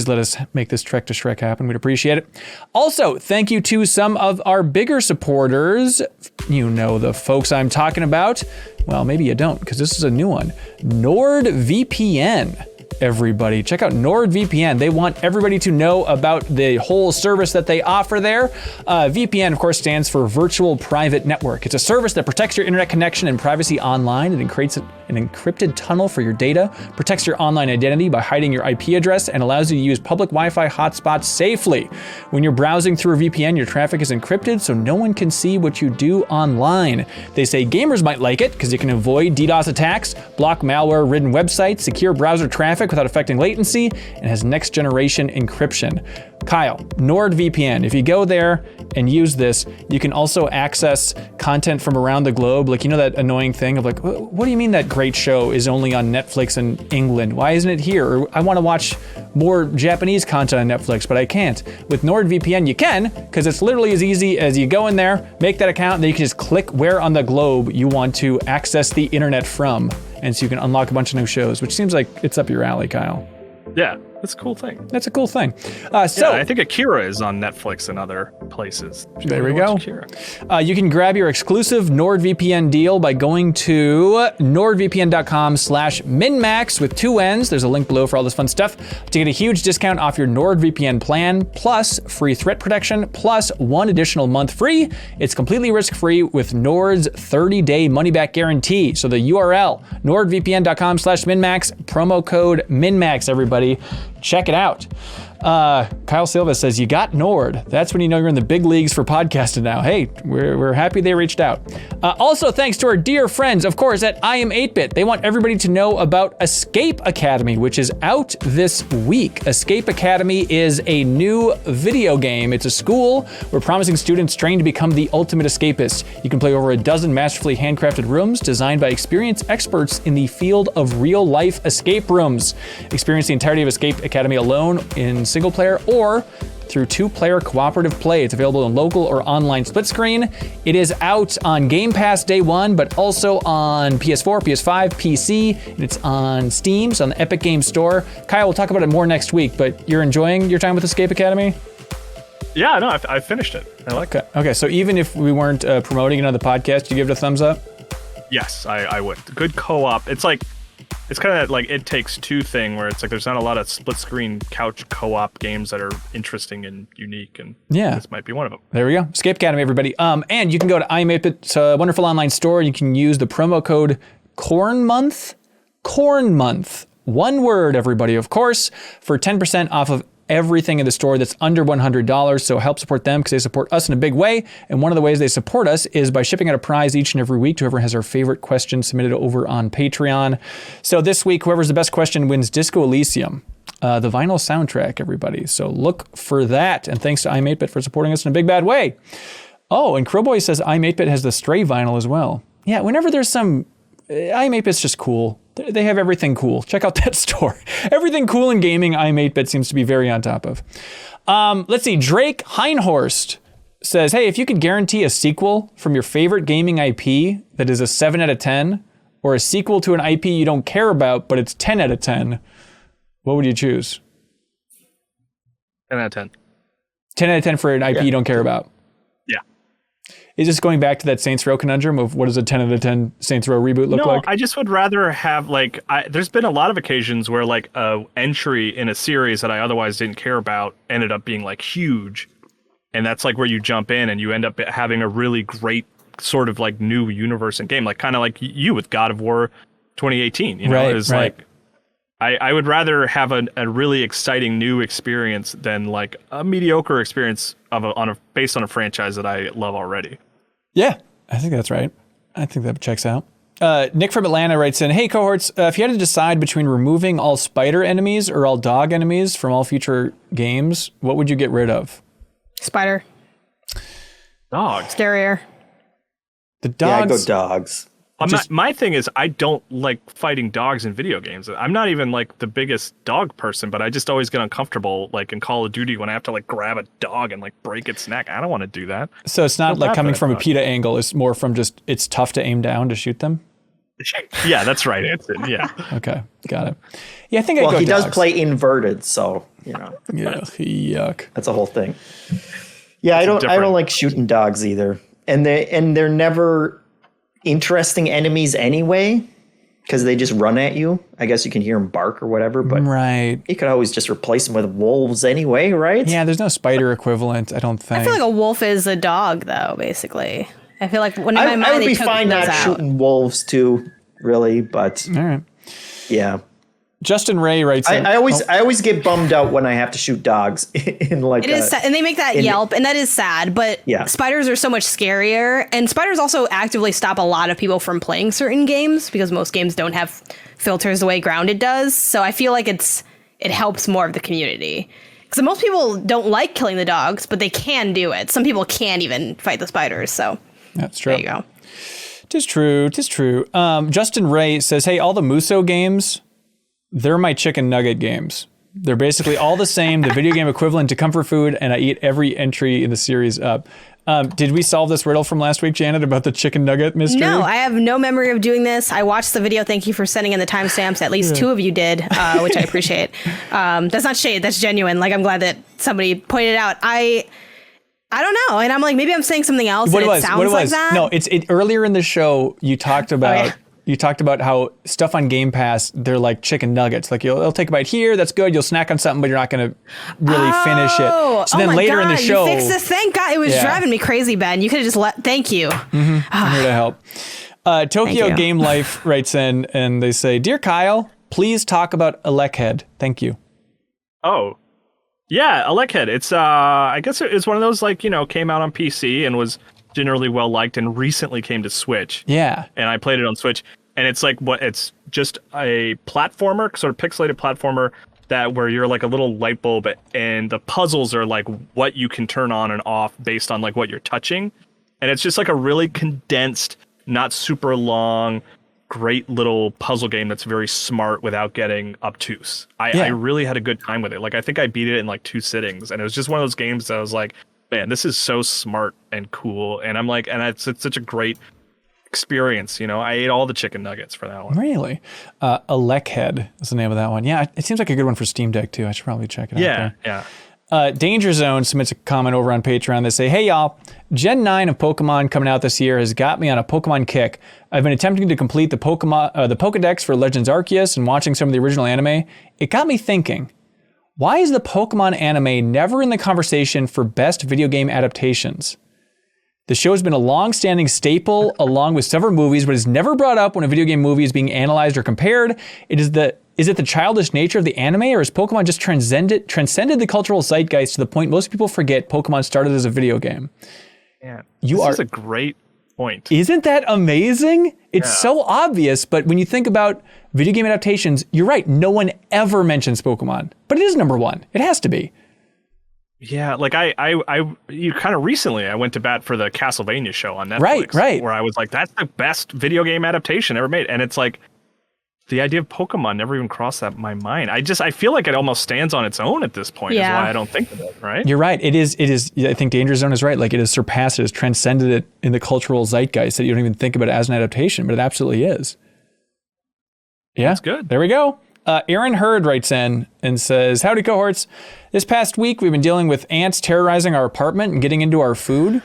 let us make this Trek to Shrek happen. We'd appreciate it. Also, thank you to some of our bigger supporters. You know the folks I'm talking about. Well, maybe you don't, because this is a new one. NordVPN. Everybody, check out NordVPN. They want everybody to know about the whole service that they offer there. VPN, of course, stands for Virtual Private Network. It's a service that protects your internet connection and privacy online. It creates an encrypted tunnel for your data, protects your online identity by hiding your IP address, and allows you to use public Wi-Fi hotspots safely. When you're browsing through a VPN, your traffic is encrypted, so no one can see what you do online. They say gamers might like it because you can avoid DDoS attacks, block malware-ridden websites, secure browser traffic without affecting latency, and has next generation encryption. Kyle, NordVPN, if you go there and use this, you can also access content from around the globe. Like, you know that annoying thing of like, what do you mean that great show is only on Netflix in England? Why isn't it here? Or I want to watch more Japanese content on Netflix, but I can't. With NordVPN, you can, because it's literally as easy as you go in there, make that account, and then you can just click where on the globe you want to access the internet from. And so you can unlock a bunch of new shows, which seems like it's up your alley, Kyle. Yeah, that's a cool thing. That's a cool thing. I think Akira is on Netflix and other places. There we go. You can grab your exclusive NordVPN deal by going to nordvpn.com/MinnMax with 2 N's. There's a link below for all this fun stuff to get a huge discount off your NordVPN plan, plus free threat protection, plus 1 additional month free. It's completely risk-free with Nord's 30-day money-back guarantee. So the URL, nordvpn.com/MinnMax, promo code MinnMax, everybody. Check it out. Kyle Silva says, you got Nord. That's when you know you're in the big leagues for podcasting now. Hey, we're happy they reached out. Also, thanks to our dear friends, of course, at I Am 8-Bit. They want everybody to know about Escape Academy, which is out this week. Escape Academy is a new video game. It's a school where promising students train to become the ultimate escapists. You can play over a dozen masterfully handcrafted rooms designed by experienced experts in the field of real-life escape rooms. Experience the entirety of Escape Academy alone in single player or through 2-player cooperative play. It's available in local or online split screen. It is out on Game Pass day 1, but also on PS4, PS5, PC, and it's on Steam, so on the Epic Games Store. Kyle, we'll talk about it more next week, but you're enjoying your time with Escape Academy? Yeah, no, I finished it. I like it. Okay, so even if we weren't promoting it on the podcast, you give it a thumbs up? Yes, I would. Good co-op. It's kind of like It Takes Two thing, where it's like there's not a lot of split screen couch co-op games that are interesting and unique, and this might be one of them. There we go. Escape Academy, everybody. And you can go to I Am 8-Bit. It's a wonderful online store. You can use the promo code CORNMONTH. CORNMONTH. One word, everybody, of course, for 10% off of everything in the store that's under $100. So help support them because they support us in a big way. And one of the ways they support us is by shipping out a prize each and every week to whoever has our favorite question submitted over on Patreon. So this week, whoever's the best question wins Disco Elysium, the vinyl soundtrack, everybody. So look for that. And thanks to I Am 8-Bit for supporting us in a big bad way. Oh, and Crowboy says I Am 8-Bit has the Stray vinyl as well. Yeah, whenever there's some, I Am 8-Bit's just cool. They have everything cool. Check out that store. Everything cool in gaming, I Am 8-Bit seems to be very on top of. Let's see. Drake Heinhorst says, hey, if you could guarantee a sequel from your favorite gaming IP that is a 7 out of 10, or a sequel to an IP you don't care about, but it's 10 out of 10, what would you choose? 10 out of 10. 10 out of 10 for an IP you don't care about. Yeah. Is this going back to that Saints Row conundrum of what does a 10 out of 10 Saints Row reboot look like? No, I just would rather have there's been a lot of occasions where like a entry in a series that I otherwise didn't care about ended up being like huge. And that's like where you jump in and you end up having a really great sort of like new universe and game, like kind of like you with God of War 2018, you know, right. like I would rather have a really exciting new experience than like a mediocre experience based on a franchise that I love already. Yeah, I think that's right. I think that checks out. Nick from Atlanta writes in, hey, cohorts, if you had to decide between removing all spider enemies or all dog enemies from all future games, what would you get rid of? Spider. Dog. Scarier. The dogs. Yeah, I go dogs. My thing is, I don't like fighting dogs in video games. I'm not even like the biggest dog person, but I just always get uncomfortable like in Call of Duty when I have to like grab a dog and like break its neck. I don't want to do that. So it's not like coming from a PETA angle. It's more from just, it's tough to aim down to shoot them. Yeah, that's right. Yeah. Okay, got it. Yeah, I think Well, he dogs. does play inverted, so you know. Yeah, yuck. That's a whole thing. Yeah, I don't like shooting dogs either, and they're never interesting enemies anyway, because they just run at you. I guess you can hear them bark or whatever, but right. You could always just replace them with wolves anyway, right? Yeah, there's no spider equivalent, I don't think. I feel like a wolf is a dog, though. Basically, I feel like when in my mind I would they be took fine those not out. shooting wolves too, really, but all right. Yeah. Justin Ray writes in, I always get bummed out when I have to shoot dogs in like it is sad, and they make that yelp, and that is sad. But yeah. Spiders are so much scarier, and spiders also actively stop a lot of people from playing certain games because most games don't have filters the way Grounded does. So I feel like it helps more of the community because most people don't like killing the dogs, but they can do it. Some people can't even fight the spiders. So that's true. There you go. Tis true. Justin Ray says, hey, all the Muso games, they're my chicken nugget games. They're basically all the same, the video game equivalent to comfort food, and I eat every entry in the series up. Did we solve this riddle from last week, Janet, about the chicken nugget mystery? No, I have no memory of doing this. I watched the video. Thank you for sending in the timestamps. At least two of you did, which I appreciate. That's not shade. That's genuine. Like, I'm glad that somebody pointed out. I don't know. And I'm like, maybe I'm saying something else. It sounds like that. No, earlier in the show, you talked about... You talked about how stuff on Game Pass, they're like chicken nuggets. Like you'll take a bite here, that's good. You'll snack on something, but you're not going to really finish it. So then later in the show, you fixed this. Thank God, it was driving me crazy, Ben. You could have just Thank you. I'm here to help. Tokyo Game Life writes in and they say, "Dear Kyle, please talk about Elekhead. Thank you." Oh, yeah, Elekhead. It's I guess it's one of those like came out on PC and was generally well liked and recently came to Switch. Yeah. And I played it on Switch and it's like it's just a platformer, sort of pixelated platformer where you're like a little light bulb and the puzzles are like what you can turn on and off based on like what you're touching. And it's just like a really condensed, not super long, great little puzzle game that's very smart without getting obtuse. I really had a good time with it. Like I think I beat it in like 2 sittings and it was just one of those games that I was like, man, this is so smart and cool. And I'm like, and it's such a great experience. I ate all the chicken nuggets for that one. Really? Elekhead is the name of that one. Yeah, it seems like a good one for Steam Deck too. I should probably check it out. Yeah. Danger Zone submits a comment over on Patreon. They say, hey y'all, Gen 9 of Pokemon coming out this year has got me on a Pokemon kick. I've been attempting to complete the Pokedex for Legends Arceus and watching some of the original anime. It got me thinking, why is the Pokemon anime never in the conversation for best video game adaptations? The show has been a long-standing staple along with several movies, but is never brought up when a video game movie is being analyzed or compared. Is it the childish nature of the anime, or has Pokemon just transcended the cultural zeitgeist to the point most people forget Pokemon started as a video game? Yeah, this is a great point. Isn't that amazing? It's so obvious, but when you think about video game adaptations, you're right. No one ever mentions Pokemon, but it is number one. It has to be. Yeah, like you kind of recently I went to bat for the Castlevania show on Netflix, right, where I was like, that's the best video game adaptation ever made, and it's like the idea of Pokemon never even crossed my mind. I feel like it almost stands on its own at this point. Yeah. Is why I don't think of it. Right? You're right. It is. I think Danger Zone is right. Like it has surpassed it, has transcended it in the cultural zeitgeist that you don't even think about it as an adaptation, but it absolutely is. Yeah, that's good. There we go. Aaron Hurd writes in and says, howdy cohorts. This past week, we've been dealing with ants terrorizing our apartment and getting into our food.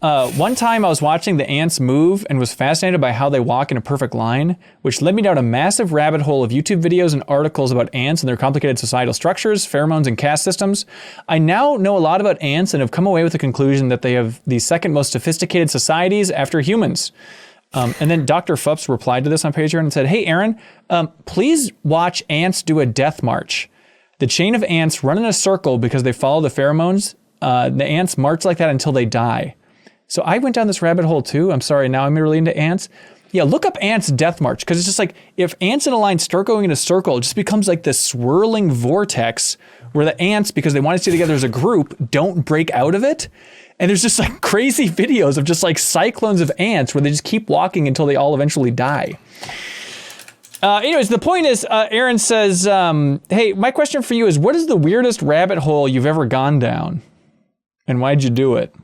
One time I was watching the ants move and was fascinated by how they walk in a perfect line, which led me down a massive rabbit hole of YouTube videos and articles about ants and their complicated societal structures, pheromones, and caste systems. I now know a lot about ants and have come away with the conclusion that they have the second most sophisticated societies after humans. And then Dr. Fups replied to this on Patreon and said, "Hey, Erin, please watch ants do a death march. The chain of ants run in a circle because they follow the pheromones. The ants march like that until they die." So I went down this rabbit hole too. I'm sorry, now I'm really into ants. Yeah, look up ants death march, because it's just like, if ants in a line start going in a circle, it just becomes like this swirling vortex where the ants, because they want to stay together as a group, don't break out of it. And there's just like crazy videos of just like cyclones of ants where they just keep walking until they all eventually die. Anyways, the point is, Erin says, hey, my question for you is, what is the weirdest rabbit hole you've ever gone down? And why'd you do it?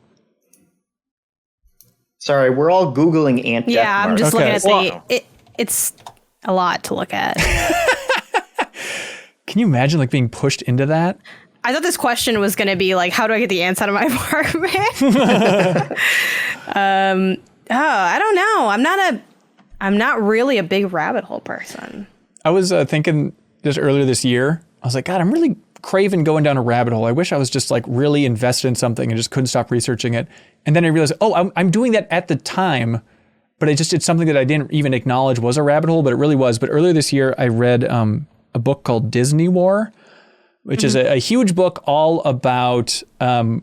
Sorry, we're all Googling ant death Yeah, I'm march. just Okay. looking at it's a lot to look at. Can you imagine like being pushed into that? I thought this question was going to be like, how do I get the ants out of my apartment? I don't know. I'm not really a big rabbit hole person. I was thinking just earlier this year, I was like, God, I'm really craving going down a rabbit hole. I wish I was just like really invested in something and just couldn't stop researching it. And then I realized, I'm doing that at the time, but it's something that I didn't even acknowledge was a rabbit hole, but it really was. But earlier this year, I read a book called Disney War, which is a huge book all about the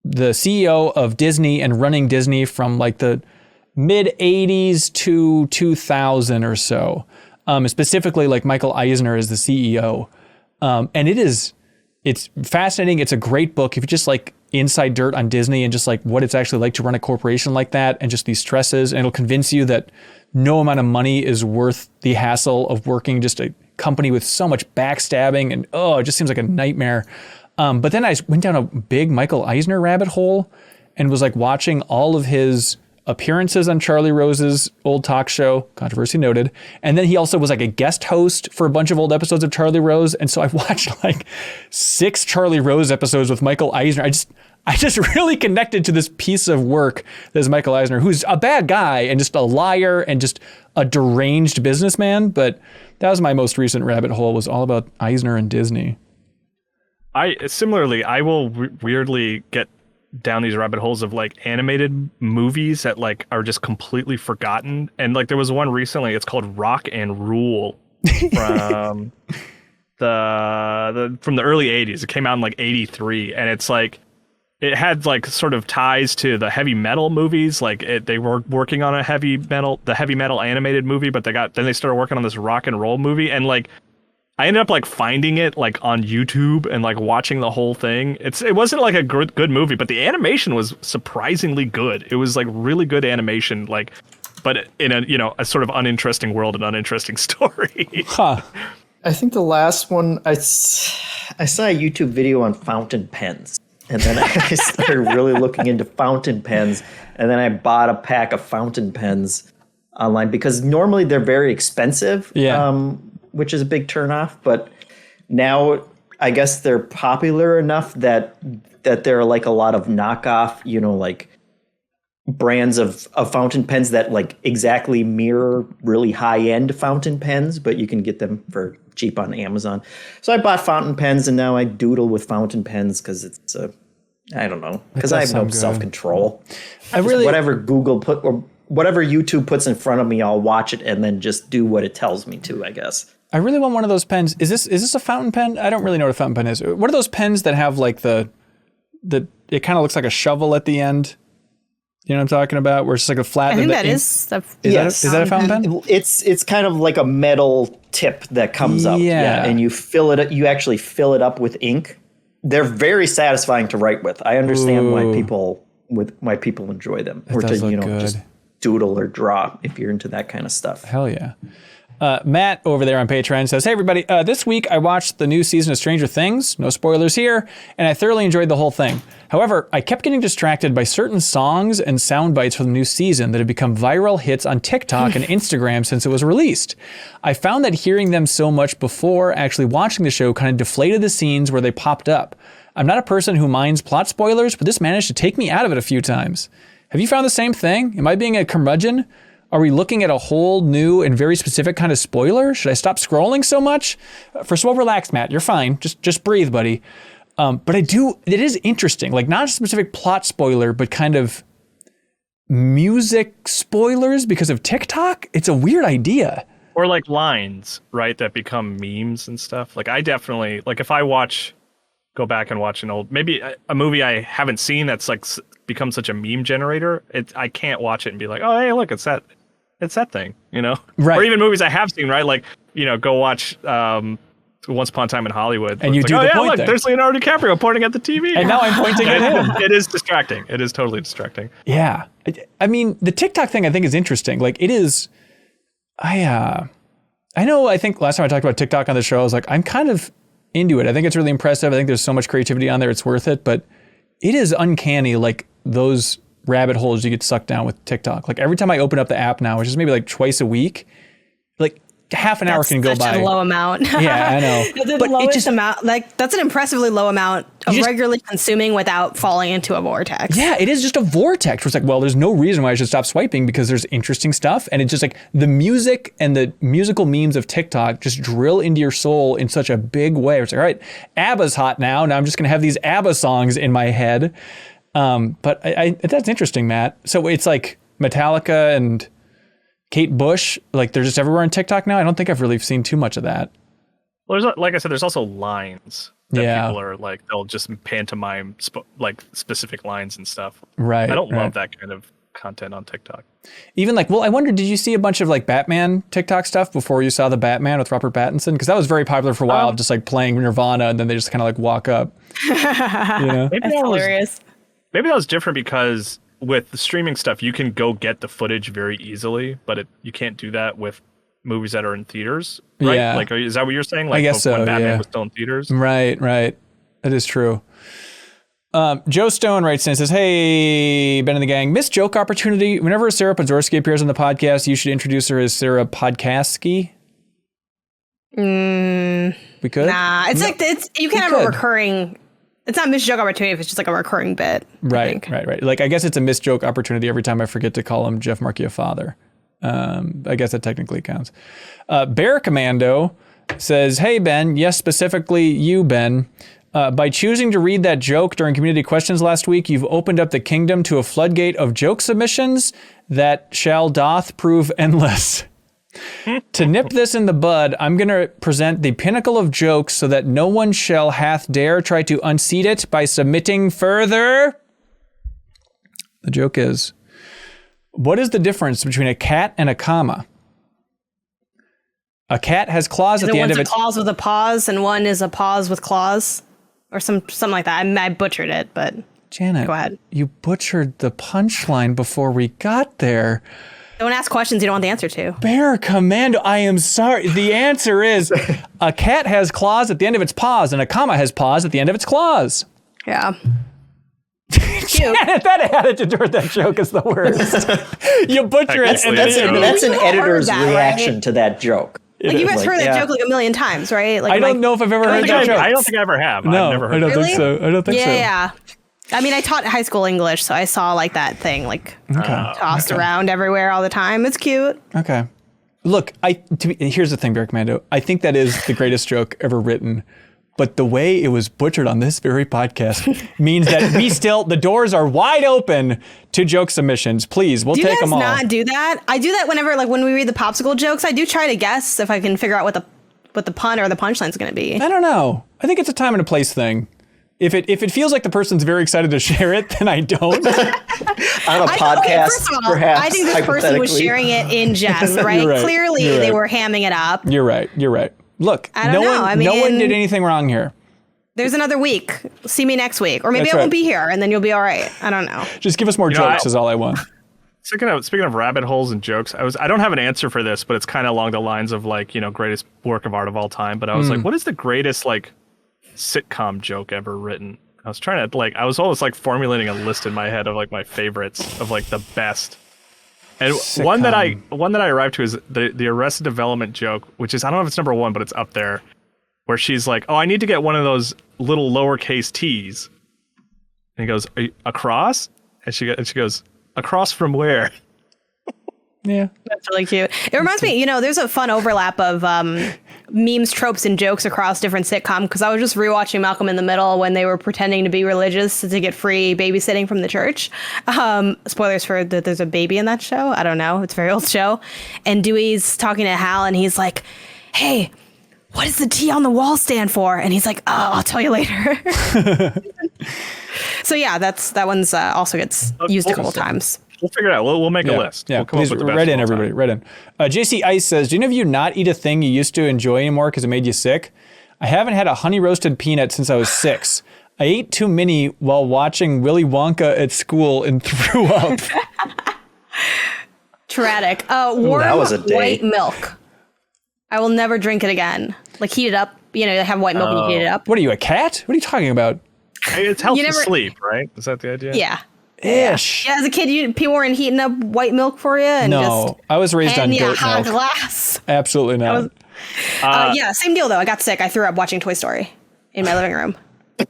CEO of Disney and running Disney from like the mid 80s to 2000 or so. Specifically, like Michael Eisner is the CEO. And it's fascinating. It's a great book. If you just like inside dirt on Disney and just like what it's actually like to run a corporation like that and just these stresses, and it'll convince you that no amount of money is worth the hassle of working just a company with so much backstabbing, and it just seems like a nightmare. But then I went down a big Michael Eisner rabbit hole and was like watching all of his appearances on Charlie Rose's old talk show, controversy noted. And then he also was like a guest host for a bunch of old episodes of Charlie Rose. And so I watched like 6 Charlie Rose episodes with Michael Eisner. I just really connected to this piece of work that is Michael Eisner, who's a bad guy and just a liar and just a deranged businessman. But that was my most recent rabbit hole, was all about Eisner and Disney. I will weirdly get down these rabbit holes of like animated movies that like are just completely forgotten. And like there was one recently, it's called Rock and Rule from from the early 80s. It came out in like 83, and it's like it had like sort of ties to the heavy metal movies. Like they were working on the heavy metal animated movie, but then they started working on this rock and roll movie, and like I ended up like finding it like on YouTube and like watching the whole thing. It wasn't like a good movie, but the animation was surprisingly good. It was like really good animation, like, but in a sort of uninteresting world and uninteresting story. Huh. I think the last one, I saw a YouTube video on fountain pens. And then I started really looking into fountain pens. And then I bought a pack of fountain pens online because normally they're very expensive. Yeah. Which is a big turnoff, but now I guess they're popular enough that there are like a lot of knockoff, like brands of fountain pens that like exactly mirror really high-end fountain pens, but you can get them for cheap on Amazon. So I bought fountain pens, and now I doodle with fountain pens because it's I don't know, because I have no self-control. Whatever Google put or whatever YouTube puts in front of me, I'll watch it and then just do what it tells me to, I guess. I really want one of those pens. Is this a fountain pen? I don't really know what a fountain pen is. What are those pens that have like it kind of looks like a shovel at the end? You know what I'm talking about? Where it's just like a flat. I think that is. Is that a fountain pen? It's kind of like a metal tip that comes up. Yeah. And you fill it. You actually fill it up with ink. They're very satisfying to write with. I understand why people enjoy them, or to just doodle or draw if you're into that kind of stuff. Hell yeah. Matt over there on Patreon says, hey everybody, this week I watched the new season of Stranger Things, no spoilers here, and I thoroughly enjoyed the whole thing. However, I kept getting distracted by certain songs and sound bites from the new season that have become viral hits on TikTok and Instagram since it was released. I found that hearing them so much before actually watching the show kind of deflated the scenes where they popped up. I'm not a person who minds plot spoilers, but this managed to take me out of it a few times. Have you found the same thing? Am I being a curmudgeon? Are we looking at a whole new and very specific kind of spoiler? Should I stop scrolling so much? First of all, relax, Matt. You're fine. Just breathe, buddy. But it is interesting. Like, not a specific plot spoiler, but kind of music spoilers because of TikTok. It's a weird idea. Or like lines, right, that become memes and stuff. Like, I definitely, like, if I go back and watch an old, maybe a movie I haven't seen that's like become such a meme generator, I can't watch it and be like, oh, hey, look, it's that thing, you know? Right. Or even movies I have seen, right? Like, you know, go watch Once Upon a Time in Hollywood. And you like, do the point look, thing. There's Leonardo DiCaprio pointing at the TV. And now I'm pointing at him. It is distracting. It is totally distracting. Yeah. I mean, the TikTok thing I think is interesting. Like, it is, I think last time I talked about TikTok on the show, I was like, I'm kind of into it. I think it's really impressive. I think there's so much creativity on there. It's worth it. But it is uncanny, like those rabbit holes you get sucked down with TikTok. Like, every time I open up the app now, which is maybe like twice a week, like half an hour can go by. That's such a low amount. Yeah, I know. The lowest amount, like, that's an impressively low amount of regularly consuming without falling into a vortex. Yeah, it is just a vortex where it's like, well, there's no reason why I should stop swiping because there's interesting stuff. And it's just like the music and the musical memes of TikTok just drill into your soul in such a big way. It's like, all right, ABBA's hot now. Now I'm just going to have these ABBA songs in my head. But that's interesting, Matt. So it's like Metallica and Kate Bush, like they're just everywhere on TikTok now. I don't think I've really seen too much of that. Well, like I said, there's also lines that people are like, they'll just pantomime like specific lines and stuff. Right. I don't love that kind of content on TikTok. Even like, well, I wonder, did you see a bunch of like Batman TikTok stuff before you saw the Batman with Robert Pattinson? Because that was very popular for a while, just like playing Nirvana and then they just kind of like walk up. You know? That's hilarious. Maybe that was different because with the streaming stuff, you can go get the footage very easily, but you can't do that with movies that are in theaters, right? Yeah. Like, is that what you're saying? Like, I guess so, when Batman yeah. was still in theaters? Right. That is true. Joe Stone writes in and says, hey, Ben and the gang, missed joke opportunity. Whenever Sarah Podorski appears on the podcast, you should introduce her as Sarah Podcaski. We could? Nah, you can have a recurring... It's not missed joke opportunity if it's just like a recurring bit. Right. Like, I guess it's a missed joke opportunity every time I forget to call him Jeff Markey a father. I guess that technically counts. Bear Commando says, hey, Ben. Yes, specifically you, Ben. By choosing to read that joke during community questions last week, you've opened up the kingdom to a floodgate of joke submissions that doth prove endless. To nip this in the bud, I'm going to present the pinnacle of jokes so that no one hath dare try to unseat it by submitting further. The joke is, what is the difference between a cat and a comma? A cat has claws at the end of its... One's a claws with a pause and one is a pause with claws or something like that. I butchered it, but Janet, go ahead. You butchered the punchline before we got there. Don't ask questions you don't want the answer to. Bear Commando, I am sorry. The answer is a cat has claws at the end of its paws and a comma has paws at the end of its claws. Yeah. Janet, that attitude toward that joke is the worst. You butcher it. And that's an editor's that, reaction right? to that joke. Like, you guys heard that joke like a million times, right? Like, I don't know if I've ever heard that joke. I don't think I ever have. No, I've never heard I don't think so. I don't think so. Yeah. I mean, I taught high school English, so I saw like that thing like tossed around everywhere all the time. It's cute. Okay. Look, here's the thing, Bear Commando. I think that is the greatest joke ever written. But the way it was butchered on this very podcast means that the doors are wide open to joke submissions. Please, we'll take them all. Do you guys not do that? I do that whenever, like, when we read the popsicle jokes, I do try to guess if I can figure out what the pun or the punchline is going to be. I don't know. I think it's a time and a place thing. If it feels like the person's very excited to share it, then I don't. On a podcast, first of all, perhaps. I think this person was sharing it in jest, right? Right. Clearly, they were hamming it up. You're right. Look, no one did anything wrong here. There's another week. See me next week. Or maybe That's I right. won't be here, and then you'll be all right. I don't know. Just give us more jokes is all I want. Speaking of rabbit holes and jokes, I don't have an answer for this, but it's kind of along the lines of like, greatest work of art of all time. But I was like, what is the greatest like sitcom joke ever written? I was trying to I was almost like formulating a list in my head of like my favorites of like the best. And one that I arrived to is the Arrested Development joke, which is, I don't know if it's number one, but it's up there, where she's like, oh, I need to get one of those little lowercase t's. And he goes, are you, a cross? And she goes, Across from where? Yeah. That's really cute. It reminds me, there's a fun overlap of memes, tropes, and jokes across different sitcoms, because I was just rewatching Malcolm in the Middle when they were pretending to be religious to get free babysitting from the church. Spoilers for that there's a baby in that show. I don't know. It's a very old show. And Dewey's talking to Hal, and he's like, hey, what does the T on the wall stand for? And he's like, oh, I'll tell you later. So yeah, that one's also gets used a couple times. We'll figure it out. We'll make a list. Yeah, we'll come please up with the best write in, of all everybody. time. Write in. JC Ice says, do any of you not eat a thing you used to enjoy anymore because it made you sick? I haven't had a honey roasted peanut since I was 6. I ate too many while watching Willy Wonka at school and threw up. Tragic. Warm that was a day. white milk. I will never drink it again. Like heat it up. Have white milk and you heat it up. What are you, a cat? What are you talking about? Hey, it's helps you sleep, right? Is that the idea? Yeah. Ish. Yeah, as a kid, people weren't heating up white milk for you. And No, I was raised on goat hot milk. glass. Absolutely not. Yeah, same deal though. I got sick. I threw up watching Toy Story in my living room.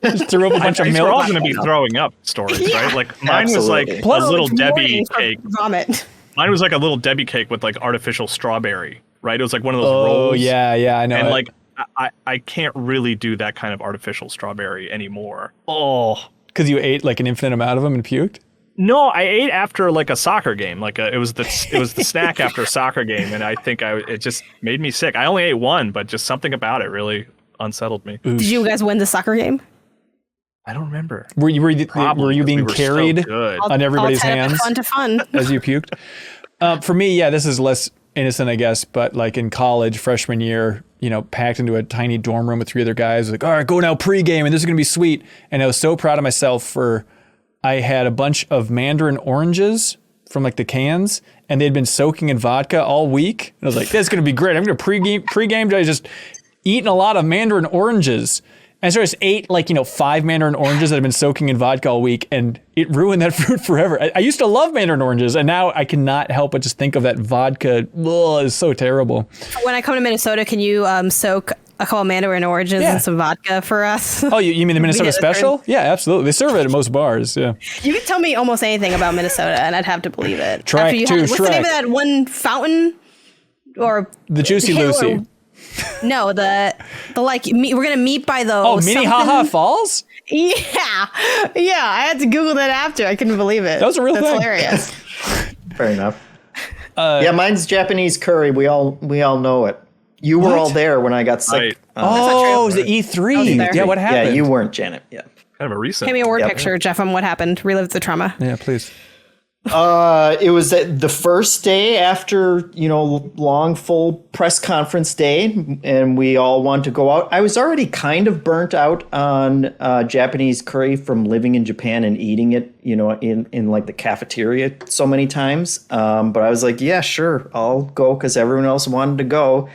Just threw up a bunch of These are milk. all going to be throwing up stories, right? Like mine was like Absolutely. a little It's Debbie morning for cake. Vomit. Mine was like a little Debbie cake with like artificial strawberry, right? It was like one of those Oh, rolls. yeah, I know. And it. like I can't really do that kind of artificial strawberry anymore. Oh, because you ate like an infinite amount of them and puked? No, I ate after like a soccer game. Like it was the snack after a soccer game, and I think it just made me sick. I only ate one, but just something about it really unsettled me. Did you guys win the soccer game? I don't remember. Were you Probably, being 'cause we were so carried good. on everybody's all tied up hands Fun to fun. as you puked? For me, yeah, this is less innocent, I guess, but like in college, freshman year, packed into a tiny dorm room with 3 other guys, like, all right, go now pregame, and this is going to be sweet. And I was so proud of myself I had a bunch of mandarin oranges from like the cans, and they'd been soaking in vodka all week. And I was like, this is going to be great. I'm going to pregame. I just eating a lot of mandarin oranges. And so I just ate 5 mandarin oranges that had been soaking in vodka all week, and it ruined that fruit forever. I used to love mandarin oranges, and now I cannot help but just think of that vodka. Ugh, it's so terrible. When I come to Minnesota, can you soak a couple mandarin oranges and some vodka for us? Oh, you mean the Minnesota Special? Yeah, absolutely. They serve it at most bars. Yeah. You could tell me almost anything about Minnesota, and I'd have to believe it. Trek to what's the name Shrek. of that one fountain? Or The Juicy hill Lucy. or- No, the we're gonna meet by the Minnehaha Falls? Yeah, I had to Google that after. I couldn't believe it. That was a real That's thing. hilarious. Fair enough. Yeah, mine's Japanese curry. We all know it. You were all there when I got sick. Right. Oh, it was the I was E3. there. Yeah, what happened? Yeah, you weren't, Janet. Yeah. Kind of a recent. Give me a word Yep. picture, Jeff, on what happened. Relive the trauma. Yeah, please. It was the first day after, long full press conference day, and we all wanted to go out. I was already kind of burnt out on Japanese curry from living in Japan and eating it, in like the cafeteria so many times. But I was like, yeah, sure, I'll go because everyone else wanted to go.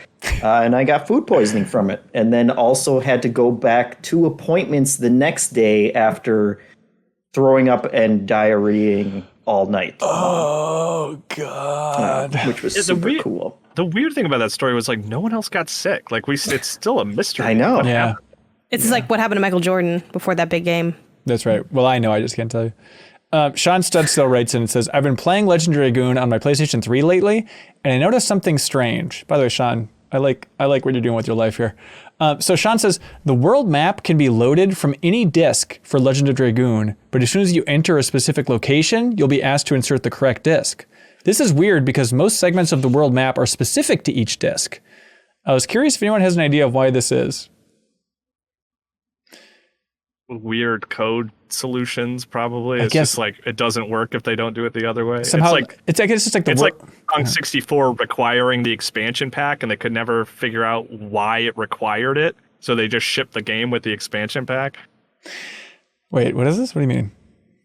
And I got food poisoning from it, and then also had to go back to appointments the next day after throwing up and diarrheaing all night. Oh, God. Which was Yeah, super cool. The weird thing about that story was like no one else got sick. Like it's still a mystery. I know. Yeah, It's like what happened to Michael Jordan before that big game. that's right. Well, I know. I just can't tell you. Sean Studstill writes in and says, I've been playing Legend Dragoon on my PlayStation 3 lately, and I noticed something strange. By the way, Sean, I like what you're doing with your life here. So Sean says, the world map can be loaded from any disc for Legend of Dragoon, but as soon as you enter a specific location, you'll be asked to insert the correct disc. This is weird because most segments of the world map are specific to each disc. I was curious if anyone has an idea of why this is. Weird code solutions, probably. I It's guess- just like it doesn't work if they don't do it the other way. Somehow, I guess it's just like the it's wor- like on 64 requiring the expansion pack, and they could never figure out why it required it, so they just shipped the game with the expansion pack. Wait, what is this? What do you mean?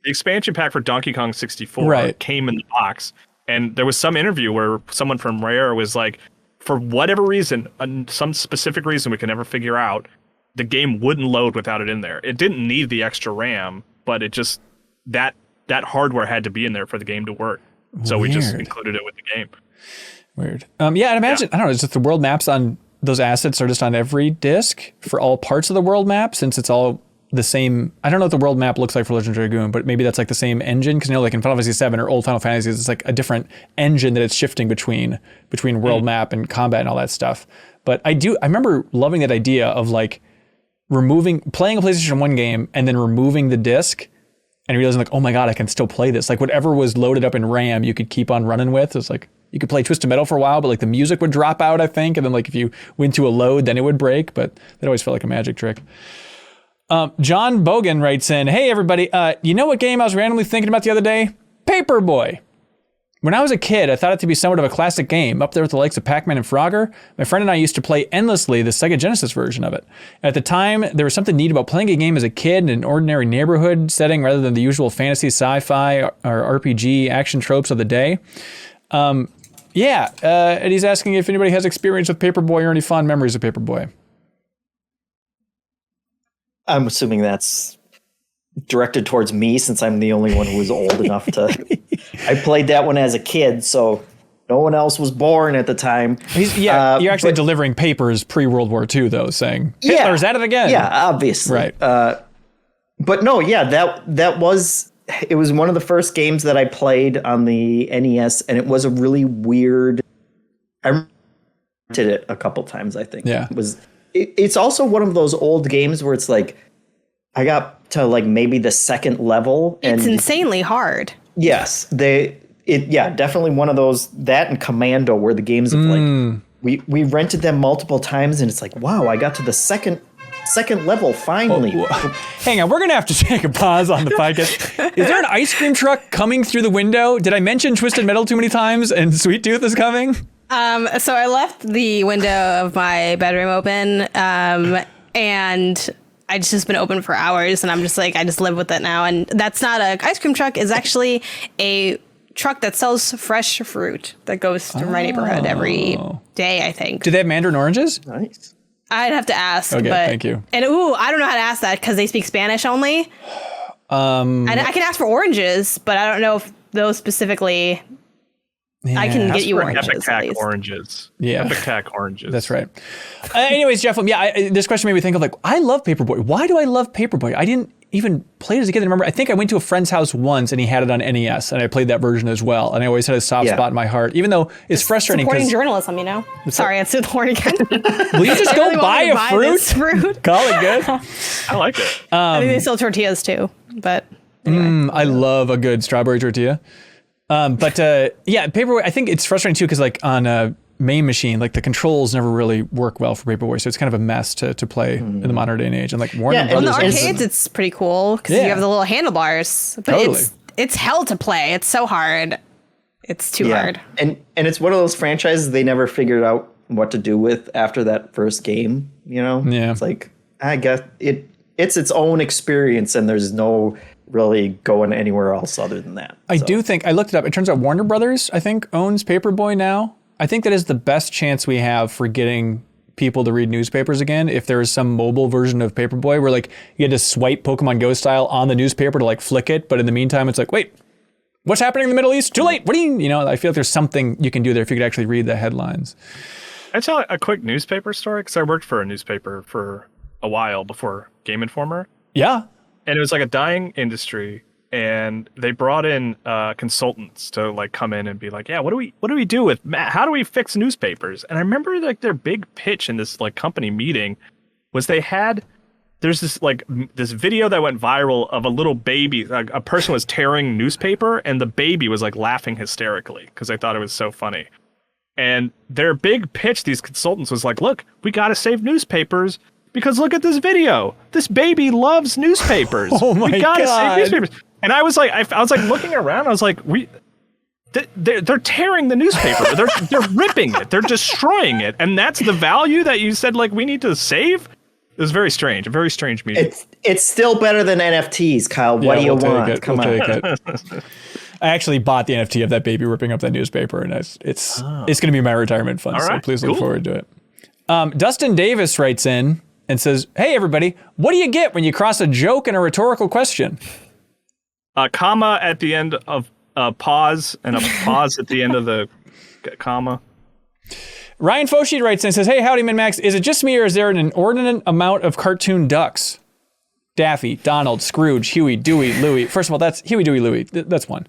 The expansion pack for Donkey Kong 64 Right. came in the box, and there was some interview where someone from Rare was like, for whatever reason, some specific reason we can never figure out, the game wouldn't load without it in there. It didn't need the extra RAM, but it just that hardware had to be in there for the game to work. So we just Weird. included it with the game. Weird. Yeah, I'd imagine, I don't know, it's just the world maps on those assets are just on every disc for all parts of the world map, since it's all the same. I don't know what the world map looks like for Legend of Dragoon, but maybe that's like the same engine, because like in Final Fantasy 7 or old Final Fantasies, it's like a different engine that it's shifting between world map and combat and all that stuff. But I remember loving that idea of like playing a PlayStation 1 game and then removing the disc and realizing like, oh my God, I can still play this. Like whatever was loaded up in RAM, you could keep on running with. It's like, you could play Twisted Metal for a while, but like the music would drop out, I think. And then like if you went to a load, then it would break. But that always felt like a magic trick. John Bogan writes in, hey everybody, you know what game I was randomly thinking about the other day? Paperboy. When I was a kid, I thought it to be somewhat of a classic game, up there with the likes of Pac-Man and Frogger. My friend and I used to play endlessly the Sega Genesis version of it. At the time, there was something neat about playing a game as a kid in an ordinary neighborhood setting rather than the usual fantasy, sci-fi, or RPG action tropes of the day. And he's asking if anybody has experience with Paperboy or any fond memories of Paperboy. I'm assuming that's directed towards me, since I'm the only one who was old enough to. I played that one as a kid, so no one else was born at the time. You're actually delivering papers pre-World War II, though, saying Hitler's at it again. Yeah, obviously. Right. But no, it was one of the first games that I played on the NES, and it was a really weird. I did it a couple times, I think. Yeah. It's also one of those old games where it's like, I got to like maybe the second level. And it's insanely hard. Yes. Definitely one of those, that and Commando, where the games of like, we rented them multiple times, and it's like, wow, I got to the second level finally. Hang on, we're going to have to take a pause on the podcast. Is there an ice cream truck coming through the window? Did I mention Twisted Metal too many times and Sweet Tooth is coming? So I left the window of my bedroom open, and it's just been open for hours, and I'm just like, I just live with it now. And that's not an ice cream truck. It's actually a truck that sells fresh fruit that goes through my neighborhood every day, I think. Do they have mandarin oranges? Nice. I'd have to ask. Okay, thank you. And I don't know how to ask that because they speak Spanish only. I can ask for oranges, but I don't know if those specifically. Yeah. I can get you oranges. Epicac oranges. Yeah. Epicac oranges. That's right. Anyways, Jeff, this question made me think of like, I love Paperboy. Why do I love Paperboy? I didn't even play it as a kid. I remember, I think I went to a friend's house once and he had it on NES, and I played that version as well. And I always had a soft spot in my heart, even though it's frustrating. Supporting journalism, you know? Sorry, it's the horn again. Will you just go buy a fruit? Call it good. I like it. I think they sell tortillas too, but anyway. I love a good strawberry tortilla. Paperboy, I think it's frustrating too, because like on a main machine, like the controls never really work well for Paperboy, so it's kind of a mess to play in the modern day and age. And like Warner Brothers, in the arcades, it's pretty cool because you have the little handlebars, but it's hell to play. It's so hard. It's too hard. And it's one of those franchises they never figured out what to do with after that first game. You know, it's like, I guess it's its own experience, and there's no really going anywhere else other than that. I do think, I looked it up, it turns out Warner Brothers, I think, owns Paperboy now. I think that is the best chance we have for getting people to read newspapers again, if there is some mobile version of Paperboy where like you had to swipe Pokemon Go style on the newspaper to like flick it, but in the meantime it's like, wait, what's happening in the Middle East? Too late. What do you know, I feel like there's something you can do there if you could actually read the headlines. I tell a quick newspaper story, because I worked for a newspaper for a while before Game Informer. Yeah. And it was like a dying industry, and they brought in consultants to like come in and be like, yeah, what do we do with how do we fix newspapers? And I remember like their big pitch in this like company meeting was there's this video that went viral of a little baby, like a person was tearing newspaper, and the baby was like laughing hysterically because they thought it was so funny. And their big pitch, these consultants, was like, look, we got to save newspapers. Because look at this video. This baby loves newspapers. Oh my God. We gotta save newspapers. And I was like, I was like looking around. I was like, they're tearing the newspaper. They're ripping it. They're destroying it. And that's the value that you said like we need to save. It was very strange. A very strange meeting. It's still better than NFTs, Kyle. What do you want? Come on. Take it. I actually bought the NFT of that baby ripping up that newspaper, and it's going to be my retirement fund. So please look forward to it. Dustin Davis writes in and says, hey, everybody, what do you get when you cross a joke and a rhetorical question? A comma at the end of a pause, and a pause at the end of the comma. Ryan Foshi writes in and says, hey, howdy, MinnMax. Is it just me, or is there an inordinate amount of cartoon ducks? Daffy, Donald, Scrooge, Huey, Dewey, Louie. First of all, that's Huey, Dewey, Louie. That's one.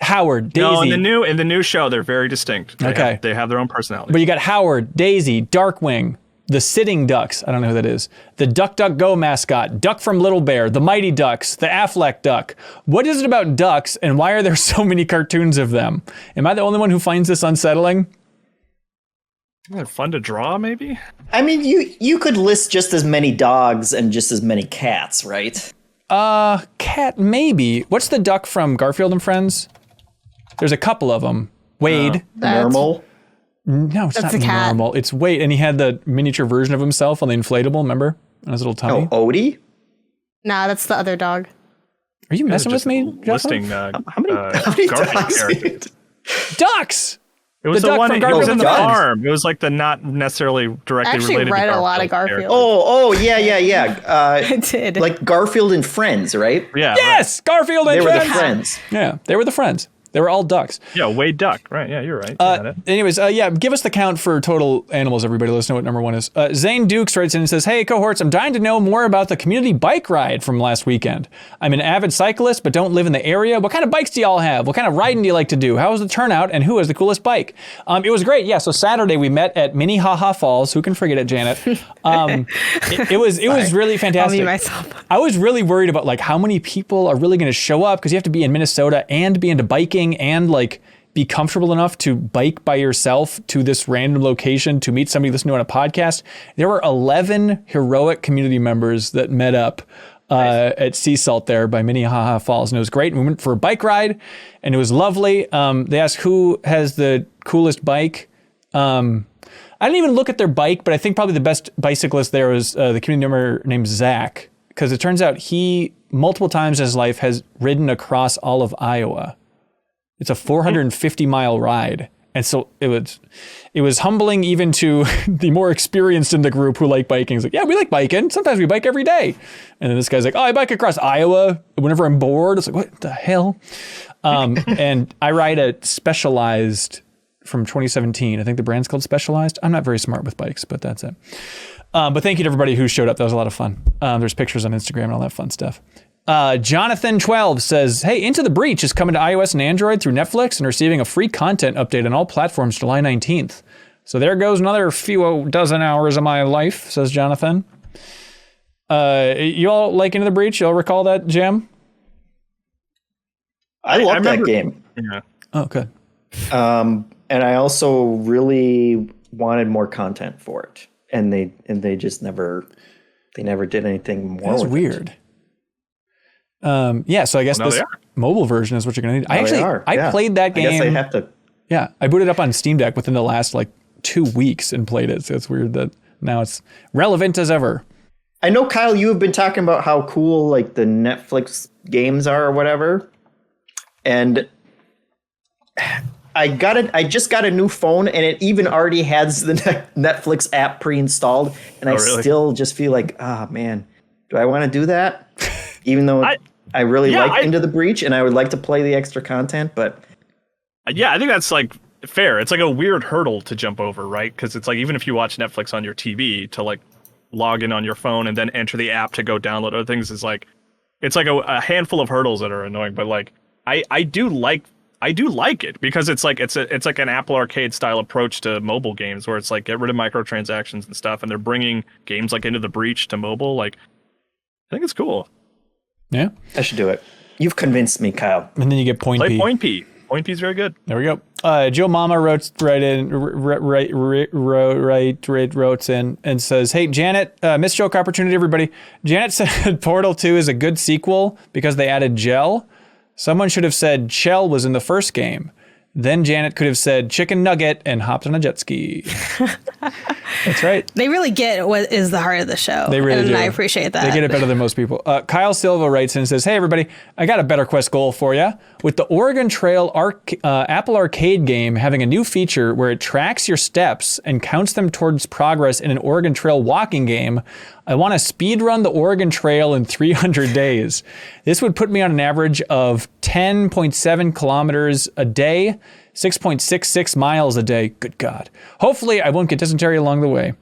Howard, Daisy. No, in the new show, they're very distinct. They have their own personality. But you got Howard, Daisy, Darkwing, the Sitting Ducks. I don't know who that is. The Duck Duck Go mascot, Duck from Little Bear, the Mighty Ducks, the Affleck Duck. What is it about ducks, and why are there so many cartoons of them? Am I the only one who finds this unsettling? Fun to draw, maybe? I mean, you could list just as many dogs and just as many cats, right? Cat, maybe. What's the duck from Garfield and Friends? There's a couple of them. Wade. Normal. No, it's That's not a cat. normal. It's Wade, and he had the miniature version of himself on the inflatable, remember? On his little tummy. Oh, Odie? Nah, that's the other dog. Are you messing with me, Listing Jeff? How many Garfield dogs? characters. Ducks! It was The the duck one. from It Garfield was in and the Friends. farm. It was like the not necessarily directly I actually related. read to a lot of character. Garfield. Oh, yeah. I did. Like Garfield and Friends, right? Yeah. Yes! Garfield and They were the Friends! friends. Yeah, they were the friends. They were all ducks. Right. Yeah, Wade Duck. Right. Yeah, you're right. Got it. Anyways, give us the count for total animals, everybody. Let us know what number one is. Zane Dukes writes in and says, hey, cohorts, I'm dying to know more about the community bike ride from last weekend. I'm an avid cyclist, but don't live in the area. What kind of bikes do y'all have? What kind of riding do you like to do? How was the turnout, and who has the coolest bike? It was great. Yeah, so Saturday we met at Minnehaha Falls. Who can forget it, Janet? It was really I'll fantastic. mute myself. I was really worried about like how many people are really going to show up, because you have to be in Minnesota and be into biking and like be comfortable enough to bike by yourself to this random location to meet somebody listening to on a podcast. There were 11 heroic community members that met up at Sea Salt there by Minnehaha Falls, and it was great. And we went for a bike ride, and it was lovely. They asked who has the coolest bike. I didn't even look at their bike, but I think probably the best bicyclist there was the community member named Zach, because it turns out he multiple times in his life has ridden across all of Iowa. It's a 450-mile ride. And so it was humbling even to the more experienced in the group who like biking. It's like, yeah, we like biking. Sometimes we bike every day. And then this guy's like, oh, I bike across Iowa whenever I'm bored. It's like, what the hell? And I ride a Specialized from 2017. I think the brand's called Specialized. I'm not very smart with bikes, but that's it. But thank you to everybody who showed up. That was a lot of fun. There's pictures on Instagram and all that fun stuff. Jonathan12 says, hey, Into the Breach is coming to iOS and Android through Netflix and receiving a free content update on all platforms July 19th. So there goes another few dozen hours of my life, says Jonathan. You all like Into the Breach? You all recall that, Jam? I love that game. Yeah. Oh, good. And I also really wanted more content for it. And they just never did anything more. That's with weird. So I guess Well, now this they are. mobile version is what you're going to need. I played that game. I guess they have to. Yeah, I booted up on Steam Deck within the last 2 weeks and played it. So it's weird that now it's relevant as ever. I know, Kyle, you have been talking about how cool the Netflix games are or whatever. And I just got a new phone, and it even already has the Netflix app pre-installed. And I really? still just feel like, man, do I want to do that? Even though I really like Into the Breach and I would like to play the extra content, but yeah, I think that's fair. It's a weird hurdle to jump over, right? Because it's even if you watch Netflix on your TV to log in on your phone and then enter the app to go download other things is it's a handful of hurdles that are annoying. But I do like it because it's an Apple Arcade style approach to mobile games where it's get rid of microtransactions and stuff, and they're bringing games like Into the Breach to mobile. I think it's cool. Yeah. I should do it. You've convinced me, Kyle. And then you get Point Play P. Point P. Point P is very good. There we go. Joe Mama wrote in and says, hey, Janet, missed joke opportunity, everybody. Janet said Portal 2 is a good sequel because they added gel. Someone should have said Chell was in the first game. Then Janet could have said chicken nugget and hopped on a jet ski. That's right. They really get what is the heart of the show. They really do. I appreciate that. They get it better than most people. Kyle Silva writes in and says, hey, everybody, I got a better quest goal for you. With the Oregon Trail Apple Arcade game having a new feature where it tracks your steps and counts them towards progress in an Oregon Trail walking game, I want to speed run the Oregon Trail in 300 days. This would put me on an average of 10.7 kilometers a day, 6.66 miles a day. Good God. Hopefully, I won't get dysentery along the way.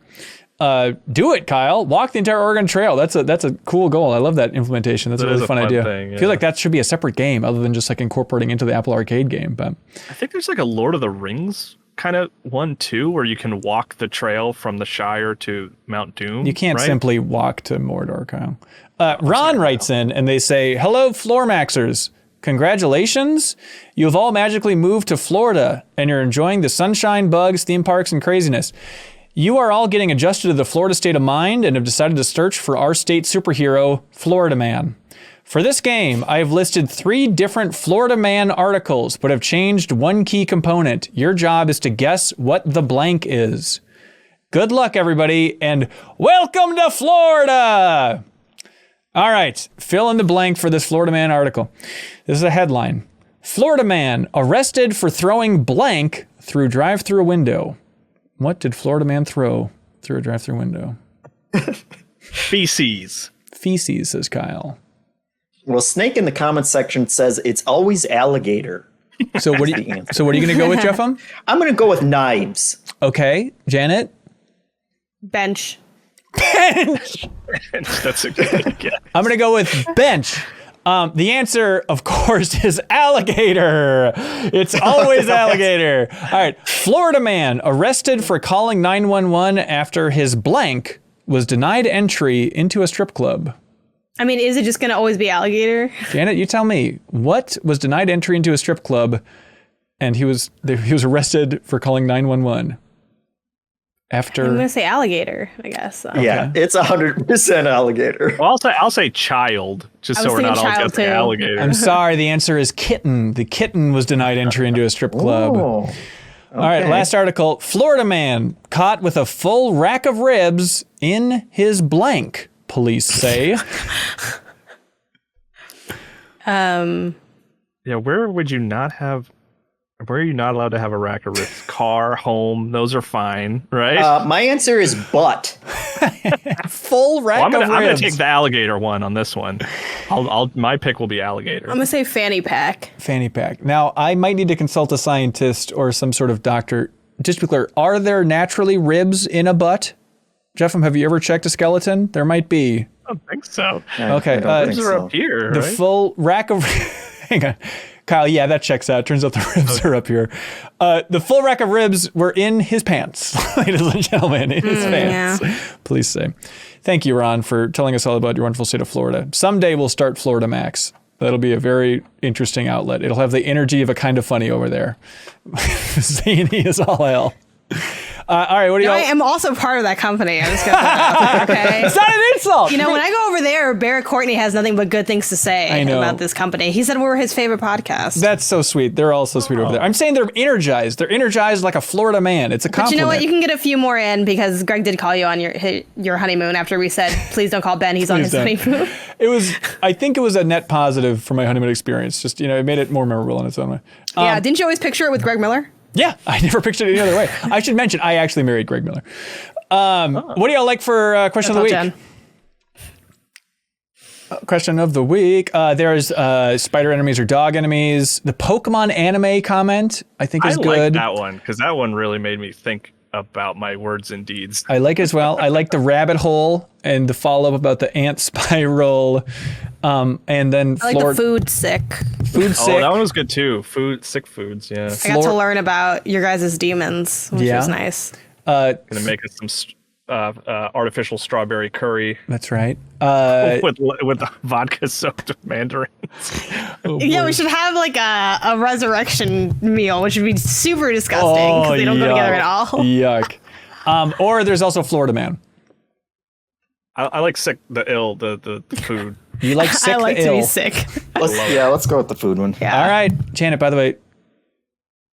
Do it, Kyle. Walk the entire Oregon Trail. That's a cool goal. I love that implementation. That's a really fun idea. Thing, yeah. I feel like that should be a separate game other than just like incorporating into the Apple Arcade game. But I think there's like a Lord of the Rings kind of one too, where you can walk the trail from the Shire to Mount Doom. you can't right? simply walk to Mordor, Kyle. Ron writes in and they say, "Hello, Floor Maxers. Congratulations. You have all magically moved to Florida and you're enjoying the sunshine, bugs, theme parks, and craziness. You are all getting adjusted to the Florida state of mind and have decided to search for our state superhero, Florida Man. For this game, I have listed 3 different Florida Man articles, but have changed one key component. Your job is to guess what the blank is. Good luck, everybody, and welcome to Florida!" All right, fill in the blank for this Florida Man article. This is a headline. Florida Man arrested for throwing blank through drive-through window. What did Florida Man throw through a drive-through window? Feces. Feces, says Kyle. Well, Snake in the comments section says it's always alligator. So what are you going to go with, Jeffem? I'm going to go with knives. Okay, Janet? Bench. That's a good guess. I'm going to go with bench. The answer, of course, is alligator. It's always alligator. All right. Florida man arrested for calling 911 after his blank was denied entry into a strip club. I mean, is it just going to always be alligator? Janet, you tell me. What was denied entry into a strip club and he was arrested for calling 911? After I'm going to say alligator, I guess. So. Yeah, it's 100% alligator. Well, I'll say child, just so we're not all guessing alligator. I'm sorry, the answer is kitten. The kitten was denied entry into a strip club. Oh, okay. All right, last article. Florida man caught with a full rack of ribs in his blank, police say. Yeah, where are you not allowed to have a rack of ribs? Car, home, those are fine, right? My answer is butt. Full rack I'm of ribs. I'm gonna take the alligator one on this one. My pick will be alligator. I'm going to say fanny pack. Fanny pack. Now, I might need to consult a scientist or some sort of doctor. Just to be clear, are there naturally ribs in a butt? Jeffem, have you ever checked a skeleton? There might be. I don't think so. Okay. Ribs are up here, The right? full rack of... Hang on. Kyle, yeah, that checks out. Turns out the ribs are up here. The full rack of ribs were in his pants, ladies and gentlemen, in his pants. Yeah. Please say. Thank you, Ron, for telling us all about your wonderful state of Florida. Someday we'll start Florida Max. That'll be a very interesting outlet. It'll have the energy of a Kind of Funny over there. Zany as all hell. All right, what do you I am also part of that company. I'm just going to put that out there, okay? It's not an insult. You know, when I go over there, Barrett Courtney has nothing but good things to say about this company. He said we're his favorite podcast. That's so sweet. They're all so sweet over there. I'm saying they're energized. They're energized like a Florida man. It's a compliment. But you know what? You can get a few more in because Greg did call you on your honeymoon after we said, please don't call Ben. He's on his honeymoon. I think it was a net positive for my honeymoon experience. Just, it made it more memorable in its own way. Yeah. Didn't you always picture it with Greg Miller? Yeah, I never pictured it any other way. I should mention, I actually married Greg Miller. What do y'all like for question of the week? Jen. Question of the week. There's spider enemies or dog enemies. The Pokemon anime comment, I think, is good. I like that one because that one really made me think about my words and deeds. I like it as well. I like the rabbit hole and the follow-up about the ant spiral. And then I like the food sick. Food sick. Oh, that one was good too. Sick foods, yeah. I got to learn about your guys' demons, which was nice. Gonna make us some artificial strawberry curry. That's right. With vodka soaked mandarins. Yeah, we should have like a resurrection meal, which would be super disgusting because they don't go together at all. Yuck. Or there's also Florida Man. I like sick, the food. You like sick, I like the to ill. be sick. Let's go with the food one. Yeah. All right, Janet. By the way,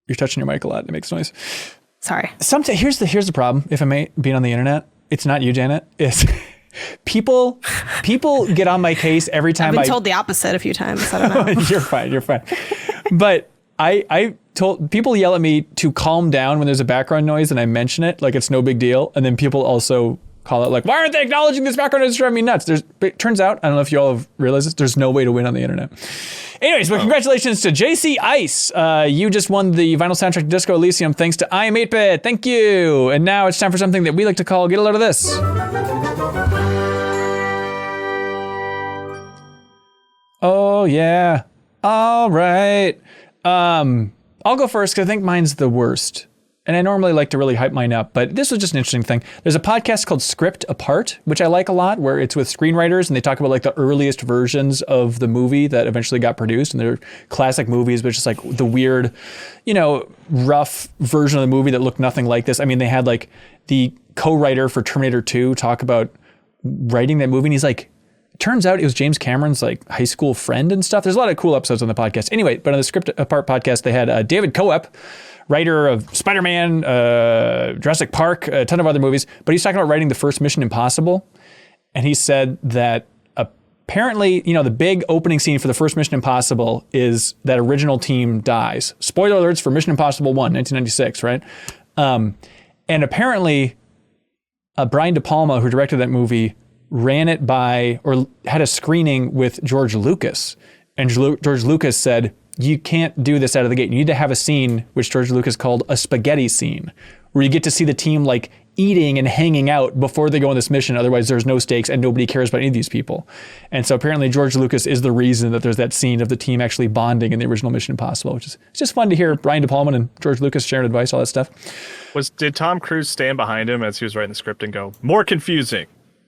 you're touching your mic a lot. It makes noise. Sorry. Here's the problem. If I may, being on the internet, it's not you, Janet. It's people get on my case every time. I've been told the opposite a few times. I don't know. You're fine. But I told people yell at me to calm down when there's a background noise and I mention it like it's no big deal, and then people also call it like, why aren't they acknowledging this background? It's driving me nuts. But it turns out, I don't know if you all have realized this, there's no way to win on the internet. Anyways, but congratulations to JC Ice. You just won the vinyl soundtrack to Disco Elysium thanks to I Am 8-Bit. Thank you. And now it's time for something that we like to call Get a Load of This. Oh, yeah. All right. I'll go first because I think mine's the worst. And I normally like to really hype mine up, but this was just an interesting thing. There's a podcast called Script Apart, which I like a lot, where it's with screenwriters and they talk about like the earliest versions of the movie that eventually got produced. And they're classic movies, but it's just like the weird, rough version of the movie that looked nothing like this. I mean, they had like the co-writer for Terminator 2 talk about writing that movie. And he's like, turns out it was James Cameron's like high school friend and stuff. There's a lot of cool episodes on the podcast. Anyway, but on the Script Apart podcast, they had David Coep, writer of Spider-Man, Jurassic Park, a ton of other movies, but he's talking about writing the first Mission Impossible. And he said that apparently, the big opening scene for the first Mission Impossible is that original team dies. Spoiler alerts for Mission Impossible 1, 1996, right? And apparently, Brian De Palma, who directed that movie, ran it by, or had a screening with George Lucas. And George Lucas said, you can't do this out of the gate. You need to have a scene, which George Lucas called a spaghetti scene, where you get to see the team like eating and hanging out before they go on this mission. Otherwise, there's no stakes and nobody cares about any of these people. And so apparently George Lucas is the reason that there's that scene of the team actually bonding in the original Mission Impossible, which is it's just fun to hear Brian De Palma and George Lucas sharing advice, all that stuff. Did Tom Cruise stand behind him as he was writing the script and go, more confusing?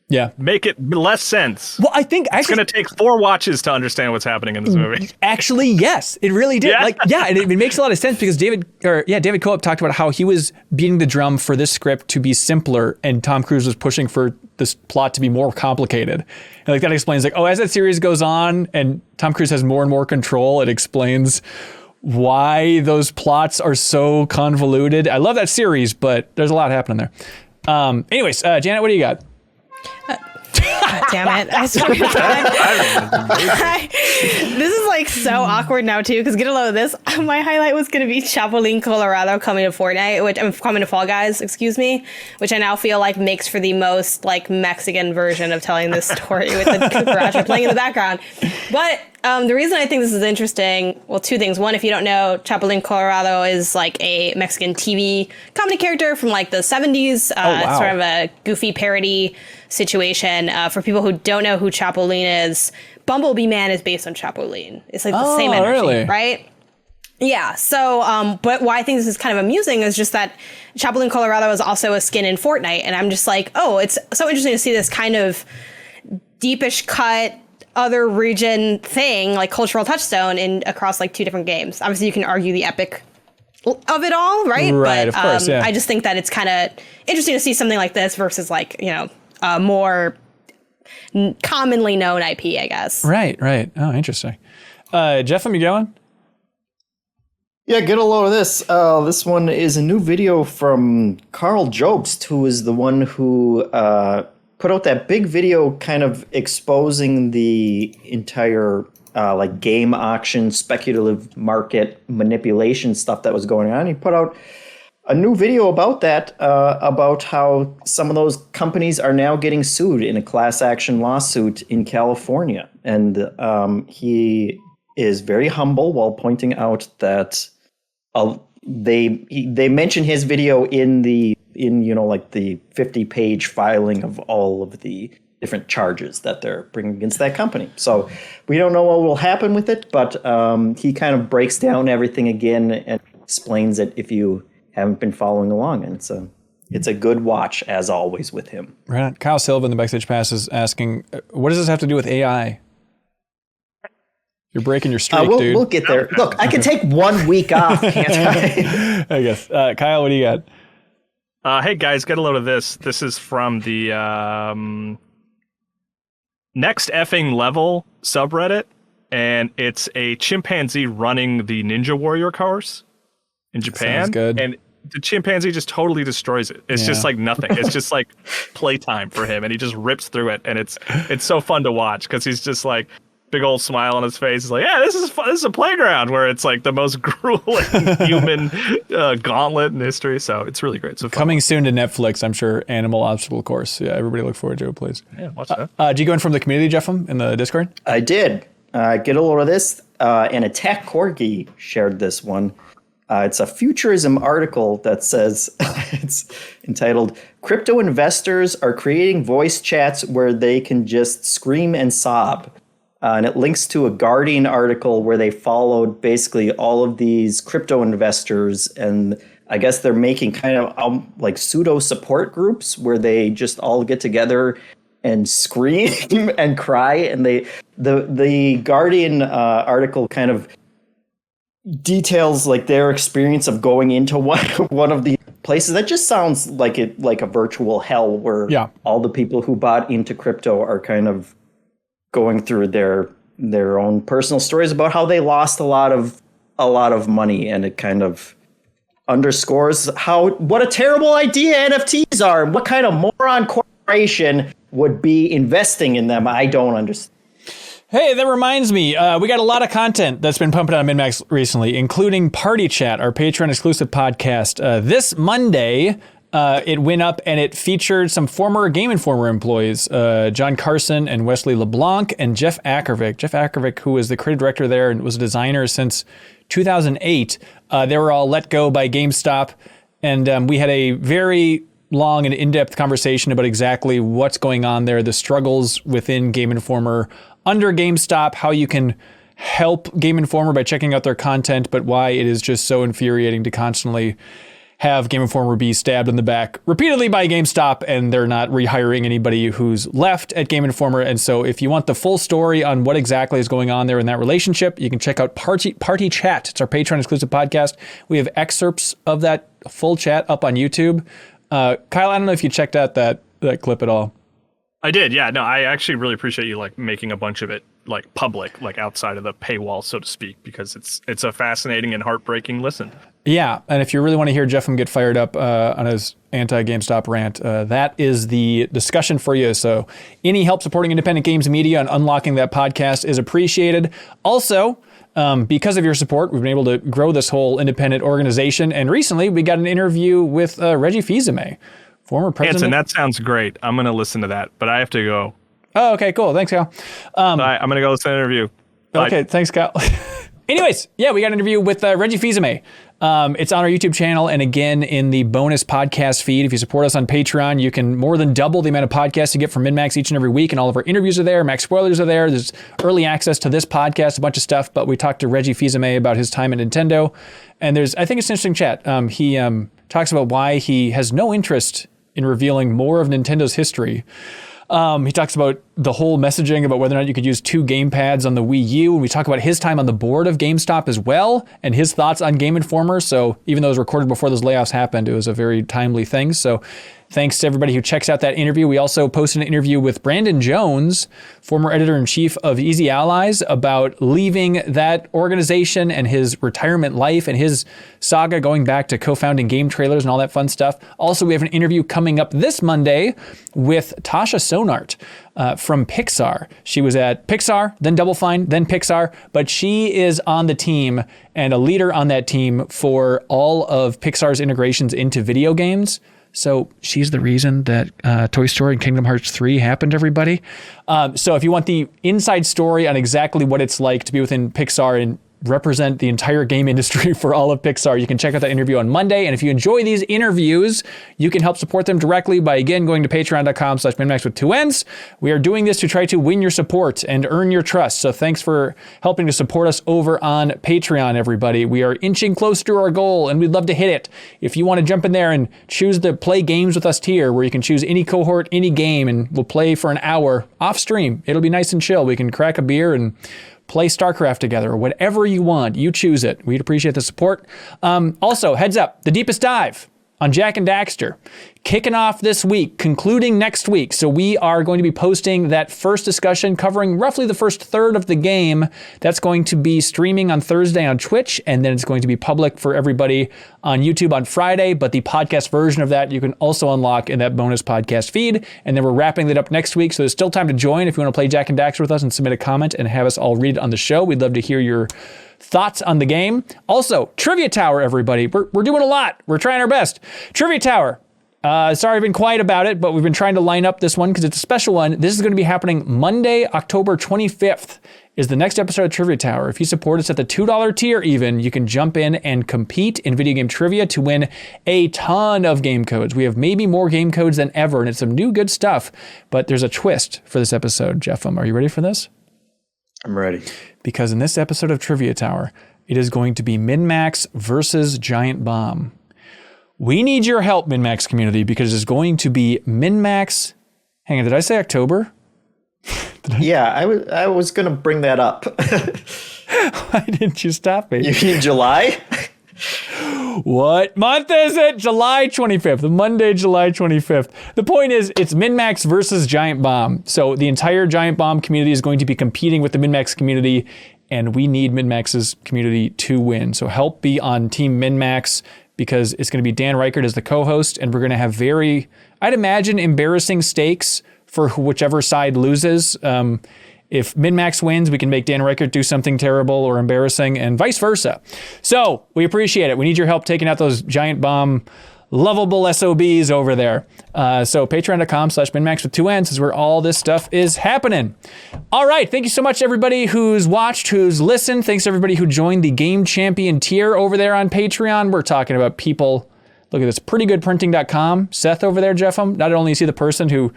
Yeah. Make it less sense. Well, I think it's going to take 4 watches to understand what's happening in this movie. Actually, yes, it really did. Yeah. And it makes a lot of sense because David Coep talked about how he was beating the drum for this script to be simpler and Tom Cruise was pushing for this plot to be more complicated. And like that explains as that series goes on and Tom Cruise has more and more control, it explains why those plots are so convoluted. I love that series, but there's a lot happening there. Anyways, Janet, what do you got? God damn it. I swear to God. This is like so awkward now too, because get a load of this. My highlight was going to be Chapulín, Colorado coming to Fortnite, coming to Fall Guys, which I now feel like makes for the most like Mexican version of telling this story with the garage playing in the background. But the reason I think this is interesting, well, 2 things. One, if you don't know, Chapulín, Colorado is like a Mexican TV comedy character from like the 70s. It's sort of a goofy parody situation. For people who don't know who Chapulín is, Bumblebee Man is based on Chapulín. It's like the same energy, right? Yeah. So, but why I think this is kind of amusing is just that Chapulín, Colorado is also a skin in Fortnite. And I'm just like, it's so interesting to see this kind of deepish cut, other region thing, like cultural touchstone across like 2 different games. Obviously, you can argue the epic of it all, right? Right, of course, yeah. I just think that it's kind of interesting to see something like this versus like, more commonly known IP, I guess. Right. Oh, interesting. Jeff, let me going? Yeah, get a load of this. This one is a new video from Carl Jobst, who is the one who put out that big video kind of exposing the entire like game auction, speculative market manipulation stuff that was going on. He put out a new video about that, about how some of those companies are now getting sued in a class action lawsuit in California. And he is very humble while pointing out that they mention his video in the 50-page filing of all of the different charges that they're bringing against that company. So we don't know what will happen with it, but he kind of breaks down everything again and explains it if you haven't been following along. And it's a good watch, as always, with him. Right. Kyle Silva in the Backstage Pass is asking, what does this have to do with AI? You're breaking your streak, dude. We'll get there. Look, I can take 1 week off, can't I? I guess. Kyle, what do you got? Hey, guys, get a load of this. This is from the Next Effing Level subreddit, and it's a chimpanzee running the Ninja Warrior course in Japan. Sounds good. And the chimpanzee just totally destroys it. It's just like nothing. It's just like playtime for him, and he just rips through it, and it's so fun to watch because he's just like, big old smile on his face. He's like, yeah, this is fun. This is a playground where it's like the most grueling human gauntlet in history. So it's really great. So coming soon to Netflix, I'm sure. Animal Obstacle Course. Yeah, everybody look forward to it, please. Yeah, watch that. Did you go in from the community, Jeff, in the Discord? I did. Get a load of this. And Attack Corgi shared this one. It's a futurism article that says, it's entitled, Crypto Investors Are Creating Voice Chats Where They Can Just Scream and Sob. And it links to a Guardian article where they followed basically all of these crypto investors. And I guess they're making kind of like pseudo support groups where they just all get together and scream and cry. And the Guardian article kind of details like their experience of going into one of the places. That just sounds like a virtual hell where all the people who bought into crypto are kind of going through their own personal stories about how they lost a lot of money, and it kind of underscores what a terrible idea NFTs are. What kind of moron corporation would be investing in them? I don't understand. Hey, that reminds me, we got a lot of content that's been pumping out on MinnMax recently, including Party Chat, our Patreon exclusive podcast. This Monday, it went up and it featured some former Game Informer employees, John Carson and Wesley LeBlanc and Jeff Ackervik. Jeff Ackervik, who was the creative director there and was a designer since 2008. They were all let go by GameStop. And we had a very long and in-depth conversation about exactly what's going on there, the struggles within Game Informer under GameStop, how you can help Game Informer by checking out their content, but why it is just so infuriating to constantly have Game Informer be stabbed in the back repeatedly by GameStop, and they're not rehiring anybody who's left at Game Informer. And so if you want the full story on what exactly is going on there in that relationship, you can check out Party Chat. It's our Patreon exclusive podcast. We have excerpts of that full chat up on YouTube. Kyle, I don't know if you checked out that clip at all. I did, yeah. No, I actually really appreciate you like making a bunch of it like public, like outside of the paywall, so to speak, because it's a fascinating and heartbreaking listen. Yeah, and if you really want to hear Jeffem get fired up on his anti-GameStop rant, that is the discussion for you. So any help supporting independent games media and unlocking that podcast is appreciated. Also, because of your support, we've been able to grow this whole independent organization. And recently, we got an interview with Reggie Fils-Aimé, former president. Hanson, that sounds great. I'm going to listen to that, but I have to go. Oh, okay, cool. Thanks, Kyle. Bye. I'm going to go listen to the interview. Bye. Okay, thanks, Kyle. Anyways, yeah, we got an interview with Reggie Fils-Aimé. It's on our YouTube channel, and again, in the bonus podcast feed. If you support us on Patreon, you can more than double the amount of podcasts you get from MinnMax each and every week, and all of our interviews are there. Max spoilers are there. There's early access to this podcast, a bunch of stuff, but we talked to Reggie Fils-Aimé about his time at Nintendo, and I think it's an interesting chat. He talks about why he has no interest in revealing more of Nintendo's history. He talks about the whole messaging about whether or not you could use 2 gamepads on the Wii U. And we talk about his time on the board of GameStop as well and his thoughts on Game Informer. So even though it was recorded before those layoffs happened, it was a very timely thing. So thanks to everybody who checks out that interview. We also posted an interview with Brandon Jones, former editor-in-chief of Easy Allies, about leaving that organization and his retirement life and his saga going back to co-founding Game Trailers and all that fun stuff. Also, we have an interview coming up this Monday with Tasha Sonart from Pixar. She was at Pixar, then Double Fine, then Pixar, but she is on the team and a leader on that team for all of Pixar's integrations into video games. So she's the reason that Toy Story and Kingdom Hearts 3 happened, everybody. So if you want the inside story on exactly what it's like to be within Pixar and represent the entire game industry for all of Pixar, you can check out that interview on Monday. And if you enjoy these interviews, you can help support them directly by, again, going to patreon.com/MinnMax with 2 N's. We are doing this to try to win your support and earn your trust. So thanks for helping to support us over on Patreon, everybody. We are inching close to our goal, and we'd love to hit it. If you want to jump in there and choose the Play Games with Us tier, where you can choose any cohort, any game, and we'll play for an hour off stream. It'll be nice and chill. We can crack a beer and play StarCraft together, or whatever you want. You choose it. We'd appreciate the support. Also, heads up, the deepest dive on Jak and Daxter kicking off this week, concluding next week. So we are going to be posting that first discussion covering roughly the first third of the game. That's going to be streaming on Thursday on Twitch, and then it's going to be public for everybody on YouTube on Friday. But the podcast version of that you can also unlock in that bonus podcast feed. And then we're wrapping that up next week. So there's still time to join if you want to play Jak and Daxter with us and submit a comment and have us all read it on the show. We'd love to hear your thoughts on the game. Also, Trivia Tower, everybody. We're doing a lot. We're trying our best. Trivia Tower. Sorry I've been quiet about it, but we've been trying to line up this one because it's a special one. This is going to be happening Monday, October 25th is the next episode of Trivia Tower. If you support us at the $2 tier even, you can jump in and compete in video game trivia to win a ton of game codes. We have maybe more game codes than ever, and it's some new good stuff, but there's a twist for this episode. Jeffem, are you ready for this? I'm ready. Because in this episode of Trivia Tower, it is going to be MinnMax versus Giant Bomb. We need your help, MinnMax community, because it's going to be MinnMax. Hang on, did I say October? Yeah, I was going to bring that up. Why didn't you stop me? You mean July? What month is it? July 25th. Monday, July 25th. The point is, it's MinnMax versus Giant Bomb. So the entire Giant Bomb community is going to be competing with the MinnMax community, and we need MinnMax's community to win. So help be on Team MinnMax, because it's going to be Dan Reichert as the co-host, and we're going to have very, I'd imagine, embarrassing stakes for whichever side loses. If MinnMax wins, we can make Dan Reichert do something terrible or embarrassing, and vice versa. So we appreciate it. We need your help taking out those Giant Bomb lovable SOBs over there. So patreon.com/MinnMax with 2 N's is where all this stuff is happening. All right. Thank you so much, everybody who's watched, who's listened. Thanks, everybody who joined the Game Champion tier over there on Patreon. We're talking about people. Look at this, prettygoodprinting.com. Seth over there, Jeffem. Not only is he the person who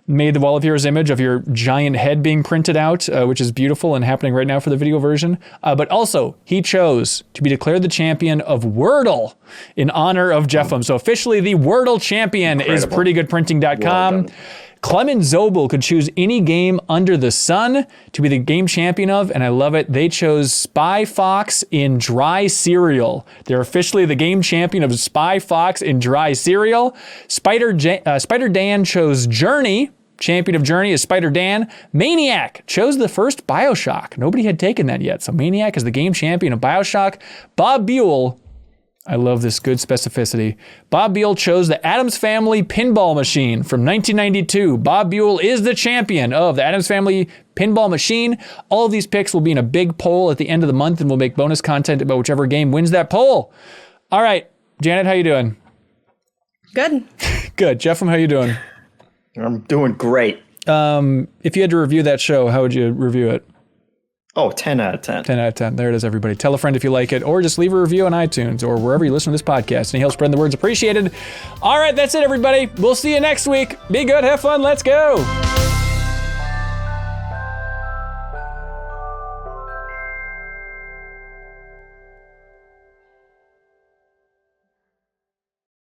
made the Wall of Heroes image of your giant head being printed out, which is beautiful and happening right now for the video version. But also, he chose to be declared the champion of Wordle in honor of Jeffem. So officially, the Wordle champion is prettygoodprinting.com. Well, Clemens Zobel could choose any game under the sun to be the game champion of, and I love it. They chose Spy Fox in Dry Cereal. They're officially the game champion of Spy Fox in Dry Cereal. Spider Dan chose Journey. Champion of Journey is Spider Dan. Maniac chose the first BioShock. Nobody had taken that yet, so Maniac is the game champion of BioShock. Bob Buel, I love this good specificity. Bob Buel chose the Addams Family Pinball Machine from 1992. Bob Buel is the champion of the Addams Family Pinball Machine. All of these picks will be in a big poll at the end of the month, and we'll make bonus content about whichever game wins that poll. All right, Janet, how you doing? Good. Good. Jeffem, how you doing? I'm doing great. If you had to review that show, how would you review it? Oh, 10 out of 10. 10 out of 10. There it is, everybody. Tell a friend if you like it, or just leave a review on iTunes or wherever you listen to this podcast. Any help spreading the word's appreciated. All right, that's it, everybody. We'll see you next week. Be good, have fun, let's go.